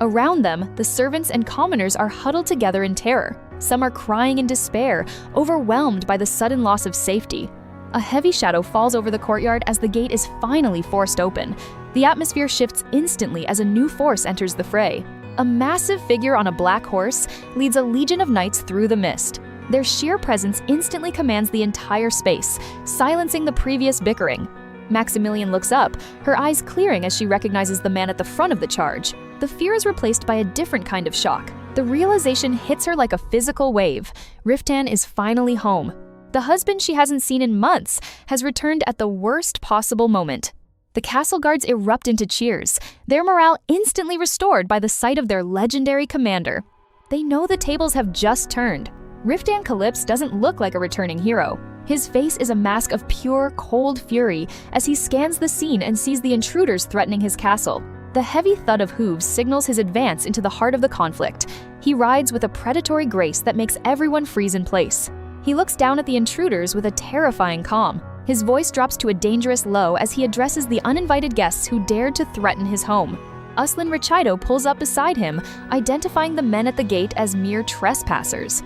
Around them, the servants and commoners are huddled together in terror. Some are crying in despair, overwhelmed by the sudden loss of safety. A heavy shadow falls over the courtyard as the gate is finally forced open. The atmosphere shifts instantly as a new force enters the fray. A massive figure on a black horse leads a legion of knights through the mist. Their sheer presence instantly commands the entire space, silencing the previous bickering. Maximilian looks up, her eyes clearing as she recognizes the man at the front of the charge. The fear is replaced by a different kind of shock. The realization hits her like a physical wave. Riften is finally home. The husband she hasn't seen in months has returned at the worst possible moment. The castle guards erupt into cheers, their morale instantly restored by the sight of their legendary commander. They know the tables have just turned. Riften Calypse doesn't look like a returning hero. His face is a mask of pure, cold fury as he scans the scene and sees the intruders threatening his castle. The heavy thud of hooves signals his advance into the heart of the conflict. He rides with a predatory grace that makes everyone freeze in place. He looks down at the intruders with a terrifying calm. His voice drops to a dangerous low as he addresses the uninvited guests who dared to threaten his home. Uslan Richido pulls up beside him, identifying the men at the gate as mere trespassers.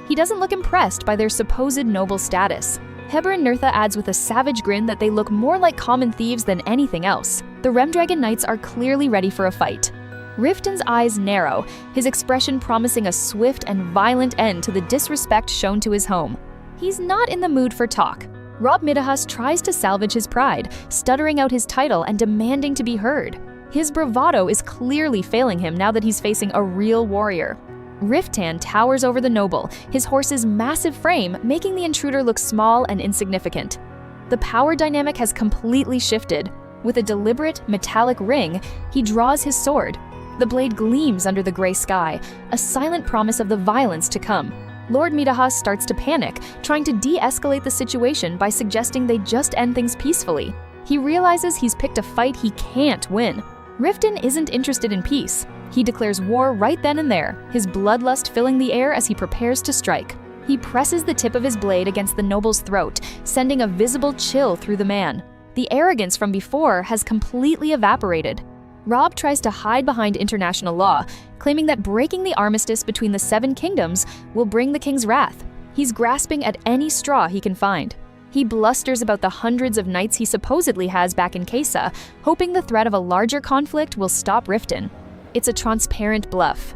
He doesn't look impressed by their supposed noble status. Heber and Nertha adds with a savage grin that they look more like common thieves than anything else. The Remdragon Knights are clearly ready for a fight. Riften's eyes narrow, his expression promising a swift and violent end to the disrespect shown to his home. He's not in the mood for talk. Rob Midahus tries to salvage his pride, stuttering out his title and demanding to be heard. His bravado is clearly failing him now that he's facing a real warrior. Riften towers over the noble, his horse's massive frame making the intruder look small and insignificant. The power dynamic has completely shifted. With a deliberate, metallic ring, he draws his sword. The blade gleams under the gray sky, a silent promise of the violence to come. Lord Midahus starts to panic, trying to de-escalate the situation by suggesting they just end things peacefully. He realizes he's picked a fight he can't win. Riften isn't interested in peace. He declares war right then and there, his bloodlust filling the air as he prepares to strike. He presses the tip of his blade against the noble's throat, sending a visible chill through the man. The arrogance from before has completely evaporated. Rob tries to hide behind international law, claiming that breaking the armistice between the Seven Kingdoms will bring the king's wrath. He's grasping at any straw he can find. He blusters about the hundreds of knights he supposedly has back in Kesa, hoping the threat of a larger conflict will stop Riften. It's a transparent bluff.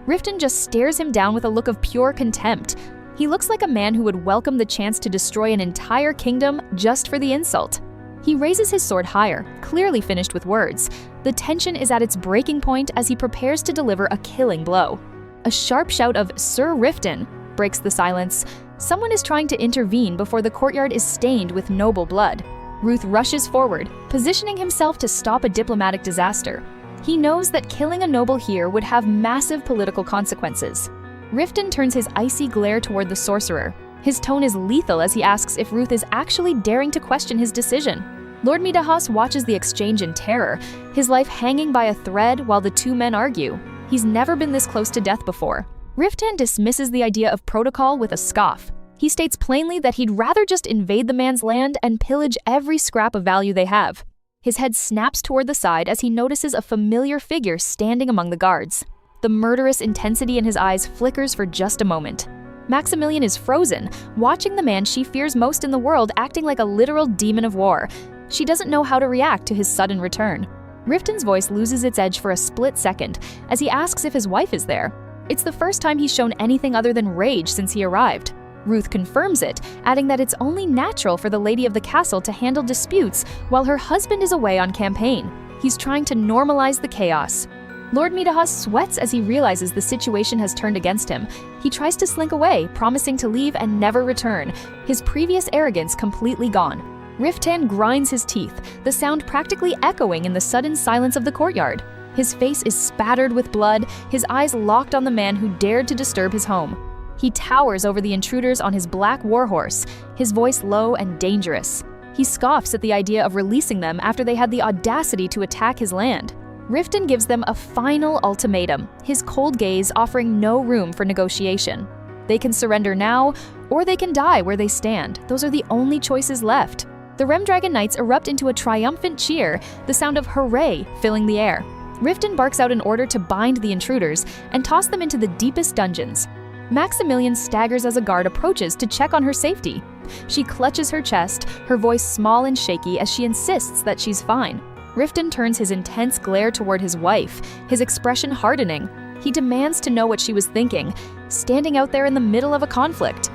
Riften just stares him down with a look of pure contempt. He looks like a man who would welcome the chance to destroy an entire kingdom just for the insult. He raises his sword higher, clearly finished with words. The tension is at its breaking point as he prepares to deliver a killing blow. A sharp shout of "Sir Riften" breaks the silence. Someone is trying to intervene before the courtyard is stained with noble blood. Ruth rushes forward, positioning himself to stop a diplomatic disaster. He knows that killing a noble here would have massive political consequences. Riften turns his icy glare toward the sorcerer. His tone is lethal as he asks if Ruth is actually daring to question his decision. Lord Midahas watches the exchange in terror, his life hanging by a thread while the two men argue. He's never been this close to death before. Riften dismisses the idea of protocol with a scoff. He states plainly that he'd rather just invade the man's land and pillage every scrap of value they have. His head snaps toward the side as he notices a familiar figure standing among the guards. The murderous intensity in his eyes flickers for just a moment. Maximilian is frozen, watching the man she fears most in the world acting like a literal demon of war. She doesn't know how to react to his sudden return. Riften's voice loses its edge for a split second as he asks if his wife is there. It's the first time he's shown anything other than rage since he arrived. Ruth confirms it, adding that it's only natural for the lady of the castle to handle disputes while her husband is away on campaign. He's trying to normalize the chaos. Lord Midahas sweats as he realizes the situation has turned against him. He tries to slink away, promising to leave and never return, his previous arrogance completely gone. Riften grinds his teeth, the sound practically echoing in the sudden silence of the courtyard. His face is spattered with blood, his eyes locked on the man who dared to disturb his home. He towers over the intruders on his black warhorse, his voice low and dangerous. He scoffs at the idea of releasing them after they had the audacity to attack his land. Riften gives them a final ultimatum, his cold gaze offering no room for negotiation. They can surrender now, or they can die where they stand. Those are the only choices left. The Remdragon Knights erupt into a triumphant cheer, the sound of hooray filling the air. Riften barks out an order to bind the intruders and toss them into the deepest dungeons. Maximilian staggers as a guard approaches to check on her safety. She clutches her chest, her voice small and shaky as she insists that she's fine. Riften turns his intense glare toward his wife, his expression hardening. He demands to know what she was thinking, standing out there in the middle of a conflict.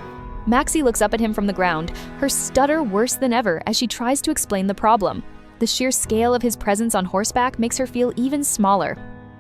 Maxie looks up at him from the ground, her stutter worse than ever as she tries to explain the problem. The sheer scale of his presence on horseback makes her feel even smaller.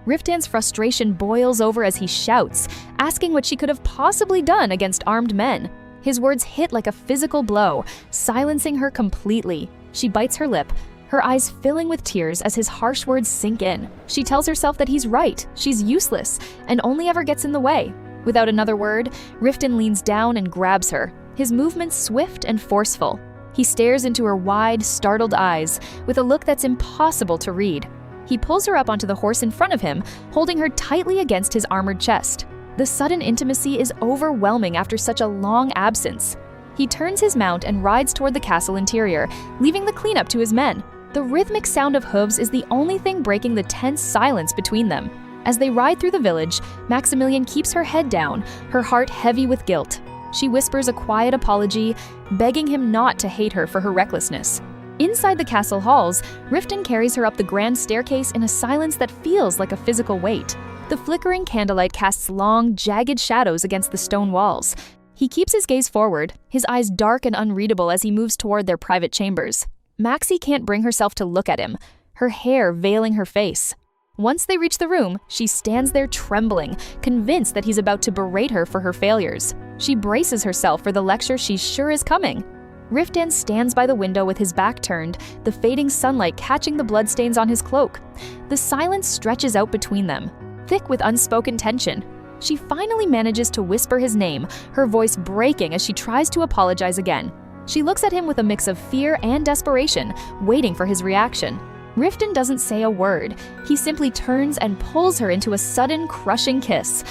Riften's frustration boils over as he shouts, asking what she could have possibly done against armed men. His words hit like a physical blow, silencing her completely. She bites her lip, her eyes filling with tears as his harsh words sink in. She tells herself that he's right, she's useless, and only ever gets in the way. Without another word, Riften leans down and grabs her, his movements swift and forceful. He stares into her wide, startled eyes with a look that's impossible to read. He pulls her up onto the horse in front of him, holding her tightly against his armored chest. The sudden intimacy is overwhelming after such a long absence. He turns his mount and rides toward the castle interior, leaving the cleanup to his men. The rhythmic sound of hooves is the only thing breaking the tense silence between them. As they ride through the village, Maximilian keeps her head down, her heart heavy with guilt. She whispers a quiet apology, begging him not to hate her for her recklessness. Inside the castle halls, Riften carries her up the grand staircase in a silence that feels like a physical weight. The flickering candlelight casts long, jagged shadows against the stone walls. He keeps his gaze forward, his eyes dark and unreadable as he moves toward their private chambers. Maxie can't bring herself to look at him, her hair veiling her face. Once they reach the room, she stands there trembling, convinced that he's about to berate her for her failures. She braces herself for the lecture she's sure is coming. Riften stands by the window with his back turned, the fading sunlight catching the bloodstains on his cloak. The silence stretches out between them, thick with unspoken tension. She finally manages to whisper his name, her voice breaking as she tries to apologize again. She looks at him with a mix of fear and desperation, waiting for his reaction. Riften doesn't say a word. He simply turns and pulls her into a sudden, crushing kiss.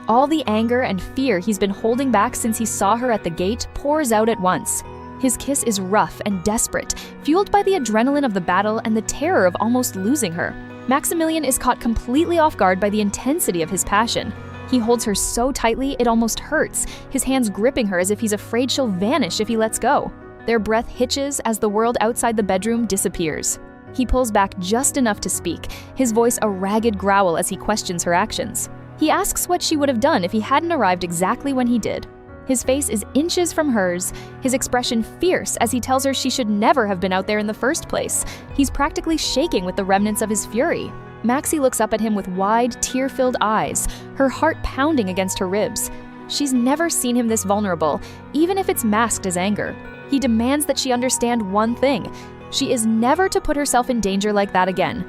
All the anger and fear he's been holding back since he saw her at the gate pours out at once. His kiss is rough and desperate, fueled by the adrenaline of the battle and the terror of almost losing her. Maximilian is caught completely off guard by the intensity of his passion. He holds her so tightly it almost hurts, his hands gripping her as if he's afraid she'll vanish if he lets go. Their breath hitches as the world outside the bedroom disappears. He pulls back just enough to speak, his voice a ragged growl as he questions her actions. He asks what she would have done if he hadn't arrived exactly when he did. His face is inches from hers, his expression fierce as he tells her she should never have been out there in the first place. He's practically shaking with the remnants of his fury. Maxie looks up at him with wide, tear-filled eyes, her heart pounding against her ribs. She's never seen him this vulnerable, even if it's masked as anger. He demands that she understand one thing: she is never to put herself in danger like that again.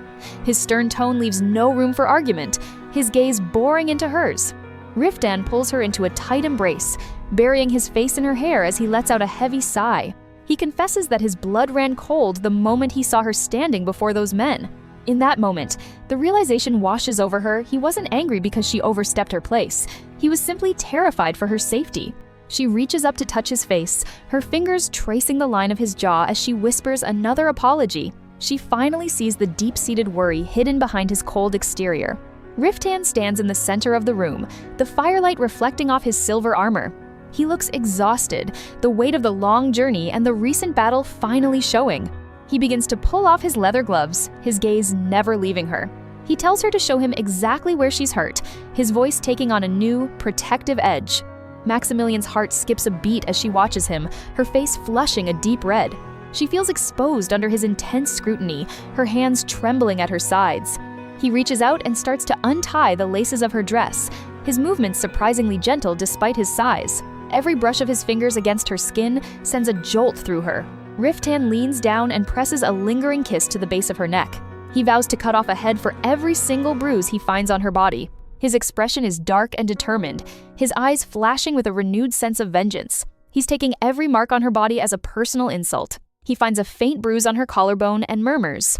His stern tone leaves no room for argument, his gaze boring into hers. Riften pulls her into a tight embrace, burying his face in her hair as he lets out a heavy sigh. He confesses that his blood ran cold the moment he saw her standing before those men. In that moment, the realization washes over her he wasn't angry because she overstepped her place. He was simply terrified for her safety. She reaches up to touch his face, her fingers tracing the line of his jaw as she whispers another apology. She finally sees the deep-seated worry hidden behind his cold exterior. Riften stands in the center of the room, the firelight reflecting off his silver armor. He looks exhausted, the weight of the long journey and the recent battle finally showing. He begins to pull off his leather gloves, his gaze never leaving her. He tells her to show him exactly where she's hurt, his voice taking on a new, protective edge. Maximilian's heart skips a beat as she watches him, her face flushing a deep red. She feels exposed under his intense scrutiny, her hands trembling at her sides. He reaches out and starts to untie the laces of her dress, his movements surprisingly gentle despite his size. Every brush of his fingers against her skin sends a jolt through her. Riften leans down and presses a lingering kiss to the base of her neck. He vows to cut off a head for every single bruise he finds on her body. His expression is dark and determined, his eyes flashing with a renewed sense of vengeance. He's taking every mark on her body as a personal insult. He finds a faint bruise on her collarbone and murmurs,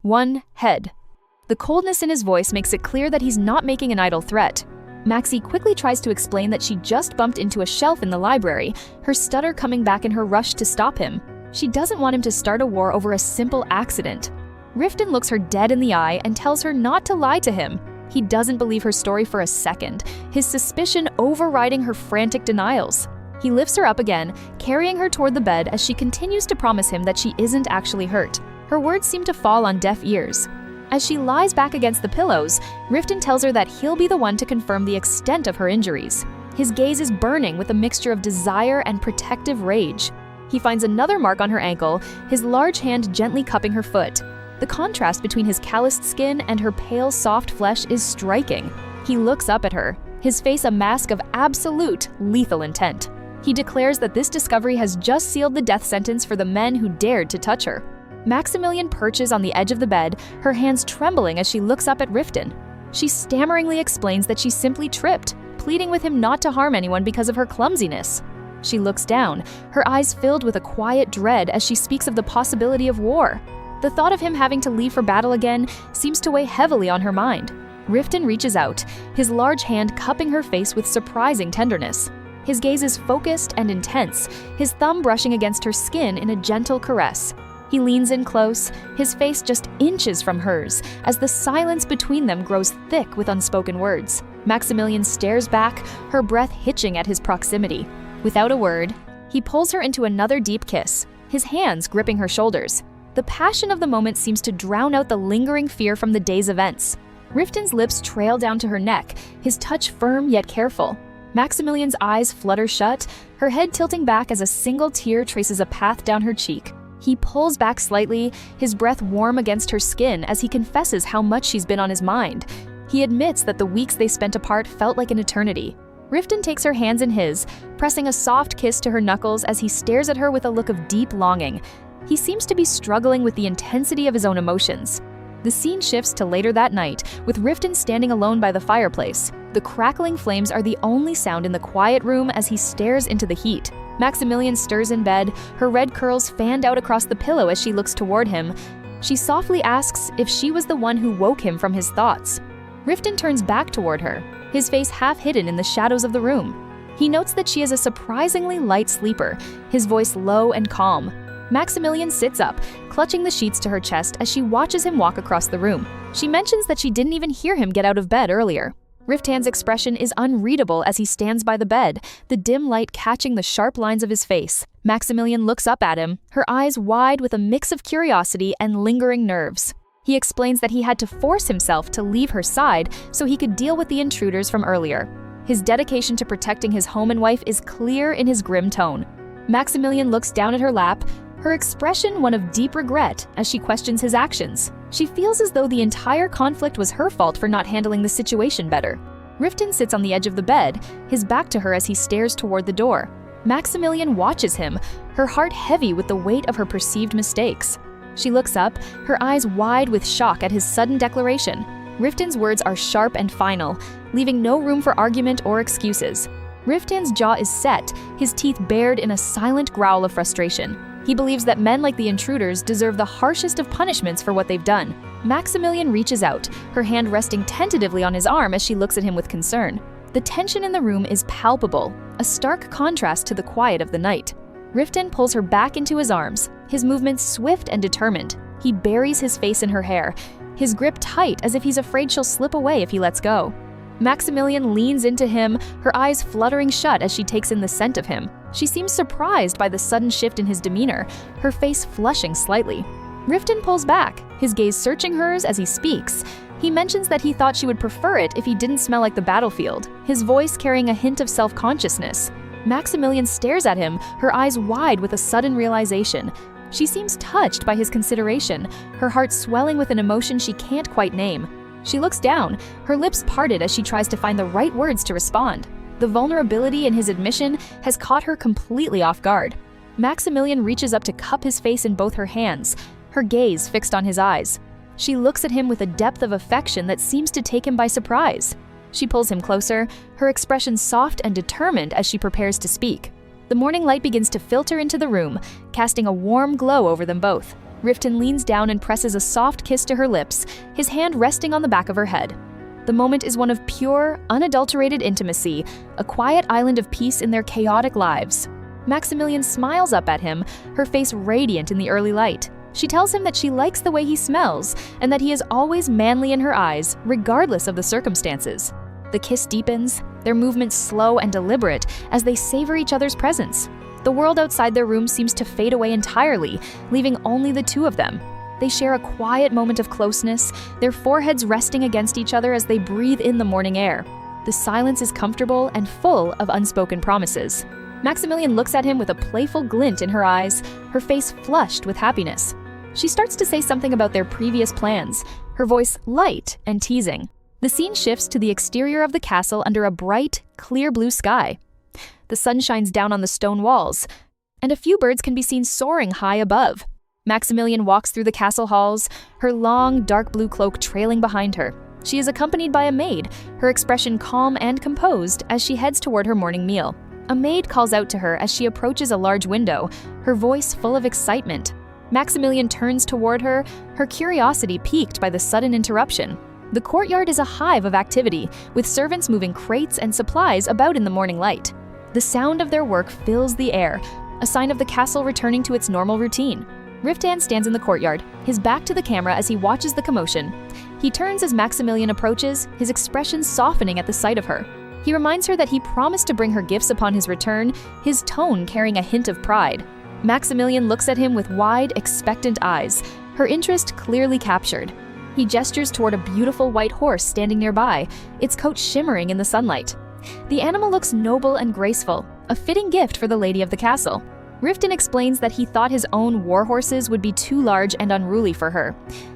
"One head." The coldness in his voice makes it clear that he's not making an idle threat. Maxie quickly tries to explain that she just bumped into a shelf in the library, her stutter coming back in her rush to stop him. She doesn't want him to start a war over a simple accident. Riften looks her dead in the eye and tells her not to lie to him. He doesn't believe her story for a second, his suspicion overriding her frantic denials. He lifts her up again, carrying her toward the bed as she continues to promise him that she isn't actually hurt. Her words seem to fall on deaf ears. As she lies back against the pillows, Riften tells her that he'll be the one to confirm the extent of her injuries. His gaze is burning with a mixture of desire and protective rage. He finds another mark on her ankle, his large hand gently cupping her foot. The contrast between his calloused skin and her pale, soft flesh is striking. He looks up at her, his face a mask of absolute, lethal intent. He declares that this discovery has just sealed the death sentence for the men who dared to touch her. Maximilian perches on the edge of the bed, her hands trembling as she looks up at Riften. She stammeringly explains that she simply tripped, pleading with him not to harm anyone because of her clumsiness. She looks down, her eyes filled with a quiet dread as she speaks of the possibility of war. The thought of him having to leave for battle again seems to weigh heavily on her mind. Riften reaches out, his large hand cupping her face with surprising tenderness. His gaze is focused and intense, his thumb brushing against her skin in a gentle caress. He leans in close, his face just inches from hers, as the silence between them grows thick with unspoken words. Maximilian stares back, her breath hitching at his proximity. Without a word, he pulls her into another deep kiss, his hands gripping her shoulders. The passion of the moment seems to drown out the lingering fear from the day's events. Riften's lips trail down to her neck, his touch firm yet careful. Maximilian's eyes flutter shut, her head tilting back as a single tear traces a path down her cheek. He pulls back slightly, his breath warm against her skin as he confesses how much she's been on his mind. He admits that the weeks they spent apart felt like an eternity. Riften takes her hands in his, pressing a soft kiss to her knuckles as he stares at her with a look of deep longing. He seems to be struggling with the intensity of his own emotions. The scene shifts to later that night, with Riften standing alone by the fireplace. The crackling flames are the only sound in the quiet room as he stares into the heat. Maximilian stirs in bed, her red curls fanned out across the pillow as she looks toward him. She softly asks if she was the one who woke him from his thoughts. Riften turns back toward her, his face half hidden in the shadows of the room. He notes that she is a surprisingly light sleeper, his voice low and calm. Maximilian sits up, clutching the sheets to her chest as she watches him walk across the room. She mentions that she didn't even hear him get out of bed earlier. Riftan's expression is unreadable as he stands by the bed, the dim light catching the sharp lines of his face. Maximilian looks up at him, her eyes wide with a mix of curiosity and lingering nerves. He explains that he had to force himself to leave her side so he could deal with the intruders from earlier. His dedication to protecting his home and wife is clear in his grim tone. Maximilian looks down at her lap, her expression one of deep regret as she questions his actions. She feels as though the entire conflict was her fault for not handling the situation better. Riften sits on the edge of the bed, his back to her as he stares toward the door. Maximilian watches him, her heart heavy with the weight of her perceived mistakes. She looks up, her eyes wide with shock at his sudden declaration. Riften's words are sharp and final, leaving no room for argument or excuses. Riften's jaw is set, his teeth bared in a silent growl of frustration. He believes that men like the intruders deserve the harshest of punishments for what they've done. Maximilian reaches out, her hand resting tentatively on his arm as she looks at him with concern. The tension in the room is palpable, a stark contrast to the quiet of the night. Riften pulls her back into his arms, his movements swift and determined. He buries his face in her hair, his grip tight as if he's afraid she'll slip away if he lets go. Maximilian leans into him, her eyes fluttering shut as she takes in the scent of him. She seems surprised by the sudden shift in his demeanor, her face flushing slightly. Riften pulls back, his gaze searching hers as he speaks. He mentions that he thought she would prefer it if he didn't smell like the battlefield, his voice carrying a hint of self-consciousness. Maximilian stares at him, her eyes wide with a sudden realization. She seems touched by his consideration, her heart swelling with an emotion she can't quite name. She looks down, her lips parted as she tries to find the right words to respond. The vulnerability in his admission has caught her completely off guard. Maximilian reaches up to cup his face in both her hands, her gaze fixed on his eyes. She looks at him with a depth of affection that seems to take him by surprise. She pulls him closer, her expression soft and determined as she prepares to speak. The morning light begins to filter into the room, casting a warm glow over them both. Riften leans down and presses a soft kiss to her lips, his hand resting on the back of her head. The moment is one of pure, unadulterated intimacy, a quiet island of peace in their chaotic lives. Maximilian smiles up at him, her face radiant in the early light. She tells him that she likes the way he smells and that he is always manly in her eyes, regardless of the circumstances. The kiss deepens, their movements slow and deliberate as they savor each other's presence. The world outside their room seems to fade away entirely, leaving only the two of them. They share a quiet moment of closeness, their foreheads resting against each other as they breathe in the morning air. The silence is comfortable and full of unspoken promises. Maximilian looks at him with a playful glint in her eyes, her face flushed with happiness. She starts to say something about their previous plans, her voice light and teasing. The scene shifts to the exterior of the castle under a bright, clear blue sky. The sun shines down on the stone walls, and a few birds can be seen soaring high above. Maximilian walks through the castle halls, her long, dark blue cloak trailing behind her. She is accompanied by a maid, her expression calm and composed as she heads toward her morning meal. A maid calls out to her as she approaches a large window, her voice full of excitement. Maximilian turns toward her, her curiosity piqued by the sudden interruption. The courtyard is a hive of activity, with servants moving crates and supplies about in the morning light. The sound of their work fills the air, a sign of the castle returning to its normal routine. Riften stands in the courtyard, his back to the camera as he watches the commotion. He turns as Maximilian approaches, his expression softening at the sight of her. He reminds her that he promised to bring her gifts upon his return, his tone carrying a hint of pride. Maximilian looks at him with wide, expectant eyes, her interest clearly captured. He gestures toward a beautiful white horse standing nearby, its coat shimmering in the sunlight. The animal looks noble and graceful, a fitting gift for the lady of the castle. Riften explains that he thought his own war horses would be too large and unruly for her.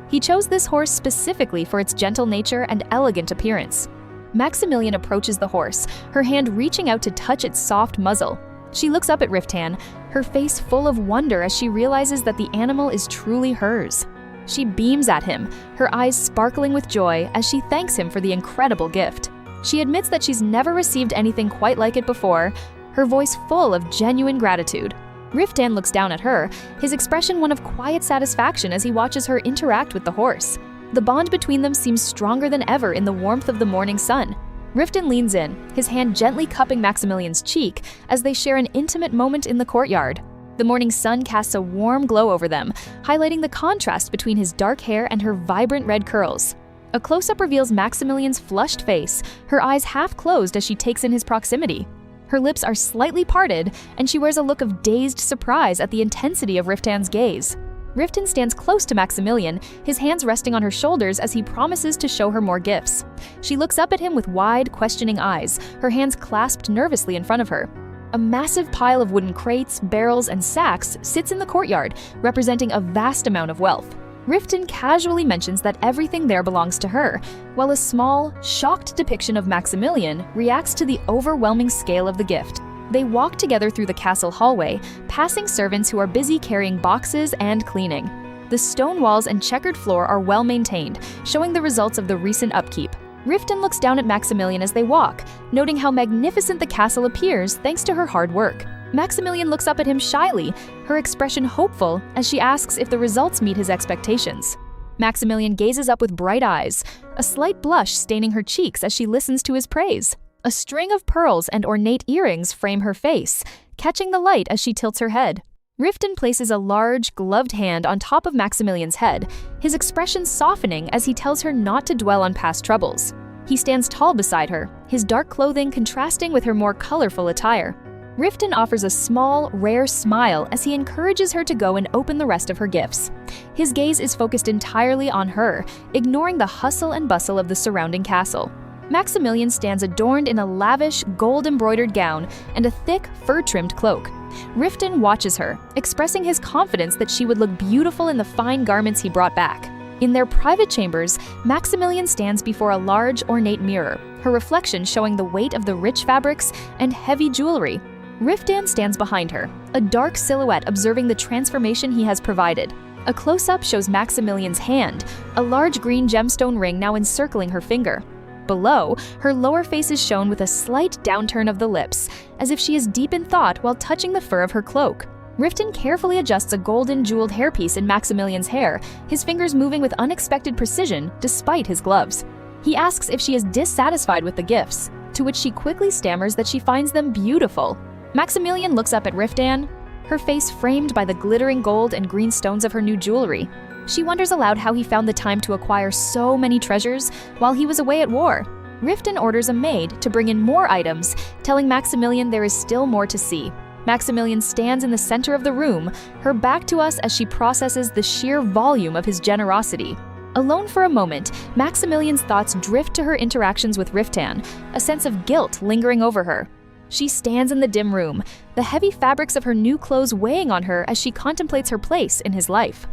He chose this horse specifically for its gentle nature and elegant appearance. Maximilian approaches the horse, her hand reaching out to touch its soft muzzle. She looks up at Riften, her face full of wonder as she realizes that the animal is truly hers. She beams at him, her eyes sparkling with joy as she thanks him for the incredible gift. She admits that she's never received anything quite like it before, her voice full of genuine gratitude. Riften looks down at her, his expression one of quiet satisfaction as he watches her interact with the horse. The bond between them seems stronger than ever in the warmth of the morning sun. Riften leans in, his hand gently cupping Maximilian's cheek as they share an intimate moment in the courtyard. The morning sun casts a warm glow over them, highlighting the contrast between his dark hair and her vibrant red curls. A close-up reveals Maximilian's flushed face, her eyes half closed as she takes in his proximity. Her lips are slightly parted, and she wears a look of dazed surprise at the intensity of Riftan's gaze. Riftan stands close to Maximilian, his hands resting on her shoulders as he promises to show her more gifts. She looks up at him with wide, questioning eyes, her hands clasped nervously in front of her. A massive pile of wooden crates, barrels, and sacks sits in the courtyard, representing a vast amount of wealth. Riftan casually mentions that everything there belongs to her, while a small, shocked depiction of Maximilian reacts to the overwhelming scale of the gift. They walk together through the castle hallway, passing servants who are busy carrying boxes and cleaning. The stone walls and checkered floor are well maintained, showing the results of the recent upkeep. Riftan looks down at Maximilian as they walk, noting how magnificent the castle appears thanks to her hard work. Maximilian looks up at him shyly, her expression hopeful as she asks if the results meet his expectations. Maximilian gazes up with bright eyes, a slight blush staining her cheeks as she listens to his praise. A string of pearls and ornate earrings frame her face, catching the light as she tilts her head. Riftan places a large, gloved hand on top of Maximilian's head, his expression softening as he tells her not to dwell on past troubles. He stands tall beside her, his dark clothing contrasting with her more colorful attire. Riftan offers a small, rare smile as he encourages her to go and open the rest of her gifts. His gaze is focused entirely on her, ignoring the hustle and bustle of the surrounding castle. Maximilian stands adorned in a lavish, gold-embroidered gown and a thick, fur-trimmed cloak. Riftan watches her, expressing his confidence that she would look beautiful in the fine garments he brought back. In their private chambers, Maximilian stands before a large, ornate mirror, her reflection showing the weight of the rich fabrics and heavy jewelry. Riftan stands behind her, a dark silhouette observing the transformation he has provided. A close-up shows Maximilian's hand, a large green gemstone ring now encircling her finger. Below, her lower face is shown with a slight downturn of the lips, as if she is deep in thought while touching the fur of her cloak. Riftan carefully adjusts a golden jeweled hairpiece in Maximilian's hair, his fingers moving with unexpected precision despite his gloves. He asks if she is dissatisfied with the gifts, to which she quickly stammers that she finds them beautiful. Maximilian looks up at Riftan, her face framed by the glittering gold and green stones of her new jewelry. She wonders aloud how he found the time to acquire so many treasures while he was away at war. Riftan orders a maid to bring in more items, telling Maximilian there is still more to see. Maximilian stands in the center of the room, her back to us as she processes the sheer volume of his generosity. Alone for a moment, Maximilian's thoughts drift to her interactions with Riftan, a sense of guilt lingering over her. She stands in the dim room, the heavy fabrics of her new clothes weighing on her as she contemplates her place in his life.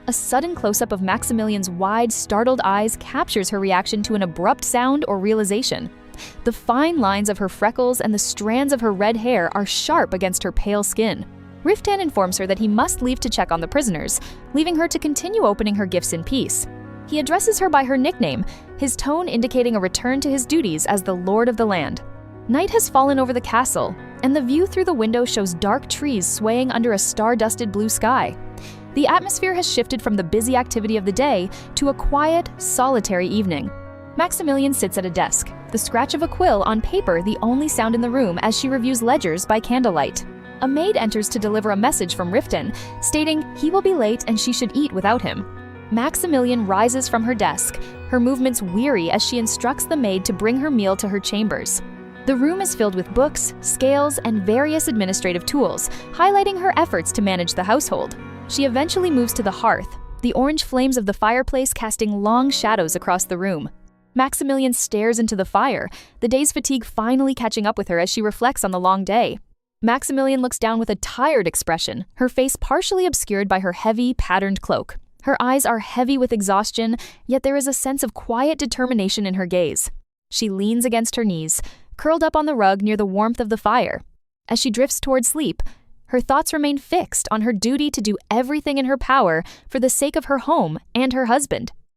A sudden close-up of Maximilian's wide, startled eyes captures her reaction to an abrupt sound or realization. The fine lines of her freckles and the strands of her red hair are sharp against her pale skin. Riftan informs her that he must leave to check on the prisoners, leaving her to continue opening her gifts in peace. He addresses her by her nickname, his tone indicating a return to his duties as the Lord of the Land. Night has fallen over the castle, and the view through the window shows dark trees swaying under a star-dusted blue sky. The atmosphere has shifted from the busy activity of the day to a quiet, solitary evening. Maximilian sits at a desk, the scratch of a quill on paper the only sound in the room as she reviews ledgers by candlelight. A maid enters to deliver a message from Riftan, stating he will be late and she should eat without him. Maximilian rises from her desk, her movements weary as she instructs the maid to bring her meal to her chambers. The room is filled with books, scales, and various administrative tools, highlighting her efforts to manage the household. She eventually moves to the hearth, the orange flames of the fireplace casting long shadows across the room. Maximilian stares into the fire, the day's fatigue finally catching up with her as she reflects on the long day. Maximilian looks down with a tired expression, her face partially obscured by her heavy, patterned cloak. Her eyes are heavy with exhaustion, yet there is a sense of quiet determination in her gaze. She leans against her knees, curled up on the rug near the warmth of the fire. As she drifts toward sleep, her thoughts remain fixed on her duty to do everything in her power for the sake of her home and her husband.